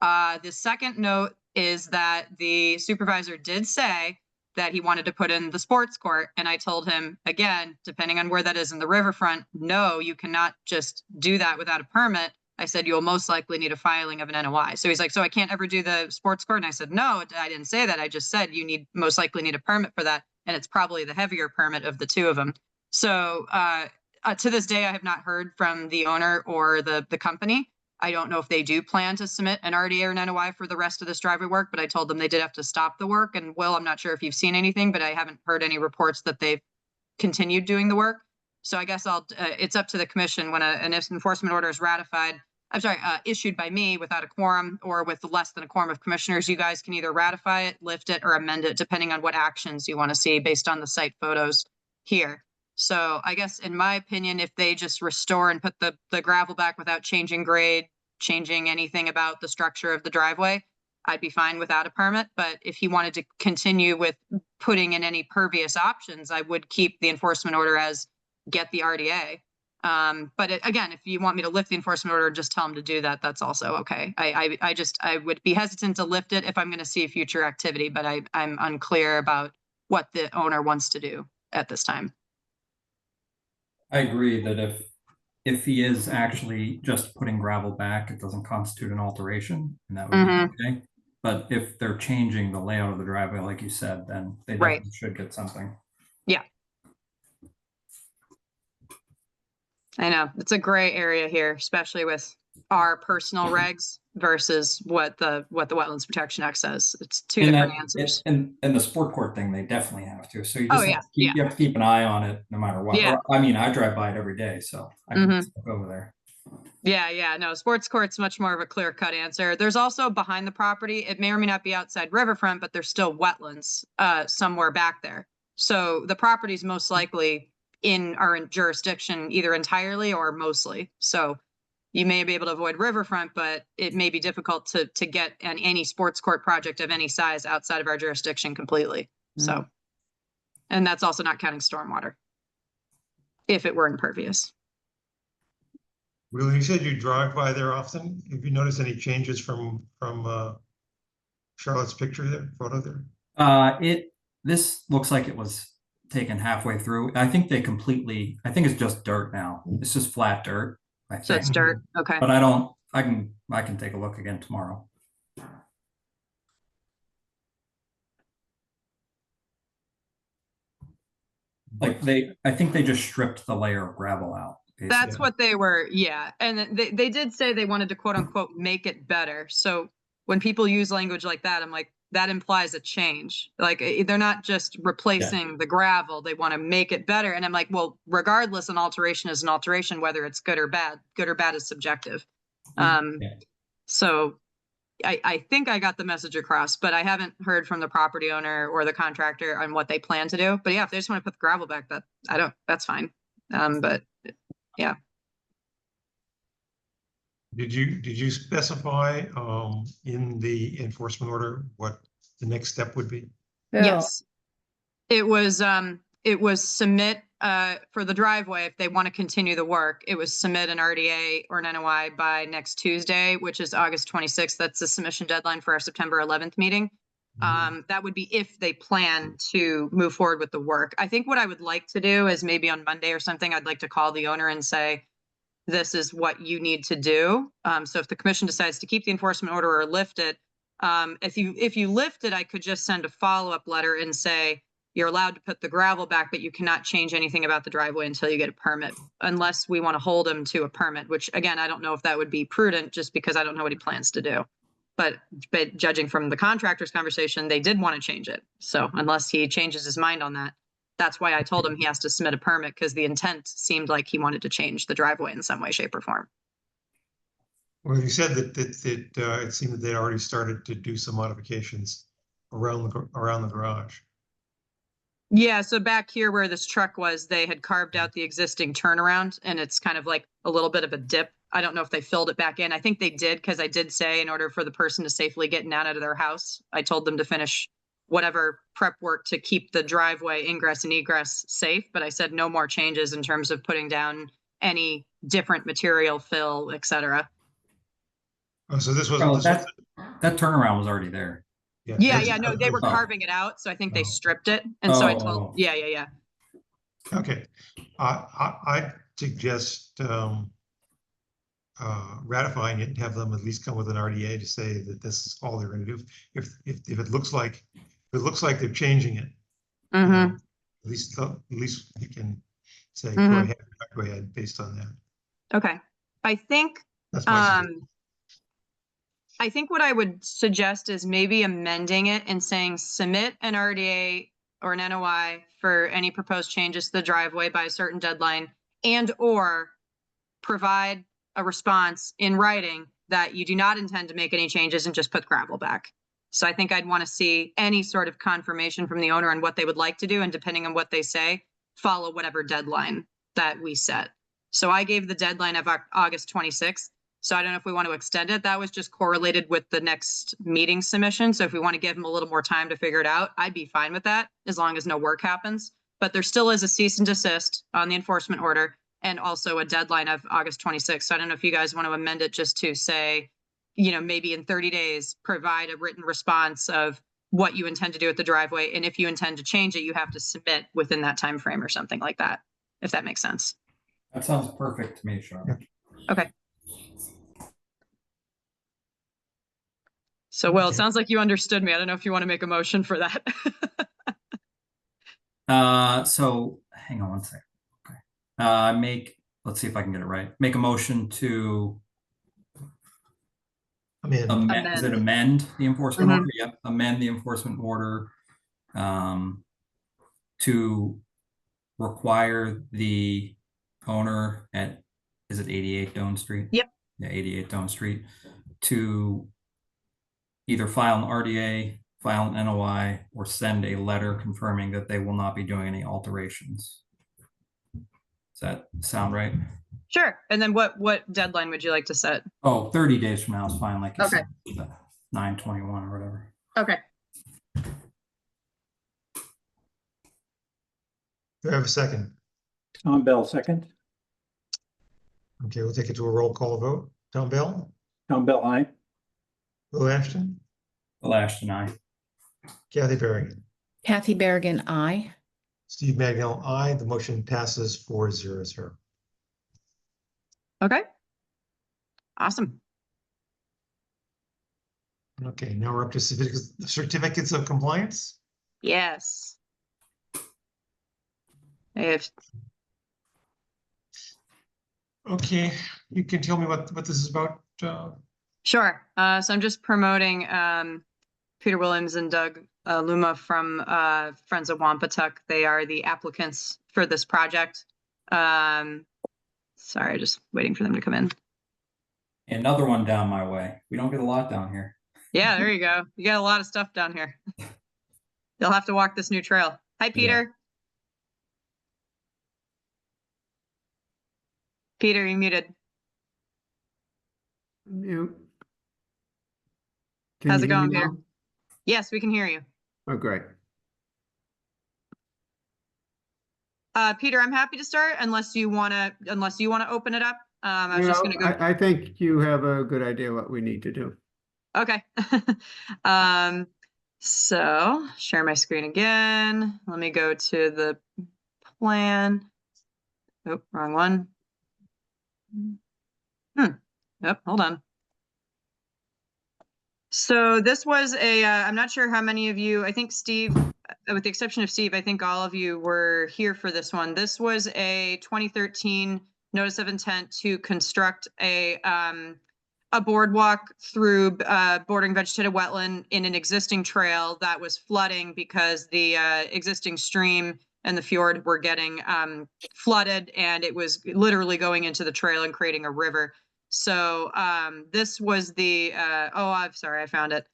Speaker 1: The second note is that the supervisor did say that he wanted to put in the sports court. And I told him, again, depending on where that is in the riverfront, no, you cannot just do that without a permit. I said, you'll most likely need a filing of an NOI. So he's like, so I can't ever do the sports court? And I said, no, I didn't say that. I just said you most likely need a permit for that. And it's probably the heavier permit of the two of them. So to this day, I have not heard from the owner or the company. I don't know if they do plan to submit an RDA or an NOI for the rest of this driveway work, but I told them they did have to stop the work. And Will, I'm not sure if you've seen anything, but I haven't heard any reports that they've continued doing the work. So I guess it's up to the commission when an enforcement order is issued by me without a quorum or with less than a quorum of commissioners. You guys can either ratify it, lift it, or amend it, depending on what actions you want to see based on the site photos here. So I guess in my opinion, if they just restore and put the gravel back without changing grade, changing anything about the structure of the driveway, I'd be fine without a permit. But if he wanted to continue with putting in any pervious options, I would keep the enforcement order as get the RDA. But again, if you want me to lift the enforcement order, just tell him to do that. That's also okay. I would be hesitant to lift it if I'm going to see future activity, but I'm unclear about what the owner wants to do at this time.
Speaker 5: I agree that if he is actually just putting gravel back, it doesn't constitute an alteration, and that would be okay. But if they're changing the layout of the driveway, like you said, then they definitely should get something.
Speaker 1: Yeah. I know it's a gray area here, especially with our personal regs versus what the Wetlands Protection Act says. It's two different answers.
Speaker 5: And the sport court thing, they definitely have to. So you just
Speaker 1: you
Speaker 5: have to keep an eye on it no matter what.
Speaker 1: Yeah.
Speaker 5: Or, I mean, I drive by it every day, so I can go over there.
Speaker 1: Yeah. No, sports court's much more of a clear-cut answer. There's also behind the property, it may or may not be outside riverfront, but there's still wetlands somewhere back there. So the property's most likely in jurisdiction either entirely or mostly. So you may be able to avoid riverfront, but it may be difficult to get any sports court project of any size outside of our jurisdiction completely. So, and that's also not counting stormwater if it were impervious.
Speaker 2: Will, you said you drive by there often. Have you noticed any changes from Charlotte's photo there?
Speaker 5: This looks like it was taken halfway through. I think they completely, I think it's just dirt now. It's just flat dirt, I
Speaker 1: So it's
Speaker 5: think.
Speaker 1: dirt. Okay.
Speaker 5: But I can take a look again tomorrow. Like I think they just stripped the layer of gravel out.
Speaker 1: That's
Speaker 5: basically.
Speaker 1: what they were, yeah. And they did say they wanted to quote unquote make it better. So when people use language like that, I'm like, that implies a change. Like they're not just replacing the gravel, they want to make it better. And I'm like, well, regardless, an alteration is an alteration, whether it's good or bad. Good or bad is subjective. So I think I got the message across, but I haven't heard from the property owner or the contractor on what they plan to do. But yeah, if they just want to put the gravel back, that's fine. But yeah.
Speaker 2: Did you specify in the enforcement order what the next step would be?
Speaker 1: Yes. It was submit for the driveway, if they want to continue the work, it was submit an RDA or an NOI by next Tuesday, which is August 26th. That's the submission deadline for our September 11th meeting. That would be if they plan to move forward with the work. I think what I would like to do is maybe on Monday or something, I'd like to call the owner and say, this is what you need to do. So if the commission decides to keep the enforcement order or lift it, if you lift it, I could just send a follow-up letter and say, you're allowed to put the gravel back, but you cannot change anything about the driveway until you get a permit, unless we want to hold him to a permit, which again, I don't know if that would be prudent just because I don't know what he plans to do. But judging from the contractor's conversation, they did want to change it. So unless he changes his mind on that, that's why I told him he has to submit a permit, because the intent seemed like he wanted to change the driveway in some way, shape, or form.
Speaker 2: Well, you said that it seemed that they'd already started to do some modifications around the garage.
Speaker 1: Yeah, so back here where this truck was, they had carved out the existing turnaround, and it's kind of like a little bit of a dip. I don't know if they filled it back in. I think they did, because I did say in order for the person to safely get in and out of their house, I told them to finish whatever prep work to keep the driveway ingress and egress safe. But I said no more changes in terms of putting down any different material, fill, etc.
Speaker 2: Oh, so this
Speaker 5: Oh,
Speaker 2: was
Speaker 5: that turnaround was already there.
Speaker 1: Yeah, no, they were carving it out, so I think they stripped it. And so I told, yeah.
Speaker 2: Okay, I suggest ratifying it and have them at least come with an RDA to say that this is all they're going to do. If it looks like they're changing it, at least we can say go ahead based on that.
Speaker 1: Okay, I think
Speaker 2: that's my suggestion.
Speaker 1: I think what I would suggest is maybe amending it and saying submit an RDA or an NOI for any proposed changes to the driveway by a certain deadline, and or provide a response in writing that you do not intend to make any changes and just put gravel back. So I think I'd want to see any sort of confirmation from the owner on what they would like to do, and depending on what they say, follow whatever deadline that we set. So I gave the deadline of August 26th. So I don't know if we want to extend it. That was just correlated with the next meeting submission. So if we want to give them a little more time to figure it out, I'd be fine with that as long as no work happens. But there still is a cease and desist on the enforcement order and also a deadline of August 26th. So I don't know if you guys want to amend it just to say, maybe in 30 days, provide a written response of what you intend to do with the driveway. And if you intend to change it, you have to submit within that time frame or something like that, if that makes sense.
Speaker 5: That sounds perfect to me, Charlotte.
Speaker 1: Okay. So, Will, it sounds like you understood me. I don't know if you want to make a motion for that.
Speaker 5: So hang on one second. Okay. Let's see if I can get it right. Make a motion to amend. Is it amend the enforcement order? Yep. Amend the enforcement order to require the owner at, is it 88 Doan Street?
Speaker 1: Yep.
Speaker 5: Yeah, 88 Doan Street to either file an RDA, file an NOI, or send a letter confirming that they will not be doing any alterations. Does that sound right?
Speaker 1: Sure. And then what deadline would you like to set?
Speaker 5: Oh, 30 days from now is fine, like you
Speaker 1: Okay.
Speaker 5: said, 9/21 or whatever.
Speaker 1: Okay.
Speaker 2: Do I have a second?
Speaker 4: Tom Bell, second.
Speaker 2: Okay, we'll take it to a roll call vote. Tom Bell?
Speaker 4: Tom Bell, aye.
Speaker 2: Will Ashton?
Speaker 5: Will Ashton, aye.
Speaker 2: Kathy Berrigan?
Speaker 3: Kathy Berrigan, aye.
Speaker 2: Steve Magnell, aye. The motion passes 4-0-0.
Speaker 1: Okay. Awesome.
Speaker 2: Okay, now we're up to certificates of compliance.
Speaker 1: Yes. If
Speaker 2: Okay, you can tell me what this is about.
Speaker 1: Sure. So I'm just promoting Peter Williams and Doug Luma from Friends of Wampatuck. They are the applicants for this project. Sorry, just waiting for them to come in.
Speaker 5: Another one down my way. We don't get a lot down here.
Speaker 1: Yeah, there you go. You got a lot of stuff down here. You'll have to walk this new trail. Hi, Peter. Peter, you're muted.
Speaker 14: Mute.
Speaker 1: How's
Speaker 14: you
Speaker 1: it
Speaker 14: hear
Speaker 1: going,
Speaker 14: me
Speaker 1: Peter?
Speaker 14: now?
Speaker 1: Yes, we can hear you.
Speaker 14: Oh, great.
Speaker 1: Peter, I'm happy to start unless you wanna open it up. I was
Speaker 14: You
Speaker 1: just
Speaker 14: know,
Speaker 1: gonna go.
Speaker 14: I think you have a good idea what we need to do.
Speaker 1: Okay. So share my screen again. Let me go to the plan. Oh, wrong one. Yep, hold on. So this was I'm not sure how many of you, I think Steve, with the exception of Steve, I think all of you were here for this one. This was a 2013 notice of intent to construct a boardwalk through bordering vegetated wetland in an existing trail that was flooding because the existing stream and the fjord were getting flooded, and it was literally going into the trail and creating a river. So this was the, I'm sorry, I found it.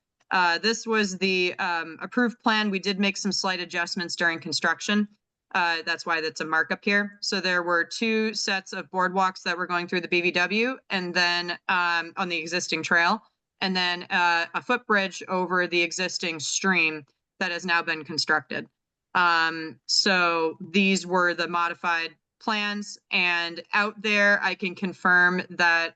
Speaker 1: This was the approved plan. We did make some slight adjustments during construction. That's why that's a markup here. So there were 2 sets of boardwalks that were going through the BVW, and then on the existing trail, and then a footbridge over the existing stream that has now been constructed. So these were the modified plans, and out there I can confirm that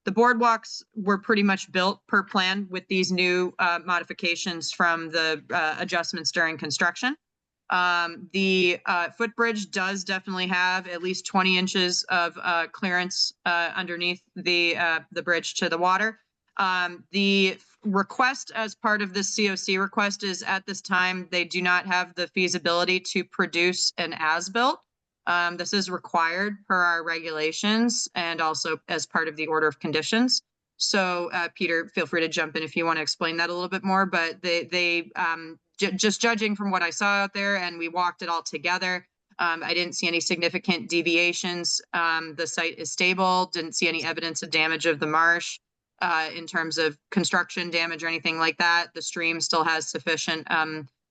Speaker 1: the boardwalks were pretty much built per plan with these new modifications from the adjustments during construction. The footbridge does definitely have at least 20 inches of clearance underneath the bridge to the water. The request as part of this COC request is, at this time, they do not have the feasibility to produce an as-built. This is required per our regulations and also as part of the order of conditions. So Peter, feel free to jump in if you want to explain that a little bit more, but just judging from what I saw out there, and we walked it all together, I didn't see any significant deviations. The site is stable, didn't see any evidence of damage of the marsh in terms of construction damage or anything like that. The stream still has sufficient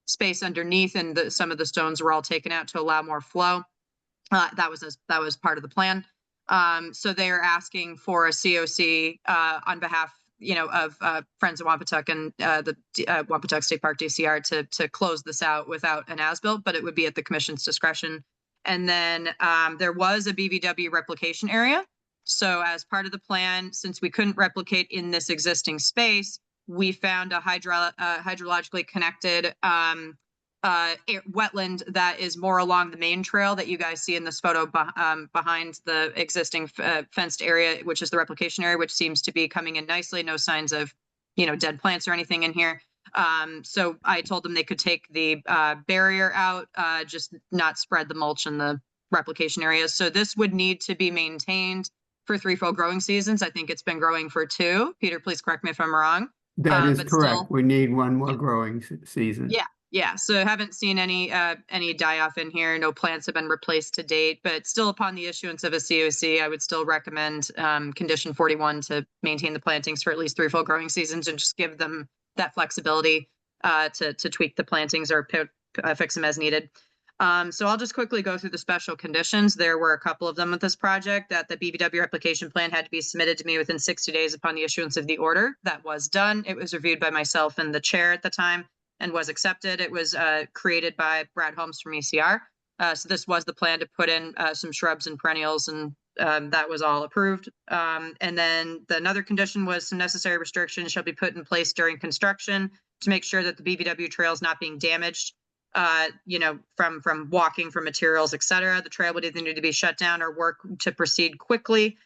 Speaker 1: space underneath, and some of the stones were all taken out to allow more flow. That was part of the plan. So they are asking for a COC on behalf, of Friends of Wampatuck and the Wampatuck State Park DCR to close this out without an as-built, but it would be at the commission's discretion. And then there was a BVW replication area. So as part of the plan, since we couldn't replicate in this existing space, we found a hydrologically connected wetland that is more along the main trail that you guys see in this photo behind the existing fenced area, which is the replication area, which seems to be coming in nicely. No signs of, dead plants or anything in here. So I told them they could take the barrier out, just not spread the mulch in the replication areas. So this would need to be maintained for 3 full growing seasons. I think it's been growing for 2. Peter, please correct me if I'm wrong.
Speaker 14: That is
Speaker 1: but
Speaker 14: correct.
Speaker 1: still-
Speaker 14: We need one more growing season.
Speaker 1: Yeah. So haven't seen any die off in here. No plants have been replaced to date, but still upon the issuance of a COC, I would still recommend condition 41 to maintain the plantings for at least 3 full growing seasons and just give them that flexibility to tweak the plantings or fix them as needed. So I'll just quickly go through the special conditions. There were a couple of them with this project. That the BVW application plan had to be submitted to me within 60 days upon the issuance of the order. That was done. It was reviewed by myself and the chair at the time and was accepted. It was created by Brad Holmes from ECR. So this was the plan to put in some shrubs and perennials, and that was all approved. And then another condition was some necessary restrictions shall be put in place during construction to make sure that the BVW trail is not being damaged. from walking, from materials, et cetera. The trail would either need to be shut down or work to proceed quickly.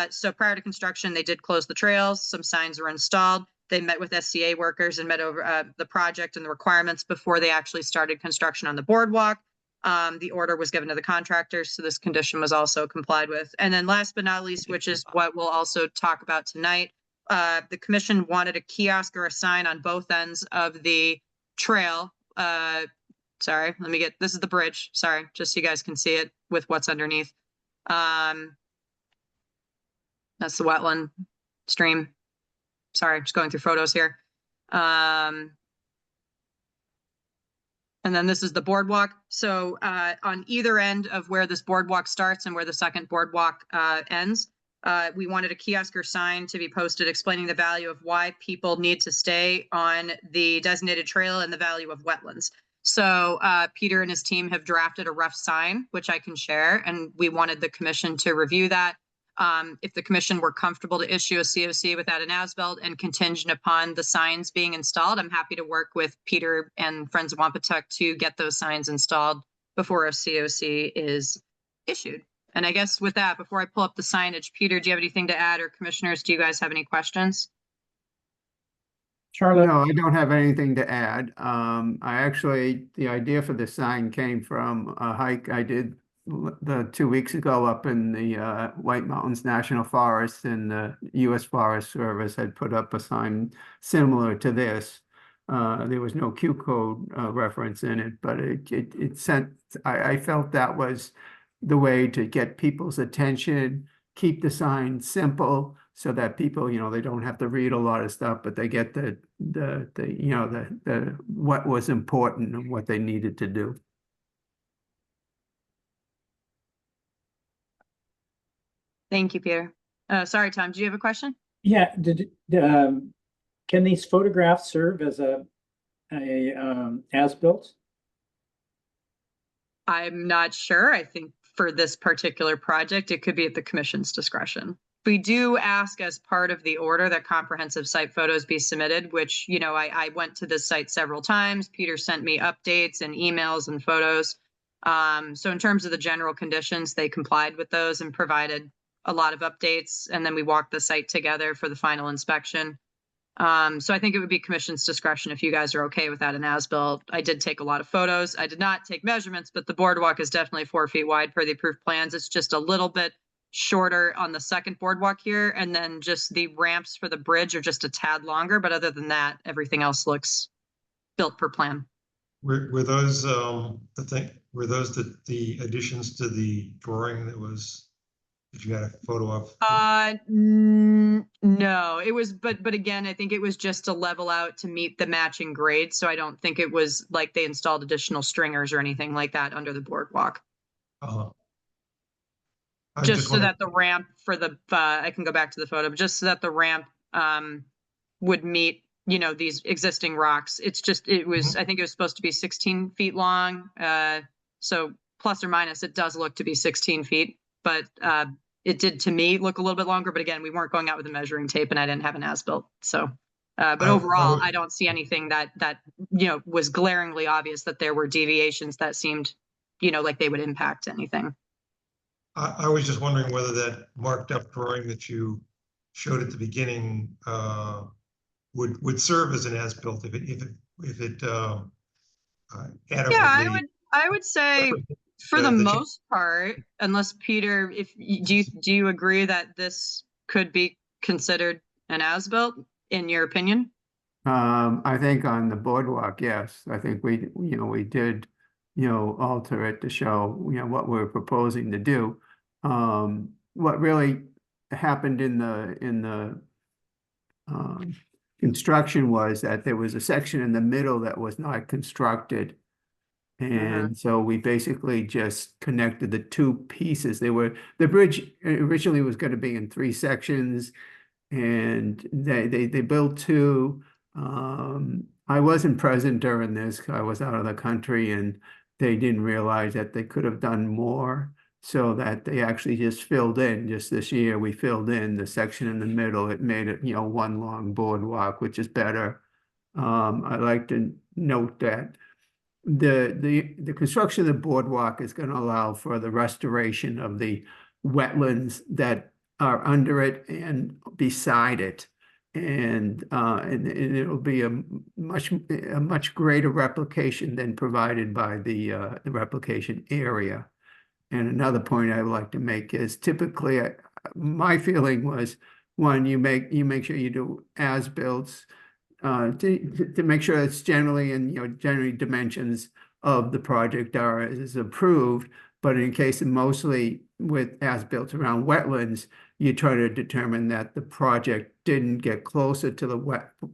Speaker 1: So prior to construction, they did close the trails. Some signs were installed. They met with SCA workers and met over the project and the requirements before they actually started construction on the boardwalk. The order was given to the contractors, so this condition was also complied with. And then last but not least, which is what we'll also talk about tonight, the commission wanted a kiosk or a sign on both ends of the trail. Sorry, this is the bridge. Sorry, just so you guys can see it with what's underneath. That's the wetland stream. Sorry, just going through photos here. And then this is the boardwalk. So on either end of where this boardwalk starts and where the second boardwalk ends, we wanted a kiosk or sign to be posted explaining the value of why people need to stay on the designated trail and the value of wetlands. So Peter and his team have drafted a rough sign, which I can share, and we wanted the commission to review that. If the commission were comfortable to issue a COC without an as-built and contingent upon the signs being installed, I'm happy to work with Peter and Friends of Wampatuck to get those signs installed before a COC is issued. And I guess with that, before I pull up the signage, Peter, do you have anything to add, or commissioners, do you guys have any questions?
Speaker 4: Charlotte?
Speaker 14: No, I don't have anything to add. The idea for the sign came from a hike I did 2 weeks ago up in the White Mountains National Forest, and the U.S. Forest Service had put up a sign similar to this. There was no Q code reference in it, but it sent, I felt that was the way to get people's attention, keep the sign simple so that people, they don't have to read a lot of stuff, but they get the what was important and what they needed to do.
Speaker 1: Thank you, Peter. Sorry, Tom, do you have a question?
Speaker 4: Yeah, can these photographs serve as a as-built?
Speaker 1: I'm not sure. I think for this particular project, it could be at the commission's discretion. We do ask as part of the order that comprehensive site photos be submitted, which, I went to this site several times. Peter sent me updates and emails and photos. So in terms of the general conditions, they complied with those and provided a lot of updates. And then we walked the site together for the final inspection. So I think it would be commission's discretion if you guys are okay with that in as-built. I did take a lot of photos. I did not take measurements, but the boardwalk is definitely 4 feet wide per the approved plans. It's just a little bit shorter on the second boardwalk here. And then just the ramps for the bridge are just a tad longer. But other than that, everything else looks built per plan.
Speaker 2: Were those the additions to the drawing that you had a photo of?
Speaker 1: No, it was, but again, I think it was just to level out to meet the matching grade. So I don't think it was like they installed additional stringers or anything like that under the boardwalk. Just so that the ramp for the, I can go back to the photo, but just so that the ramp would meet, these existing rocks. It's just, I think it was supposed to be 16 feet long. So plus or minus, it does look to be 16 feet. But it did to me look a little bit longer. But again, we weren't going out with a measuring tape and I didn't have an as-built. So, but overall, I don't see anything that was glaringly obvious that there were deviations that seemed, like they would impact anything.
Speaker 2: I was just wondering whether that marked up drawing that you showed at the beginning would serve as an as-built if it adequately.
Speaker 1: Yeah, I would say for the most part, unless Peter, do you agree that this could be considered an as-built in your opinion?
Speaker 14: I think on the boardwalk, yes. I think we did, alter it to show, what we're proposing to do. What really happened in the construction was that there was a section in the middle that was not constructed. And so we basically just connected the two pieces. The bridge originally was going to be in 3 sections, and they built 2. I wasn't present during this. I was out of the country, and they didn't realize that they could have done more, so that they actually just filled in. Just this year, we filled in the section in the middle. It made it, one long boardwalk, which is better. I'd like to note that the construction of the boardwalk is going to allow for the restoration of the wetlands that are under it and beside it. And it'll be a much greater replication than provided by the replication area. And another point I would like to make is typically my feeling was, one, you make sure you do as-builts to make sure it's generally generally dimensions of the project is approved. But in case of mostly with as-built around wetlands, you try to determine that the project didn't get closer to the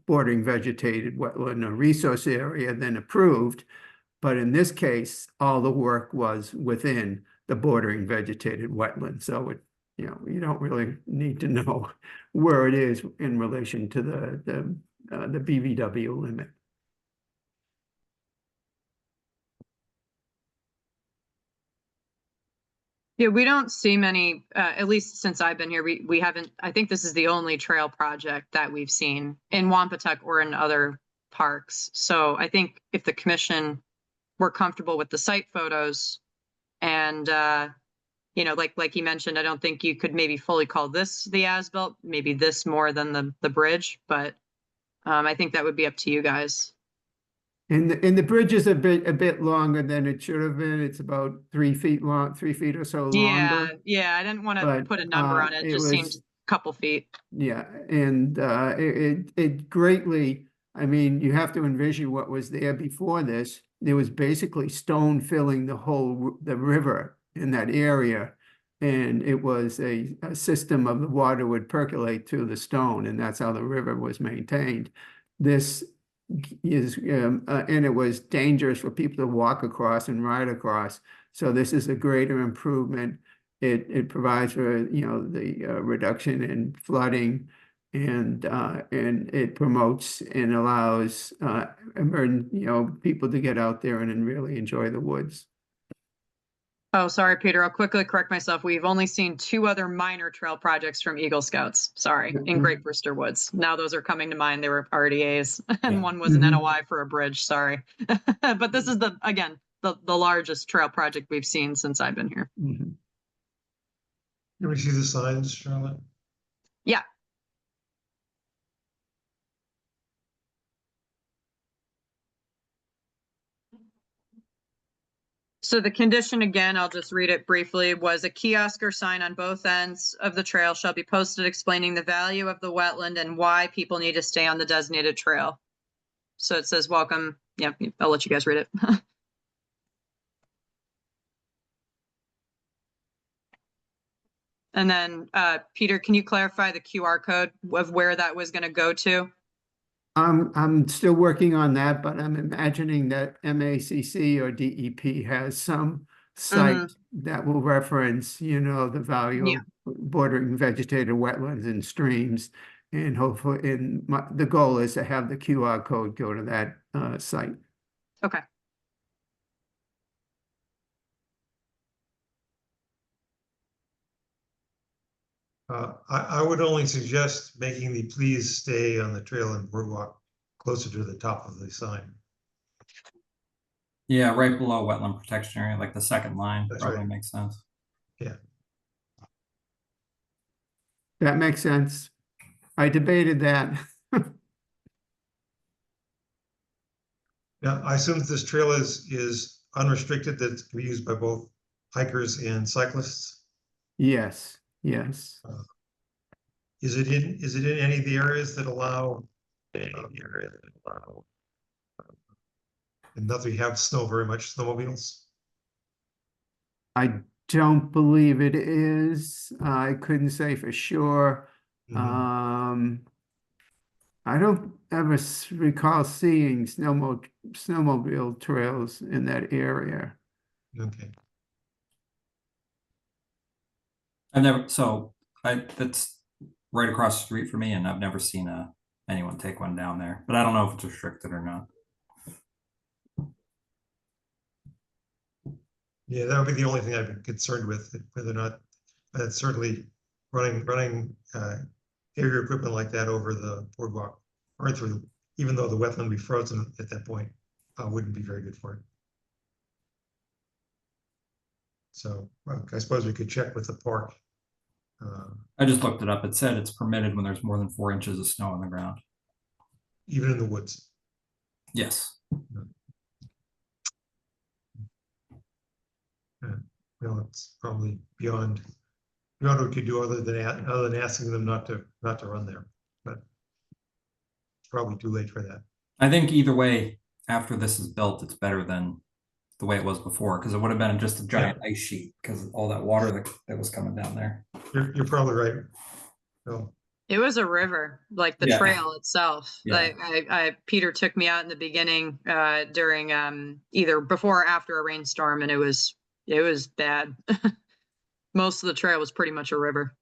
Speaker 14: bordering vegetated wetland or resource area than approved. But in this case, all the work was within the bordering vegetated wetland. So you don't really need to know where it is in relation to the BVW limit.
Speaker 1: Yeah, we don't see many, at least since I've been here, we haven't, I think this is the only trail project that we've seen in Wampatuck or in other parks. So I think if the commission were comfortable with the site photos and, like you mentioned, I don't think you could maybe fully call this the as-built, maybe this more than the bridge, but I think that would be up to you guys.
Speaker 14: And the bridge is a bit longer than it should have been. It's about 3 feet long, 3 feet or so longer.
Speaker 1: Yeah, I didn't want to
Speaker 14: But,
Speaker 1: put a number on it.
Speaker 14: it
Speaker 1: Just
Speaker 14: was-
Speaker 1: seems a couple feet.
Speaker 14: Yeah, and it greatly, I mean, you have to envision what was there before this. There was basically stone filling the river in that area. And it was a system of the water would percolate through the stone, and that's how the river was maintained. This is, and it was dangerous for people to walk across and ride across. So this is a greater improvement. It provides for, the reduction in flooding, and it promotes and allows people to get out there and really enjoy the woods.
Speaker 1: Oh, sorry, Peter. I'll quickly correct myself. We've only seen 2 other minor trail projects from Eagle Scouts. Sorry, in Great Brewster Woods. Now those are coming to mind. They were RDAs, and one was an NOI for a bridge. Sorry, but this is the largest trail project we've seen since I've been here.
Speaker 2: Can we see the signs, Charlotte?
Speaker 1: Yeah. So the condition, again, I'll just read it briefly, was a kiosk or sign on both ends of the trail shall be posted explaining the value of the wetland and why people need to stay on the designated trail. So it says, welcome. Yeah, I'll let you guys read it. And then, Peter, can you clarify the QR code of where that was going to go to?
Speaker 14: I'm still working on that, but I'm imagining that MACC or DEP has some site that will reference, the value of bordering vegetated wetlands and streams. And hopefully, the goal is to have the QR code go to that site.
Speaker 1: Okay.
Speaker 2: I would only suggest making the please stay on the trail and boardwalk closer to the top of the sign.
Speaker 5: Yeah, right below wetland protection area, like the second line.
Speaker 2: That's
Speaker 5: Probably
Speaker 2: right.
Speaker 5: makes sense.
Speaker 2: Yeah.
Speaker 14: That makes sense. I debated that.
Speaker 2: Now, I assume that this trail is unrestricted, that it can be used by both hikers and cyclists.
Speaker 14: Yes, yes.
Speaker 2: Is it in any of the areas that allow? And nothing have snow very much, snowmobiles?
Speaker 14: I don't believe it is. I couldn't say for sure. I don't ever recall seeing snowmobile trails in that area.
Speaker 2: Okay.
Speaker 5: That's right across the street from me, and I've never seen anyone take one down there, but I don't know if it's restricted or not.
Speaker 2: Yeah, that would be the only thing I'd be concerned with, whether or not, certainly running heavier equipment like that over the boardwalk or through, even though the wetland would be frozen at that point, wouldn't be very good for it. So I suppose we could check with the park.
Speaker 5: I just looked it up. It said it's permitted when there's more than 4 inches of snow on the ground.
Speaker 2: Even in the woods.
Speaker 5: Yes.
Speaker 2: Well, it's probably beyond what we could do other than asking them not to run there, but it's probably too late for that.
Speaker 5: I think either way, after this is built, it's better than the way it was before, because it would have been just a giant ice sheet because all that water that was coming down there.
Speaker 2: You're probably right. So,
Speaker 1: It was a river, like the
Speaker 5: Yeah.
Speaker 1: trail itself.
Speaker 5: Yeah.
Speaker 1: Like Peter took me out in the beginning during either before or after a rainstorm, and it was bad. Most of the trail was pretty much a river.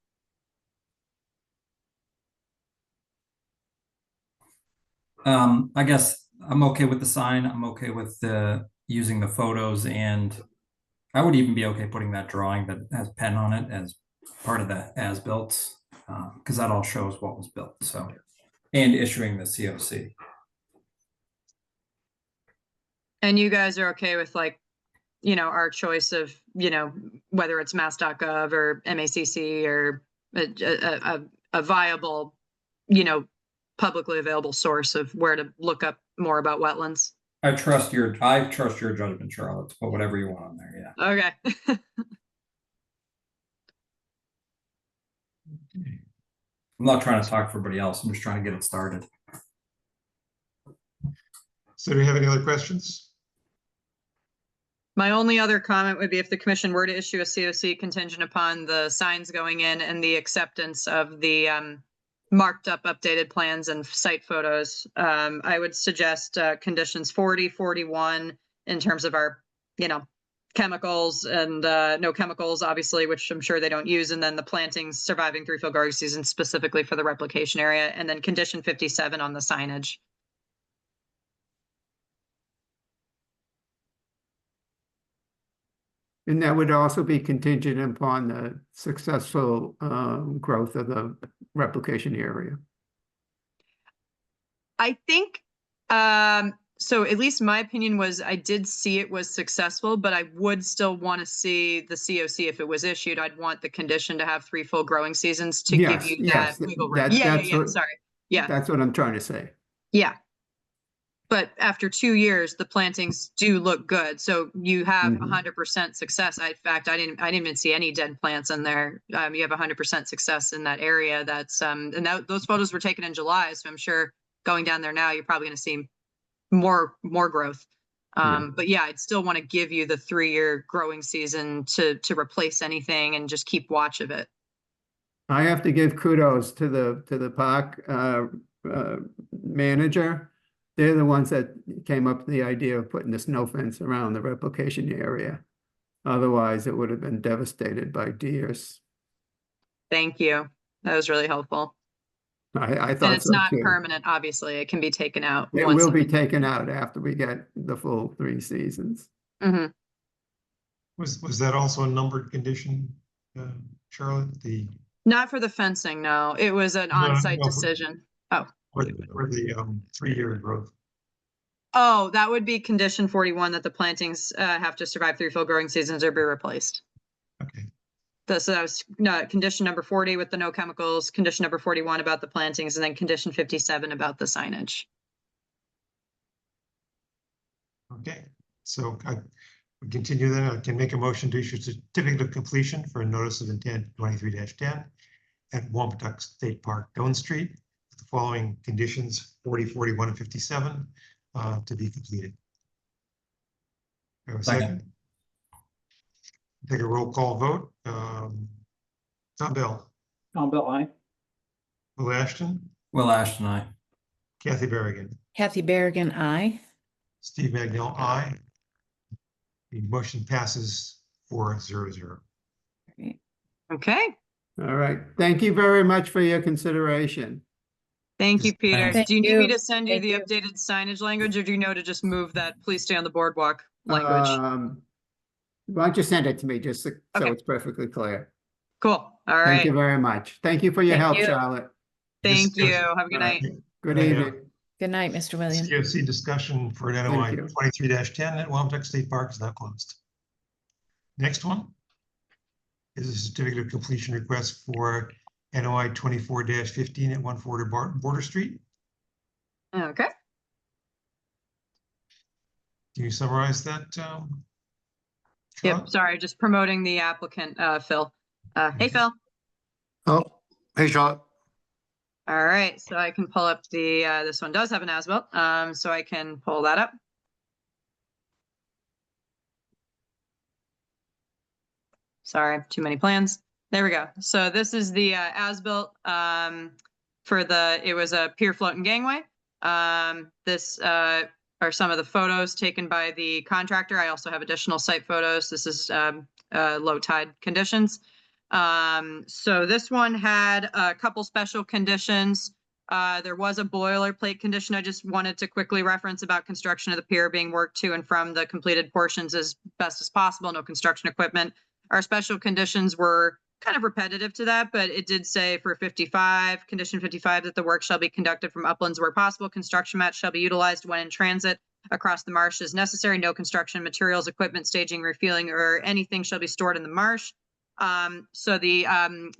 Speaker 5: I guess I'm okay with the sign. I'm okay with using the photos, and I would even be okay putting that drawing that has pen on it as part of the as-built, because that all shows what was built. So, and issuing the COC.
Speaker 1: And you guys are okay with, like, you know, our choice of, you know, whether it's mass.gov or MACC or a viable, you know, publicly available source of where to look up more about wetlands.
Speaker 5: I trust your judgment, Charlotte, to put whatever you want on there. Yeah.
Speaker 1: Okay.
Speaker 5: I'm not trying to talk for everybody else. I'm just trying to get it started.
Speaker 2: So do we have any other questions?
Speaker 1: My only other comment would be if the commission were to issue a COC contingent upon the signs going in and the acceptance of the marked up updated plans and site photos, I would suggest conditions 40, 41 in terms of our, you know, chemicals and no chemicals, obviously, which I'm sure they don't use. And then the plantings surviving through field growing season specifically for the replication area. And then condition 57 on the signage.
Speaker 14: And that would also be contingent upon the successful growth of the replication area.
Speaker 1: I think, so at least my opinion was I did see it was successful, but I would still want to see the COC if it was issued. I'd want the condition to have 3 full growing seasons to give you that wiggle room. Sorry. Yeah.
Speaker 14: That's what I'm trying to say.
Speaker 1: Yeah. But after 2 years, the plantings do look good. So you have 100% success. In fact, I didn't even see any dead plants in there. You have 100% success in that area. That's and those photos were taken in July. So I'm sure going down there now, you're probably going to see more growth. But yeah, I'd still want to give you the 3-year growing season to replace anything and just keep watch of it.
Speaker 14: I have to give kudos to the park manager. They're the ones that came up with the idea of putting the snow fence around the replication area. Otherwise, it would have been devastated by deers.
Speaker 1: Thank you. That was really helpful.
Speaker 14: I thought
Speaker 1: and it's
Speaker 14: so
Speaker 1: not
Speaker 14: too.
Speaker 1: permanent, obviously. It can be taken out.
Speaker 14: It
Speaker 1: once
Speaker 14: will
Speaker 1: in
Speaker 14: be
Speaker 1: the-
Speaker 14: taken out after we get the full 3 seasons.
Speaker 1: Mhm.
Speaker 2: Was that also a numbered condition, Charlotte?
Speaker 1: Not for the fencing, no. It was an on-site
Speaker 2: no,
Speaker 1: decision. Oh.
Speaker 2: Or the 3-year growth?
Speaker 1: Oh, that would be condition 41 that the plantings have to survive 3 full growing seasons or be replaced.
Speaker 2: Okay.
Speaker 1: So that was condition number 40 with the no chemicals, condition number 41 about the plantings, and then condition 57 about the signage.
Speaker 2: Okay, so we continue then. I can make a motion to issue certificate of completion for a notice of intent 23-10 at Wampatuck State Park, Doan Street, with the following conditions 40, 41, and 57 to be completed. Have a second? Take a roll call vote. Tom Bell.
Speaker 4: Tom Bell, aye.
Speaker 2: Will Ashton.
Speaker 5: Will Ashton, aye.
Speaker 2: Kathy Berrigan.
Speaker 3: Kathy Berrigan, aye.
Speaker 2: Steve Magnell, aye. The motion passes 4-0-0.
Speaker 1: Okay.
Speaker 14: All right. Thank you very much for your consideration.
Speaker 1: Thank you, Peter.
Speaker 3: Thank
Speaker 1: Do you need me
Speaker 3: you.
Speaker 1: to send you
Speaker 3: Thank
Speaker 1: the
Speaker 3: you.
Speaker 1: updated signage language, or do you know to just move that please stay on the boardwalk language?
Speaker 14: Why don't you send it to me just so
Speaker 1: Okay.
Speaker 14: it's perfectly clear?
Speaker 1: Cool. All
Speaker 14: Thank
Speaker 1: right.
Speaker 14: you very much. Thank you for your
Speaker 3: Thank
Speaker 14: help,
Speaker 3: you.
Speaker 14: Charlotte.
Speaker 1: Thank you.
Speaker 2: Discussion.
Speaker 1: Have a good night.
Speaker 14: Good
Speaker 2: Yeah.
Speaker 14: evening.
Speaker 3: Good night, Mr. Williams.
Speaker 2: COC discussion for an NOI
Speaker 14: you.
Speaker 2: 23-10 at Wampatuck State Park is now closed. Next one. is a certificate of completion request for NOI 24-15 at 140 Border Street.
Speaker 1: Okay.
Speaker 2: Can you summarize that?
Speaker 1: Yep. Sorry, just promoting the applicant, Phil. Hey, Phil.
Speaker 15: Oh, hey, Charlotte.
Speaker 1: All right, so I can pull up the, this one does have an as-built, so I can pull that up. Sorry, too many plans. There we go. So this is the as-built for the, it was a pier float and gangway. This are some of the photos taken by the contractor. I also have additional site photos. This is low tide conditions. So this one had a couple special conditions. There was a boilerplate condition I just wanted to quickly reference about construction of the pier being worked to and from the completed portions as best as possible, no construction equipment. Our special conditions were kind of repetitive to that, but it did say for 55, condition 55, that the work shall be conducted from uplands where possible. Construction mats shall be utilized when in transit across the marsh as necessary. No construction materials, equipment, staging, refueling, or anything shall be stored in the marsh. So the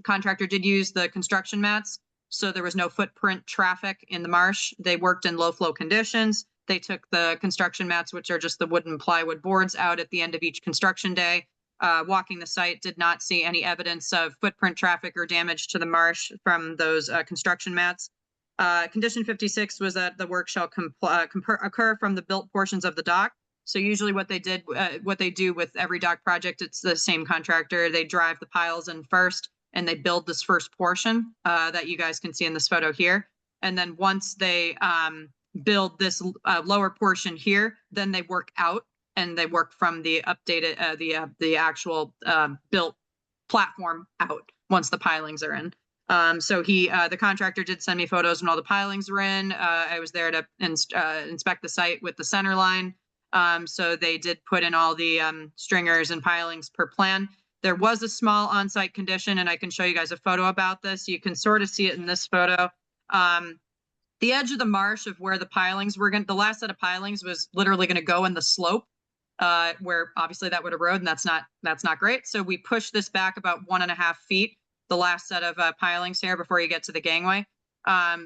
Speaker 1: contractor did use the construction mats, so there was no footprint traffic in the marsh. They worked in low flow conditions. They took the construction mats, which are just the wooden plywood boards, out at the end of each construction day. Walking the site, did not see any evidence of footprint traffic or damage to the marsh from those construction mats. Condition 56 was that the work shall occur from the built portions of the dock. So usually what they do with every dock project, it's the same contractor. They drive the piles in first and they build this first portion that you guys can see in this photo here. And then once they build this lower portion here, then they work out and they work from the updated, the actual built platform out once the pilings are in. So the contractor did send me photos when all the pilings were in. I was there to inspect the site with the center line. So they did put in all the stringers and pilings per plan. There was a small on-site condition, and I can show you guys a photo about this. You can sort of see it in this photo. The edge of the marsh of where the pilings were the last set of pilings was literally going to go in the slope, where obviously that would erode, and that's not great. So we pushed this back about 1.5 feet, the last set of pilings here before you get to the gangway.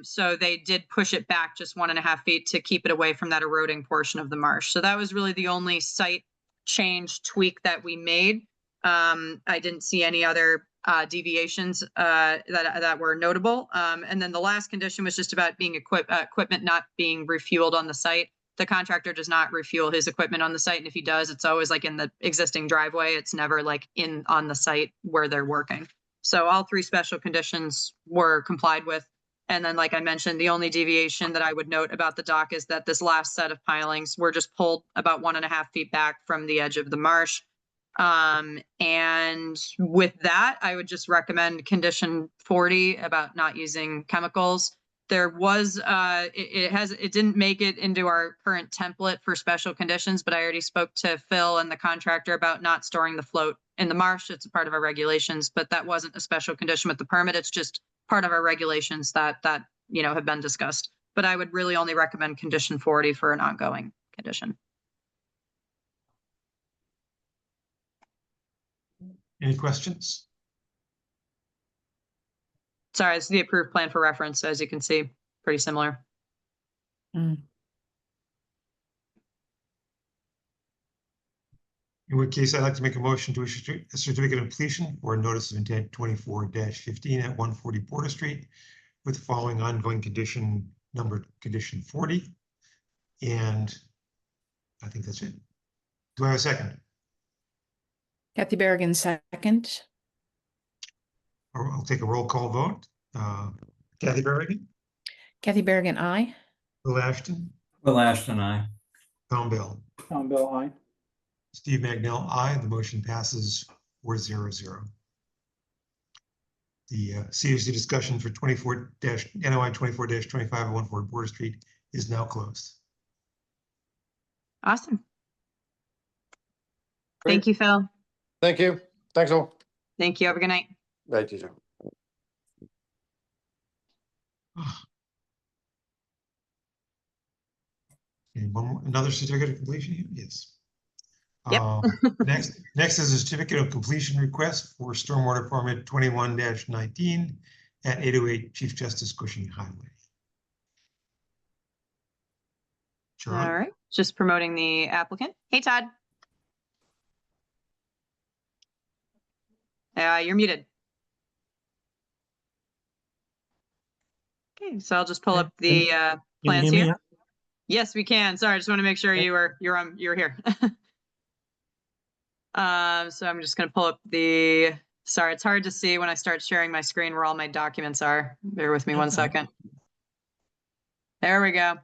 Speaker 1: So they did push it back just 1.5 feet to keep it away from that eroding portion of the marsh. So that was really the only site change tweak that we made. I didn't see any other deviations that were notable. And then the last condition was just about being equipment not being refueled on the site. The contractor does not refuel his equipment on the site, and if he does, it's always like in the existing driveway. It's never like on the site where they're working. So all 3 special conditions were complied with. And then, like I mentioned, the only deviation that I would note about the dock is that this last set of pilings were just pulled about 1.5 feet back from the edge of the marsh. And with that, I would just recommend condition 40 about not using chemicals. There was, it didn't make it into our current template for special conditions, but I already spoke to Phil and the contractor about not storing the float in the marsh. It's a part of our regulations, but that wasn't a special condition with the permit. It's just part of our regulations that have been discussed. But I would really only recommend condition 40 for an ongoing condition.
Speaker 2: Any questions?
Speaker 1: Sorry, it's the approved plan for reference. As you can see, pretty similar.
Speaker 2: In which case, I'd like to make a motion to issue a certificate of completion for a notice of intent 24-15 at 140 Border Street with the following ongoing condition, numbered condition 40. And I think that's it. Do I have a second?
Speaker 3: Kathy Berrigan, second.
Speaker 2: I'll take a roll call vote. Kathy Berrigan,
Speaker 3: Kathy Berrigan, aye.
Speaker 2: Will Ashton,
Speaker 5: Will Ashton, aye.
Speaker 2: Tom Bell,
Speaker 4: Tom Bell, aye.
Speaker 2: Steve Magnell, aye. The motion passes 4-0-0. The CAC discussion for NOI 24-25 at 140 Border Street is now closed.
Speaker 1: Awesome. Thank you, Phil.
Speaker 15: Thank you. Thanks all.
Speaker 1: Thank you. Have a good night.
Speaker 15: Right, teacher.
Speaker 2: Okay, another certificate of completion here? Yes.
Speaker 1: Yep.
Speaker 2: Next is a certificate of completion request for stormwater permit 21-19 at 808 Chief Justice Cushing Highway.
Speaker 1: All
Speaker 2: Charlotte?
Speaker 1: right, just promoting the applicant. Hey, Todd. You're muted. Okay, so I'll just pull up the plans here. Yes, we can. Sorry, I just want to make sure you were here. So I'm just going to pull up the. Sorry, it's hard to see when I start sharing my screen where all my documents are. Bear with me one second. There we go.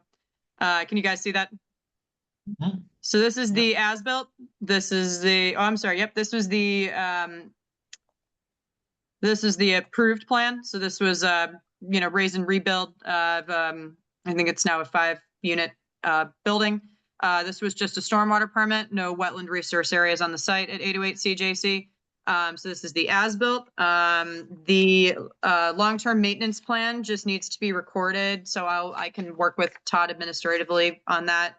Speaker 1: Can you guys see that? So this is the as-built. This is the. Oh, I'm sorry. Yep, this was the. This is the approved plan. So this was raise and rebuild of. I think it's now a 5-unit building. This was just a stormwater permit, no wetland resource areas on the site at 808 CJC. So this is the as-built. The long-term maintenance plan just needs to be recorded. So I can work with Todd administratively on that.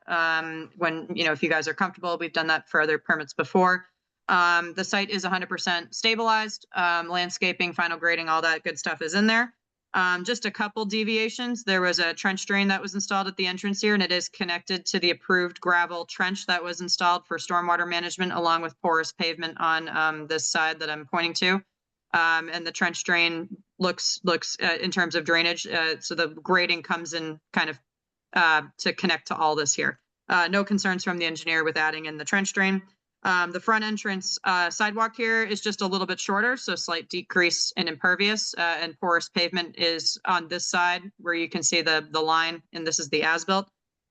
Speaker 1: When, if you guys are comfortable, we've done that for other permits before. The site is 100% stabilized. Landscaping, final grading, all that good stuff is in there. Just a couple deviations. There was a trench drain that was installed at the entrance here, and it is connected to the approved gravel trench that was installed for stormwater management, along with porous pavement on this side that I'm pointing to. And the trench drain looks in terms of drainage. So the grading comes in kind of to connect to all this here. No concerns from the engineer with adding in the trench drain. The front entrance sidewalk here is just a little bit shorter, so slight decrease in impervious, and porous pavement is on this side where you can see the line, and this is the as-built.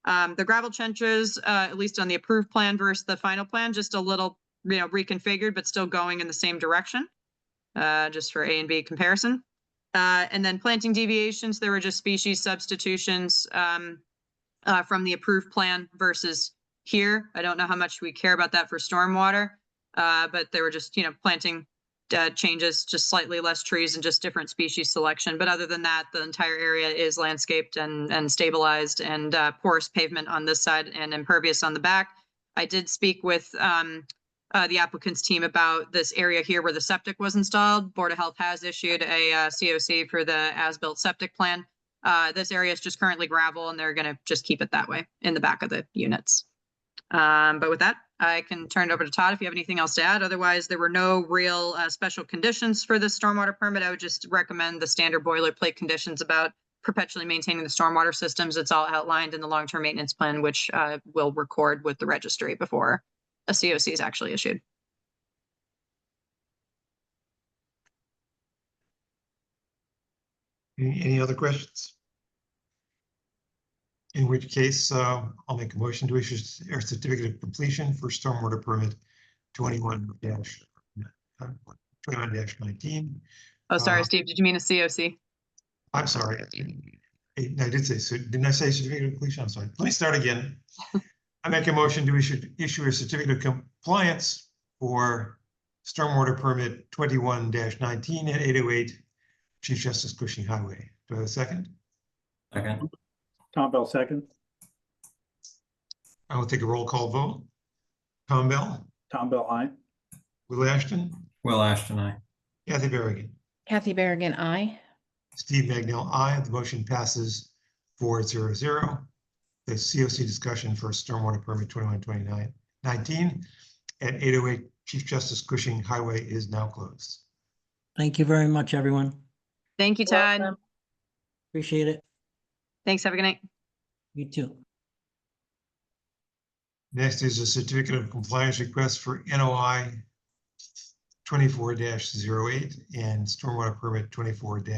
Speaker 1: The gravel trenches, at least on the approved plan versus the final plan, just a little reconfigured, but still going in the same direction, just for A and B comparison. And then planting deviations, there were just species substitutions from the approved plan versus here. I don't know how much we care about that for stormwater, but they were just, planting changes, just slightly less trees and just different species selection. But other than that, the entire area is landscaped and stabilized, and porous pavement on this side and impervious on the back. I did speak with the applicant's team about this area here where the septic was installed. Board of Health has issued a COC for the as-built septic plan. This area is just currently gravel, and they're going to just keep it that way in the back of the units. But with that, I can turn it over to Todd if you have anything else to add. Otherwise, there were no real special conditions for this stormwater permit. I would just recommend the standard boilerplate conditions about perpetually maintaining the stormwater systems. It's all outlined in the long-term maintenance plan, which we'll record with the registry before a COC is actually issued.
Speaker 2: Any other questions? In which case, I'll make a motion to issue a certificate of completion for stormwater permit 21-19.
Speaker 1: Oh, sorry, Steve, did you mean a COC?
Speaker 2: I'm sorry. I did say, so didn't I say certificate of completion? I'm sorry. Let me start again. I make a motion to issue a certificate of compliance for stormwater permit 21-19 at 808 Chief Justice Cushing Highway. Do I have a second?
Speaker 5: Second.
Speaker 4: Tom Bell, second.
Speaker 2: I will take a roll call vote. Tom Bell,
Speaker 4: Tom Bell, aye.
Speaker 2: Will Ashton,
Speaker 5: Will Ashton, aye.
Speaker 2: Kathy Berrigan,
Speaker 3: Kathy Berrigan, aye.
Speaker 2: Steve Magnell, aye. The motion passes 4-0-0. The COC discussion for stormwater permit 21-19 at 808 Chief Justice Cushing Highway is now closed.
Speaker 16: Thank you very much, everyone.
Speaker 1: Thank you, Todd.
Speaker 16: Appreciate it.
Speaker 1: Thanks. Have a good night.
Speaker 16: You too.
Speaker 2: Next is a certificate of compliance request for NOI 24-08 and stormwater permit 24-11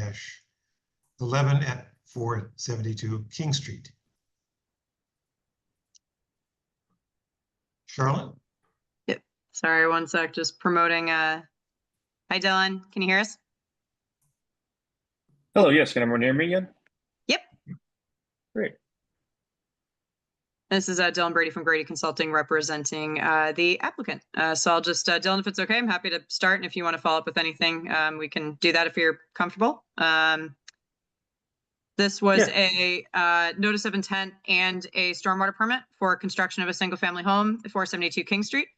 Speaker 2: at 472 King Street. Charlotte?
Speaker 1: Yep. Sorry, one sec. Just promoting. Hi, Dylan. Can you hear us?
Speaker 6: Hello, yes, can everyone hear me again?
Speaker 1: Yep.
Speaker 6: Great.
Speaker 1: This is Dylan Brady from Grady Consulting representing the applicant. So I'll just, Dylan, if it's okay, I'm happy to start. And if you want to follow up with anything, we can do that if you're comfortable. This was a notice of intent and a stormwater permit for construction of a single family home at 472 King Street.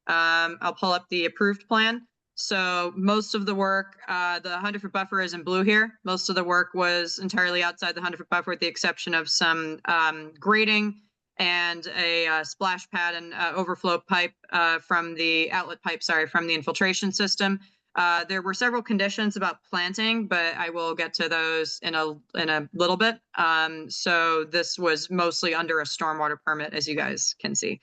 Speaker 1: I'll pull up the approved plan. So most of the work, the 100-foot buffer is in blue here. Most of the work was entirely outside the 100-foot buffer with the exception of some grading and a splash pad and overflow pipe from the outlet pipe, sorry, from the infiltration system. There were several conditions about planting, but I will get to those in a little bit. So this was mostly under a stormwater permit, as you guys can see.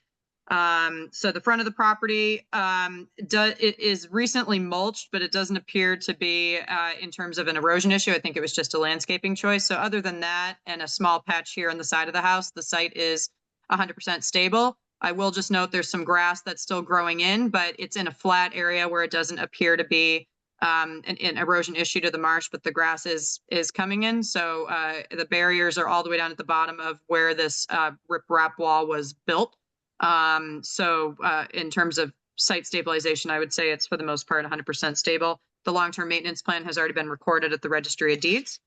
Speaker 1: So the front of the property it is recently mulched, but it doesn't appear to be in terms of an erosion issue. I think it was just a landscaping choice. So other than that and a small patch here on the side of the house, the site is 100% stable. I will just note there's some grass that's still growing in, but it's in a flat area where it doesn't appear to be an erosion issue to the marsh, but the grass is coming in. So the barriers are all the way down at the bottom of where this riprap wall was built. So in terms of site stabilization, I would say it's for the most part 100% stable. The long-term maintenance plan has already been recorded at the Registry of Deeds.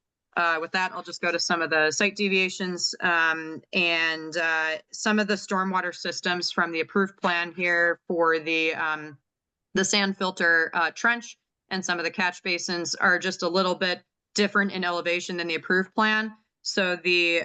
Speaker 1: With that, I'll just go to some of the site deviations and some of the stormwater systems from the approved plan here for the sand filter trench and some of the catch basins are just a little bit different in elevation than the approved plan. So the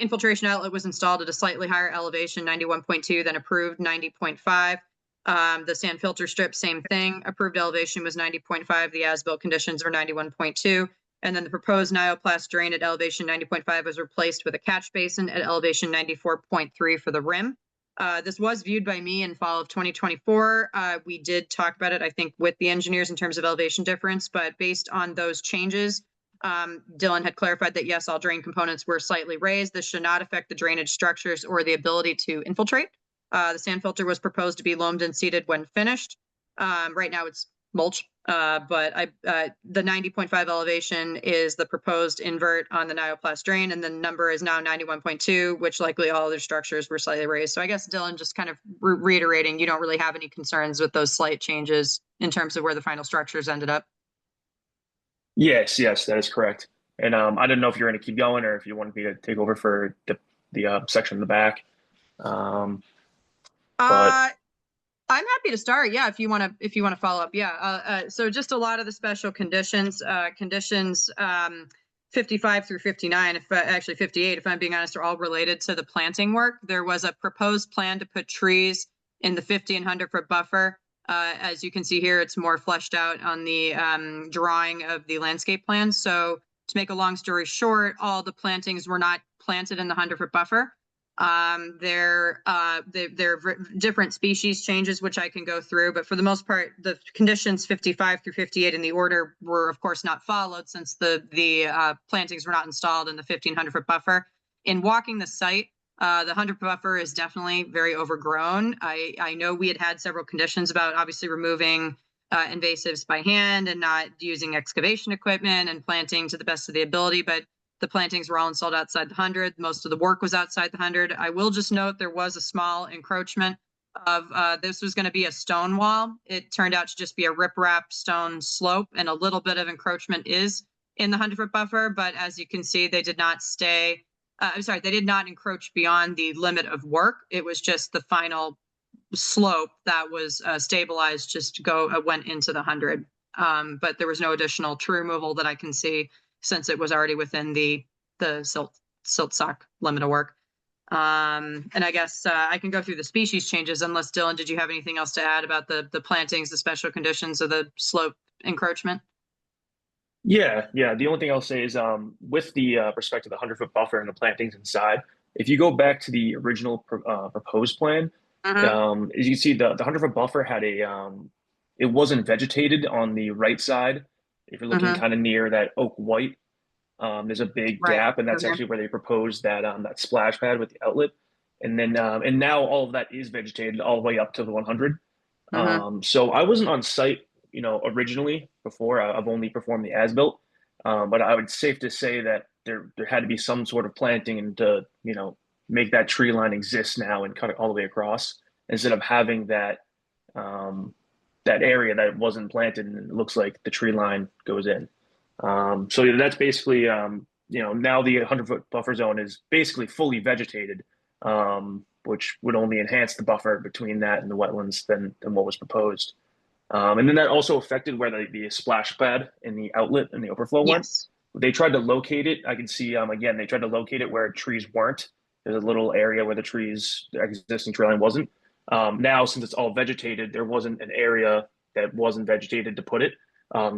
Speaker 1: infiltration outlet was installed at a slightly higher elevation, 91.2, than approved 90.5. The sand filter strip, same thing. Approved elevation was 90.5. The as-built conditions were 91.2. And then the proposed Nioplast drain at elevation 90.5 was replaced with a catch basin at elevation 94.3 for the rim. This was viewed by me in fall of 2024. We did talk about it, I think, with the engineers in terms of elevation difference, but based on those changes, Dylan had clarified that yes, all drain components were slightly raised. This should not affect the drainage structures or the ability to infiltrate. The sand filter was proposed to be loamed and seeded when finished. Right now it's mulch, but the 90.5 elevation is the proposed invert on the Nioplast drain, and the number is now 91.2, which likely all other structures were slightly raised. So I guess, Dylan, just kind of reiterating, you don't really have any concerns with those slight changes in terms of where the final structures ended up?
Speaker 6: Yes, that is correct. And I didn't know if you're going to keep going or if you wanted me to take over for the section in the back.
Speaker 1: I'm happy to start. Yeah, if you want to follow up. Yeah. So just a lot of the special conditions, conditions 55 through 59, actually 58, if I'm being honest, are all related to the planting work. There was a proposed plan to put trees in the 50 and 100-foot buffer. As you can see here, it's more fleshed out on the drawing of the landscape plan. So to make a long story short, all the plantings were not planted in the 100-foot buffer. There are different species changes, which I can go through, but for the most part, the conditions 55 through 58 in the order were, of course, not followed since the plantings were not installed in the 1,500-foot buffer. In walking the site, the 100 buffer is definitely very overgrown. I know we had several conditions about obviously removing invasives by hand and not using excavation equipment and planting to the best of the ability, but the plantings were all installed outside the 100. Most of the work was outside the 100. I will just note there was a small encroachment of this was going to be a stone wall. It turned out to just be a riprap stone slope, and a little bit of encroachment is in the 100-foot buffer, but as you can see, they did not stay. They did not encroach beyond the limit of work. It was just the final slope that was stabilized just went into the 100. But there was no additional tree removal that I can see since it was already within the silt sock limit of work. And I guess I can go through the species changes unless, Dylan, did you have anything else to add about the plantings, the special conditions, or the slope encroachment?
Speaker 6: Yeah. The only thing I'll say is with the respect to the 100-foot buffer and the plantings inside, if you go back to the original proposed plan, as you can see, the 100-foot buffer had it wasn't vegetated on the right side. If you're looking kind of near that oak white, there's a big gap, and that's actually where they proposed that that splash pad with the outlet. And then and now all of that is vegetated all the way up to the 100. So I wasn't on site, originally before. I've only performed the as-built, but I would safe to say that there had to be some sort of planting and to make that tree line exist now and cut it all the way across instead of having that that area that wasn't planted and it looks like the tree line goes in. So that's basically now the 100-foot buffer zone is basically fully vegetated. which would only enhance the buffer between that and the wetlands than what was proposed. And then that also affected where the splash pad and the outlet and the overflow went.
Speaker 1: Yes.
Speaker 6: They tried to locate it. I can see, again, they tried to locate it where trees weren't. There's a little area where the existing tree line wasn't. Now, since it's all vegetated, there wasn't an area that wasn't vegetated to put it.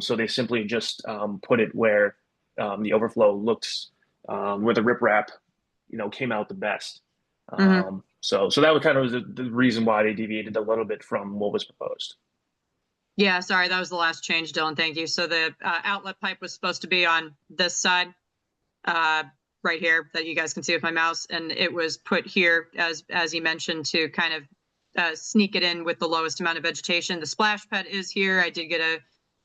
Speaker 6: So they simply just put it where the overflow looks, where the riprap, came out the best. So that was kind of the reason why they deviated a little bit from what was proposed.
Speaker 1: Yeah, sorry, that was the last change, Dylan. Thank you. So the outlet pipe was supposed to be on this side, right here, that you guys can see with my mouse, and it was put here as you mentioned to kind of sneak it in with the lowest amount of vegetation. The splash pad is here. I did get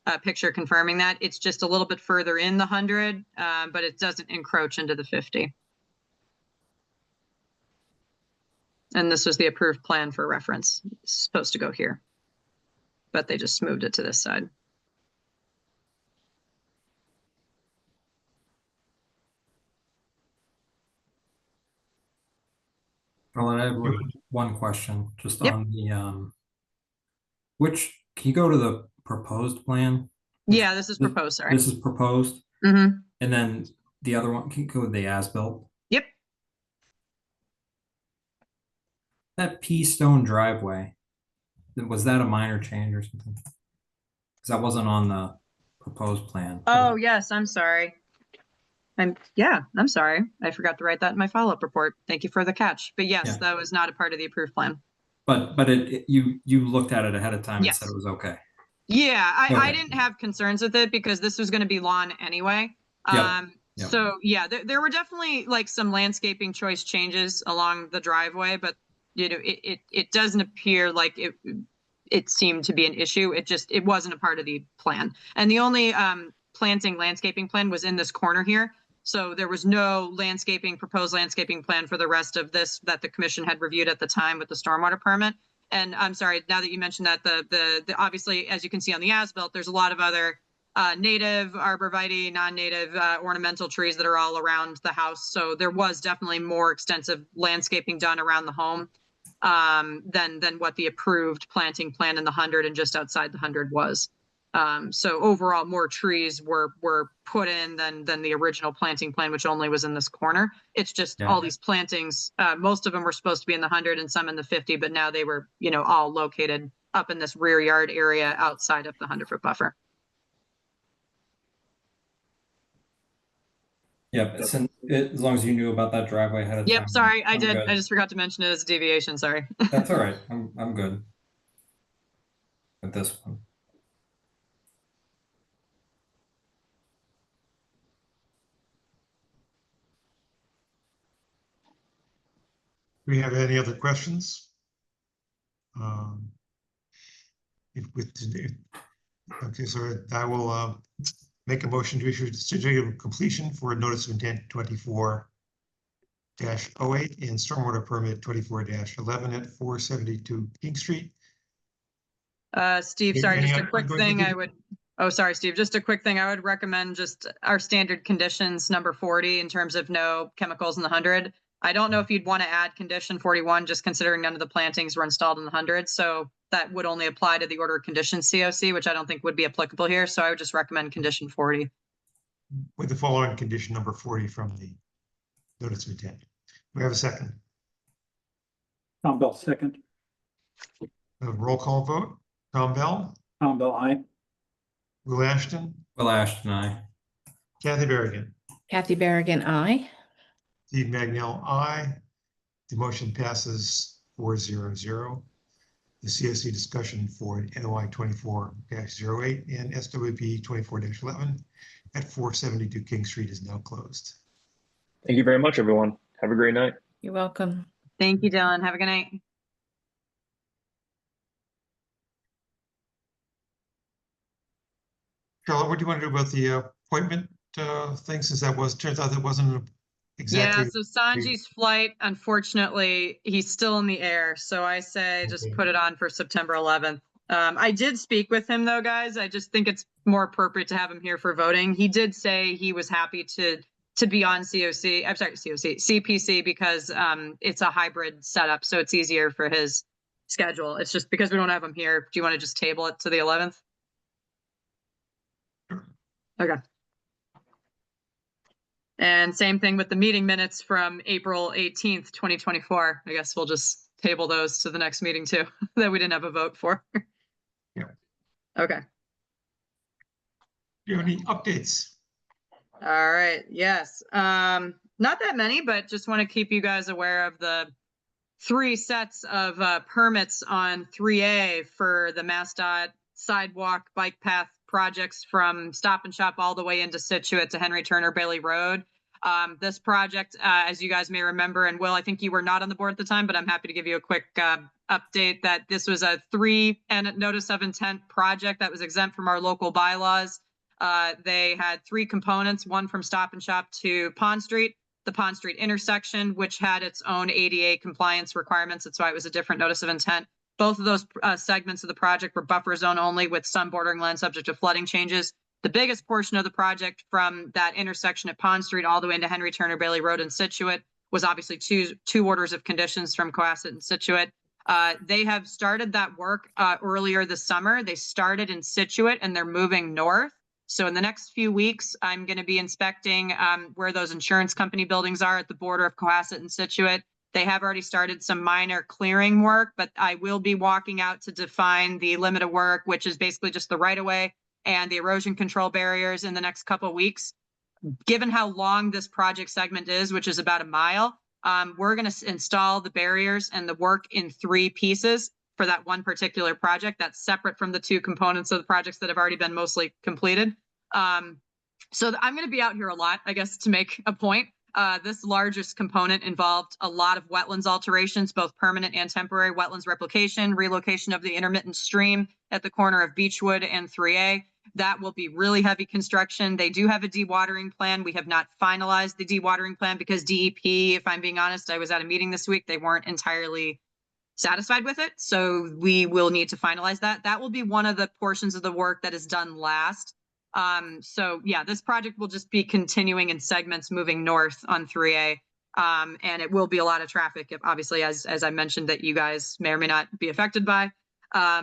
Speaker 1: a picture confirming that. It's just a little bit further in the 100, but it doesn't encroach into the 50. And this was the approved plan for reference. It's supposed to go here, but they just moved it to this side.
Speaker 5: Charlotte, I have one question just
Speaker 1: Yep.
Speaker 5: on the, can you go to the proposed plan?
Speaker 1: Yeah, this is proposed, sorry.
Speaker 5: This is proposed,
Speaker 1: Mm-hmm.
Speaker 5: and then the other one, can you go with the as-built?
Speaker 1: Yep.
Speaker 5: That P Stone driveway, was that a minor change or something? Because that wasn't on the proposed plan.
Speaker 1: Oh, yes, I'm sorry. I'm sorry. I forgot to write that in my follow-up report. Thank you for the catch. But yes,
Speaker 5: Yeah.
Speaker 1: that was not a part of the approved plan.
Speaker 5: But you looked at it ahead of time and
Speaker 1: Yes.
Speaker 5: said it was okay.
Speaker 1: Yeah, I
Speaker 5: Okay.
Speaker 1: didn't have concerns with it because this was going to be lawn anyway.
Speaker 5: Yep. Yep.
Speaker 1: So yeah, there were definitely like some landscaping choice changes along the driveway, but it doesn't appear like it seemed to be an issue. It wasn't a part of the plan. And the only landscaping plan was in this corner here. So there was no proposed landscaping plan for the rest of this that the commission had reviewed at the time with the stormwater permit. And I'm sorry, now that you mentioned that, the obviously, as you can see on the as-built, there's a lot of other native arborvitae, non-native ornamental trees that are all around the house. So there was definitely more extensive landscaping done around the home than what the approved planting plan in the 100 and just outside the 100 was. So overall, more trees were put in than the original planting plan, which only was in this corner. It's just all these plantings, most of them were supposed to be in the 100 and some in the 50, but now they were, all located up in this rear yard area outside of the 100-foot buffer.
Speaker 5: Yep, as long as you knew about that driveway ahead of time.
Speaker 1: Yep, sorry, I
Speaker 5: I'm
Speaker 1: did.
Speaker 5: good.
Speaker 1: I just forgot to mention it as a deviation, sorry.
Speaker 5: That's all right. I'm good with this one.
Speaker 2: Do we have any other questions? Okay, so I will make a motion to issue a certificate of completion for a notice of intent 24-08 and stormwater permit 24-11 at 472 King Street.
Speaker 1: Steve,
Speaker 2: Any-
Speaker 1: sorry,
Speaker 2: any
Speaker 1: just a
Speaker 2: other
Speaker 1: quick
Speaker 2: ongoing
Speaker 1: thing
Speaker 2: conditions?
Speaker 1: sorry, Steve, just a quick thing. I would recommend just our standard conditions, number 40, in terms of no chemicals in the 100. I don't know if you'd want to add condition 41, just considering none of the plantings were installed in the 100. So that would only apply to the order of conditions COC, which I don't think would be applicable here. So I would just recommend condition 40.
Speaker 2: With the following condition number 40 from the notice of intent. We have a second.
Speaker 4: Tom Bell, second.
Speaker 2: A roll call vote. Tom Bell,
Speaker 4: Tom Bell, aye.
Speaker 2: Will Ashton,
Speaker 5: Will Ashton, aye.
Speaker 2: Kathy Berrigan,
Speaker 3: Kathy Berrigan, aye.
Speaker 2: Steve Magnell, aye. The motion passes 4-0-0. The CSC discussion for NOI 24-08 and SWP 24-11 at 472 King Street is now closed.
Speaker 6: Thank you very much, everyone. Have a great night.
Speaker 3: You're welcome.
Speaker 1: Thank you, Dylan. Have a good night.
Speaker 2: Charlotte, what do you want to do about the appointment thing, since turns out that wasn't exactly.
Speaker 1: Yeah, so Sanji's flight, unfortunately, he's still in the air. So I say just
Speaker 2: Okay.
Speaker 1: put it on for September 11th. I did speak with him though, guys. I just think it's more appropriate to have him here for voting. He did say he was happy to to be on COC, I'm sorry, CPC, because it's a hybrid setup, so it's easier for his schedule. It's just because we don't have him here. Do you want to just table it to the 11th? Okay. And same thing with the meeting minutes from April 18th, 2024. I guess we'll just table those to the next meeting too, that we didn't have a vote for.
Speaker 2: Yeah.
Speaker 1: Okay.
Speaker 2: Do you have any updates?
Speaker 1: All right. Yes. Not that many, but just want to keep you guys aware of the 3 sets of permits on 3A for the MassDOT sidewalk bike path projects from Stop and Shop all the way into Situate to Henry Turner Bailey Road. This project, as you guys may remember, and Will, I think you were not on the board at the time, but I'm happy to give you a quick update that this was a 3 and notice of intent project that was exempt from our local bylaws. They had 3 components, one from Stop and Shop to Pond Street, the Pond Street intersection, which had its own ADA compliance requirements. That's why it was a different notice of intent. Both of those segments of the project were buffer zone only with some bordering land subject to flooding changes. The biggest portion of the project from that intersection at Pond Street all the way into Henry Turner Bailey Road in Situate was obviously two orders of conditions from Cohasset and Situate. They have started that work earlier this summer. They started in Situate and they're moving north. So in the next few weeks, I'm going to be inspecting where those insurance company buildings are at the border of Cohasset and Situate. They have already started some minor clearing work, but I will be walking out to define the limit of work, which is basically just the right-of-way and the erosion control barriers in the next couple of weeks. Given how long this project segment is, which is about a mile, we're going to install the barriers and the work in 3 pieces for that one particular project. That's separate from the 2 components of the projects that have already been mostly completed. So I'm going to be out here a lot, I guess, to make a point. This largest component involved a lot of wetlands alterations, both permanent and temporary wetlands replication, relocation of the intermittent stream at the corner of Beechwood and 3A. That will be really heavy construction. They do have a dewatering plan. We have not finalized the dewatering plan because DEP, if I'm being honest, I was at a meeting this week. They weren't entirely satisfied with it. So we will need to finalize that. That will be one of the portions of the work that is done last. So yeah, this project will just be continuing in segments moving north on 3A. And it will be a lot of traffic, obviously, as I mentioned, that you guys may or may not be affected by.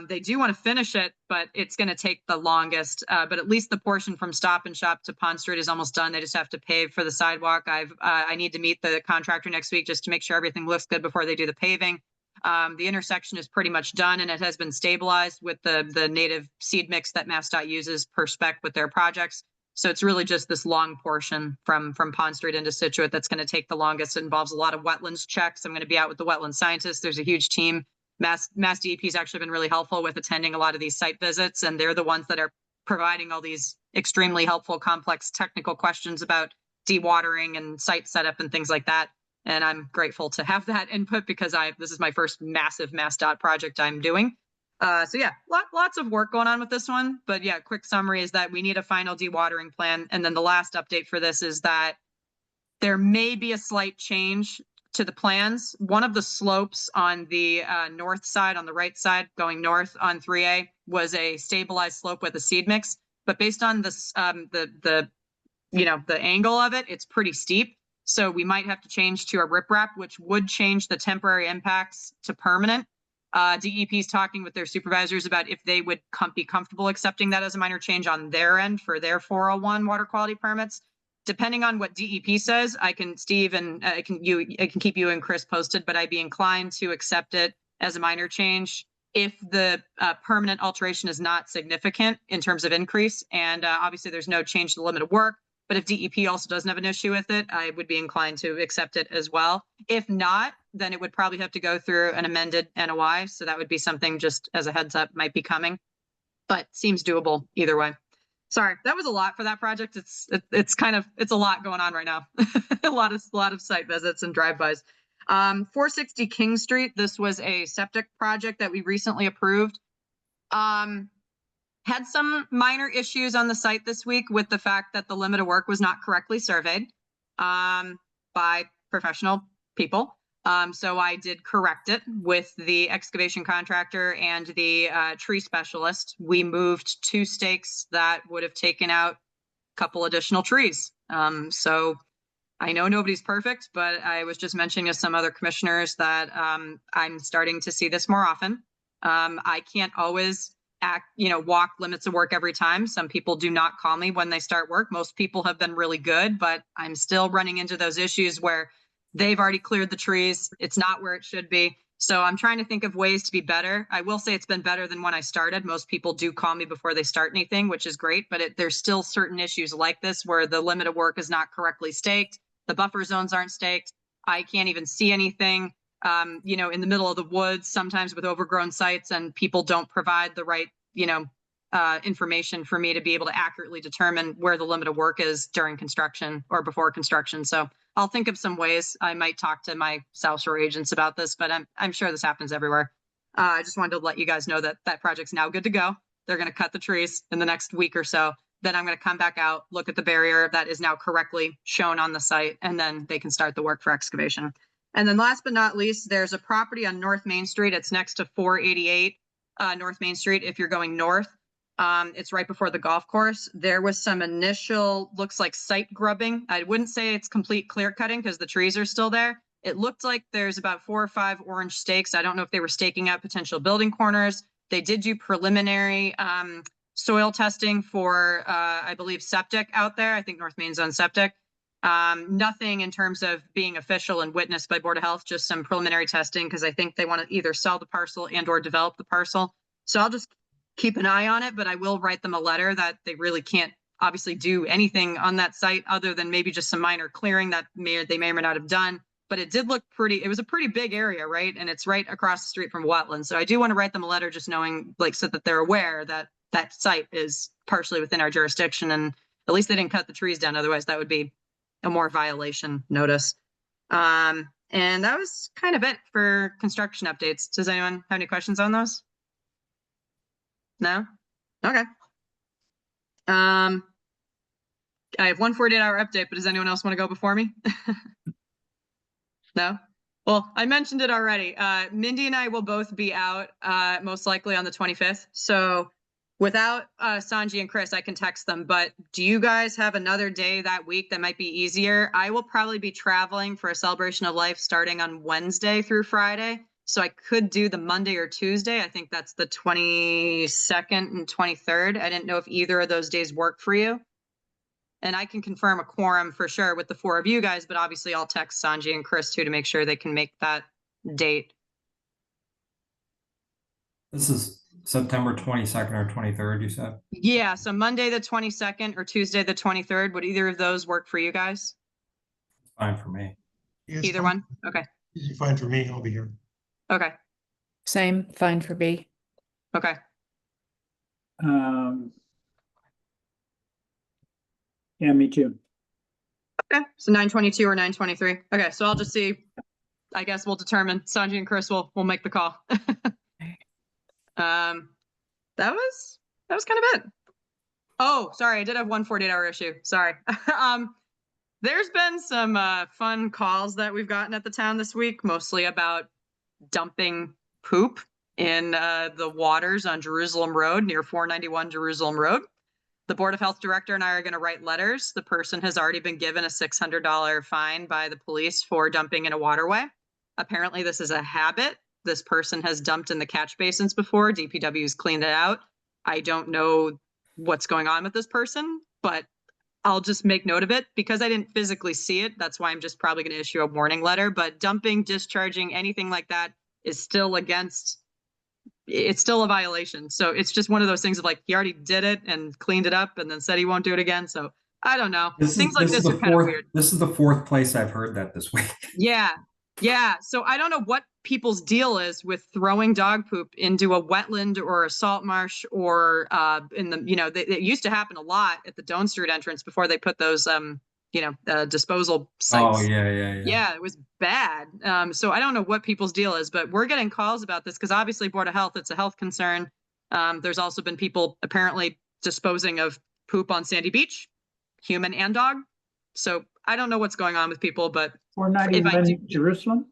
Speaker 1: They do want to finish it, but it's going to take the longest. But at least the portion from Stop and Shop to Pond Street is almost done. They just have to pave for the sidewalk. I need to meet the contractor next week just to make sure everything looks good before they do the paving. The intersection is pretty much done and it has been stabilized with the native seed mix that MassDOT uses per spec with their projects. So it's really just this long portion from Pond Street into Situate that's going to take the longest. It involves a lot of wetlands checks. I'm going to be out with the wetland scientists. There's a huge team. Mass DEP has actually been really helpful with attending a lot of these site visits, and they're the ones that are providing all these extremely helpful, complex technical questions about dewatering and site setup and things like that. And I'm grateful to have that input because this is my first massive MassDOT project I'm doing. So yeah, lots of work going on with this one. But yeah, quick summary is that we need a final dewatering plan. And then the last update for this is that there may be a slight change to the plans. One of the slopes on the north side, on the right side, going north on 3A, was a stabilized slope with a seed mix. But based on this, the angle of it, it's pretty steep. So we might have to change to a riprap, which would change the temporary impacts to permanent. DEP is talking with their supervisors about if they would be comfortable accepting that as a minor change on their end for their 401 water quality permits. Depending on what DEP says, I can keep you and Chris posted, but I'd be inclined to accept it as a minor change if the permanent alteration is not significant in terms of increase. And obviously there's no change to the limit of work. But if DEP also doesn't have an issue with it, I would be inclined to accept it as well. If not, then it would probably have to go through an amended NOI. So that would be something, just as a heads up, might be coming, but seems doable either way. Sorry, that was a lot for that project. It's a lot going on right now. a lot of site visits and drive-bys. 460 King Street. This was a septic project that we recently approved. Had some minor issues on the site this week with the fact that the limit of work was not correctly surveyed by professional people. So I did correct it with the excavation contractor and the tree specialist. We moved 2 stakes that would have taken out a couple additional trees. So I know nobody's perfect, but I was just mentioning to some other commissioners that I'm starting to see this more often. I can't always walk limits of work every time. Some people do not call me when they start work. Most people have been really good, but I'm still running into those issues where they've already cleared the trees. It's not where it should be. So I'm trying to think of ways to be better. I will say it's been better than when I started. Most people do call me before they start anything, which is great, but there's still certain issues like this where the limit of work is not correctly staked. The buffer zones aren't staked. I can't even see anything, in the middle of the woods, sometimes with overgrown sites, and people don't provide the right, information for me to be able to accurately determine where the limit of work is during construction or before construction. So I'll think of some ways. I might talk to my South Shore agents about this, but I'm sure this happens everywhere. I just wanted to let you guys know that that project's now good to go. They're going to cut the trees in the next week or so. Then I'm going to come back out, look at the barrier that is now correctly shown on the site, and then they can start the work for excavation. And then last but not least, there's a property on North Main Street. It's next to 488 North Main Street if you're going north. It's right before the golf course. There was some initial, looks like site grubbing. I wouldn't say it's complete clear cutting because the trees are still there. It looked like there's about 4 or 5 orange stakes. I don't know if they were staking out potential building corners. They did do preliminary soil testing for, I believe, septic out there. I think North Main's on septic. Nothing in terms of being official and witnessed by Board of Health, just some preliminary testing because I think they want to either sell the parcel and or develop the parcel. So I'll just keep an eye on it, but I will write them a letter that they really can't obviously do anything on that site other than maybe just some minor clearing that they may or may not have done. But it did look pretty, it was a pretty big area, right? And it's right across the street from wetlands. So I do want to write them a letter just knowing, so that they're aware that that site is partially within our jurisdiction, and at least they didn't cut the trees down. Otherwise, that would be a more violation notice. And that was kind of it for construction updates. Does anyone have any questions on those? No? Okay. I have one 48-hour update, but does anyone else want to go before me? No? Well, I mentioned it already. Mindy and I will both be out most likely on the 25th. So without Sanji and Chris, I can text them. But do you guys have another day that week that might be easier? I will probably be traveling for a celebration of life starting on Wednesday through Friday. So I could do the Monday or Tuesday. I think that's the 22nd and 23rd. I didn't know if either of those days work for you. And I can confirm a quorum for sure with the 4 of you guys, but obviously I'll text Sanji and Chris too to make sure they can make that date.
Speaker 5: This is September 22nd or 23rd, you said?
Speaker 1: Yeah, so Monday the 22nd or Tuesday the 23rd. Would either of those work for you guys?
Speaker 5: Fine for me.
Speaker 2: Yes,
Speaker 1: Either one? Okay.
Speaker 2: Fine for me. I'll be here.
Speaker 1: Okay.
Speaker 3: Same, fine for B.
Speaker 1: Okay.
Speaker 4: Yeah, me too.
Speaker 1: Okay, so 9:22 or 9:23. Okay, so I'll just see. I guess we'll determine. Sanji and Chris will make the call. That was kind of it. Oh, sorry, I did have one 48-hour issue. Sorry. There's been some fun calls that we've gotten at the town this week, mostly about dumping poop in the waters on Jerusalem Road near 491 Jerusalem Road. The Board of Health director and I are going to write letters. The person has already been given a $600 fine by the police for dumping in a waterway. Apparently, this is a habit. This person has dumped in the catch basins before. DPW's cleaned it out. I don't know what's going on with this person, but I'll just make note of it because I didn't physically see it. That's why I'm just probably going to issue a warning letter. But dumping, discharging, anything like that is still it's still a violation. So it's just one of those things of like, he already did it and cleaned it up and then said he won't do it again. So I don't know. Things like this are kind of weird.
Speaker 5: This is the 4th place I've heard that this week.
Speaker 1: Yeah. Yeah. So I don't know what people's deal is with throwing dog poop into a wetland or a salt marsh or in the, it used to happen a lot at the Doan Street entrance before they put those, disposal sites.
Speaker 5: Oh, yeah.
Speaker 1: Yeah, it was bad. So I don't know what people's deal is, but we're getting calls about this because obviously Board of Health, it's a health concern. There's also been people apparently disposing of poop on Sandy Beach, human and dog. So I don't know what's going on with people, but
Speaker 4: 491 Jerusalem?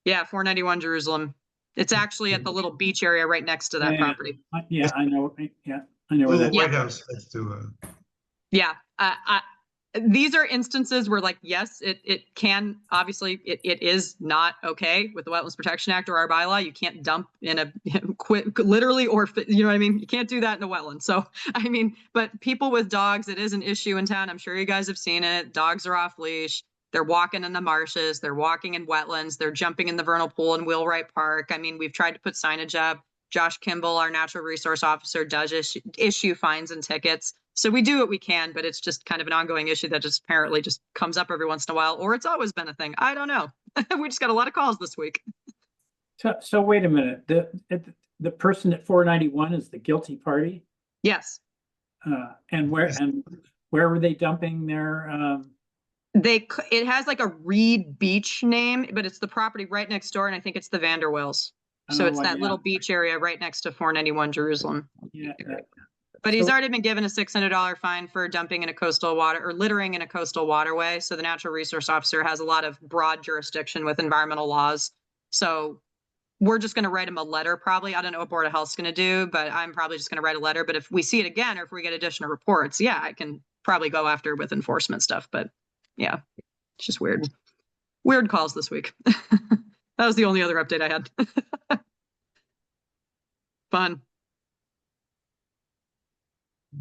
Speaker 1: Yeah, 491 Jerusalem. It's actually at the little beach area right next to that property.
Speaker 4: Yeah, I know. Yeah, I know where that is.
Speaker 2: White House next to.
Speaker 1: Yeah, these are instances where, like, yes, it can, obviously, it is not okay with the Wetlands Protection Act or our bylaw. You can't dump in a literally, or, you know what I mean? You can't do that in a wetland. So, I mean, but people with dogs, it is an issue in town. I'm sure you guys have seen it. Dogs are off leash. They're walking in the marshes. They're walking in wetlands. They're jumping in the vernal pool in Wheelwright Park. I mean, we've tried to put signage up. Josh Kimball, our natural resource officer, does issue fines and tickets. So we do what we can, but it's just kind of an ongoing issue that just apparently just comes up every once in a while, or it's always been a thing. I don't know. We just got a lot of calls this week.
Speaker 4: So wait a minute, the person at 491 is the guilty party?
Speaker 1: Yes.
Speaker 4: And where were they dumping their,
Speaker 1: It has like a Reed Beach name, but it's the property right next door, and I think it's the Vanderwills. So it's that little beach area right next to 491 Jerusalem.
Speaker 4: Yeah.
Speaker 1: But he's already been given a $600 fine for dumping in a coastal water or littering in a coastal waterway. So the natural resource officer has a lot of broad jurisdiction with environmental laws. So we're just going to write him a letter probably. I don't know what Board of Health's going to do, but I'm probably just going to write a letter. But if we see it again, or if we get additional reports, yeah, I can probably go after with enforcement stuff. But yeah, it's just weird. Weird calls this week. That was the only other update I had. Fun.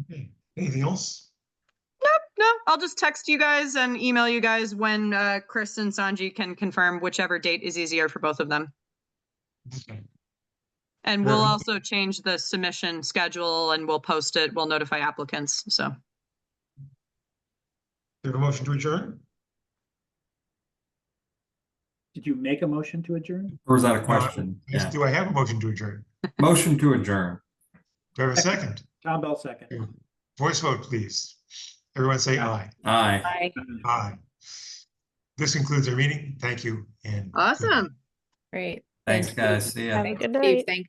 Speaker 2: Okay. Anything else?
Speaker 1: No, I'll just text you guys and email you guys when Chris and Sanji can confirm whichever date is easier for both of them.
Speaker 2: Okay.
Speaker 1: And we'll also change the submission schedule and we'll post it. We'll notify applicants. So.
Speaker 2: Do you have a motion to adjourn?
Speaker 4: did you make a motion to adjourn?
Speaker 5: Or is that a question?
Speaker 2: Yes,
Speaker 5: Yeah.
Speaker 2: do I have a motion to adjourn?
Speaker 5: Motion to adjourn.
Speaker 2: Do I have a second?
Speaker 4: Tom Bell second.
Speaker 2: Voice vote, please. Everyone say aye.
Speaker 5: Aye.
Speaker 2: Aye. This concludes our meeting. Thank you and good night.
Speaker 1: Awesome.
Speaker 3: Great.
Speaker 5: Thanks, guys. See ya.
Speaker 3: Have a good night. Thanks.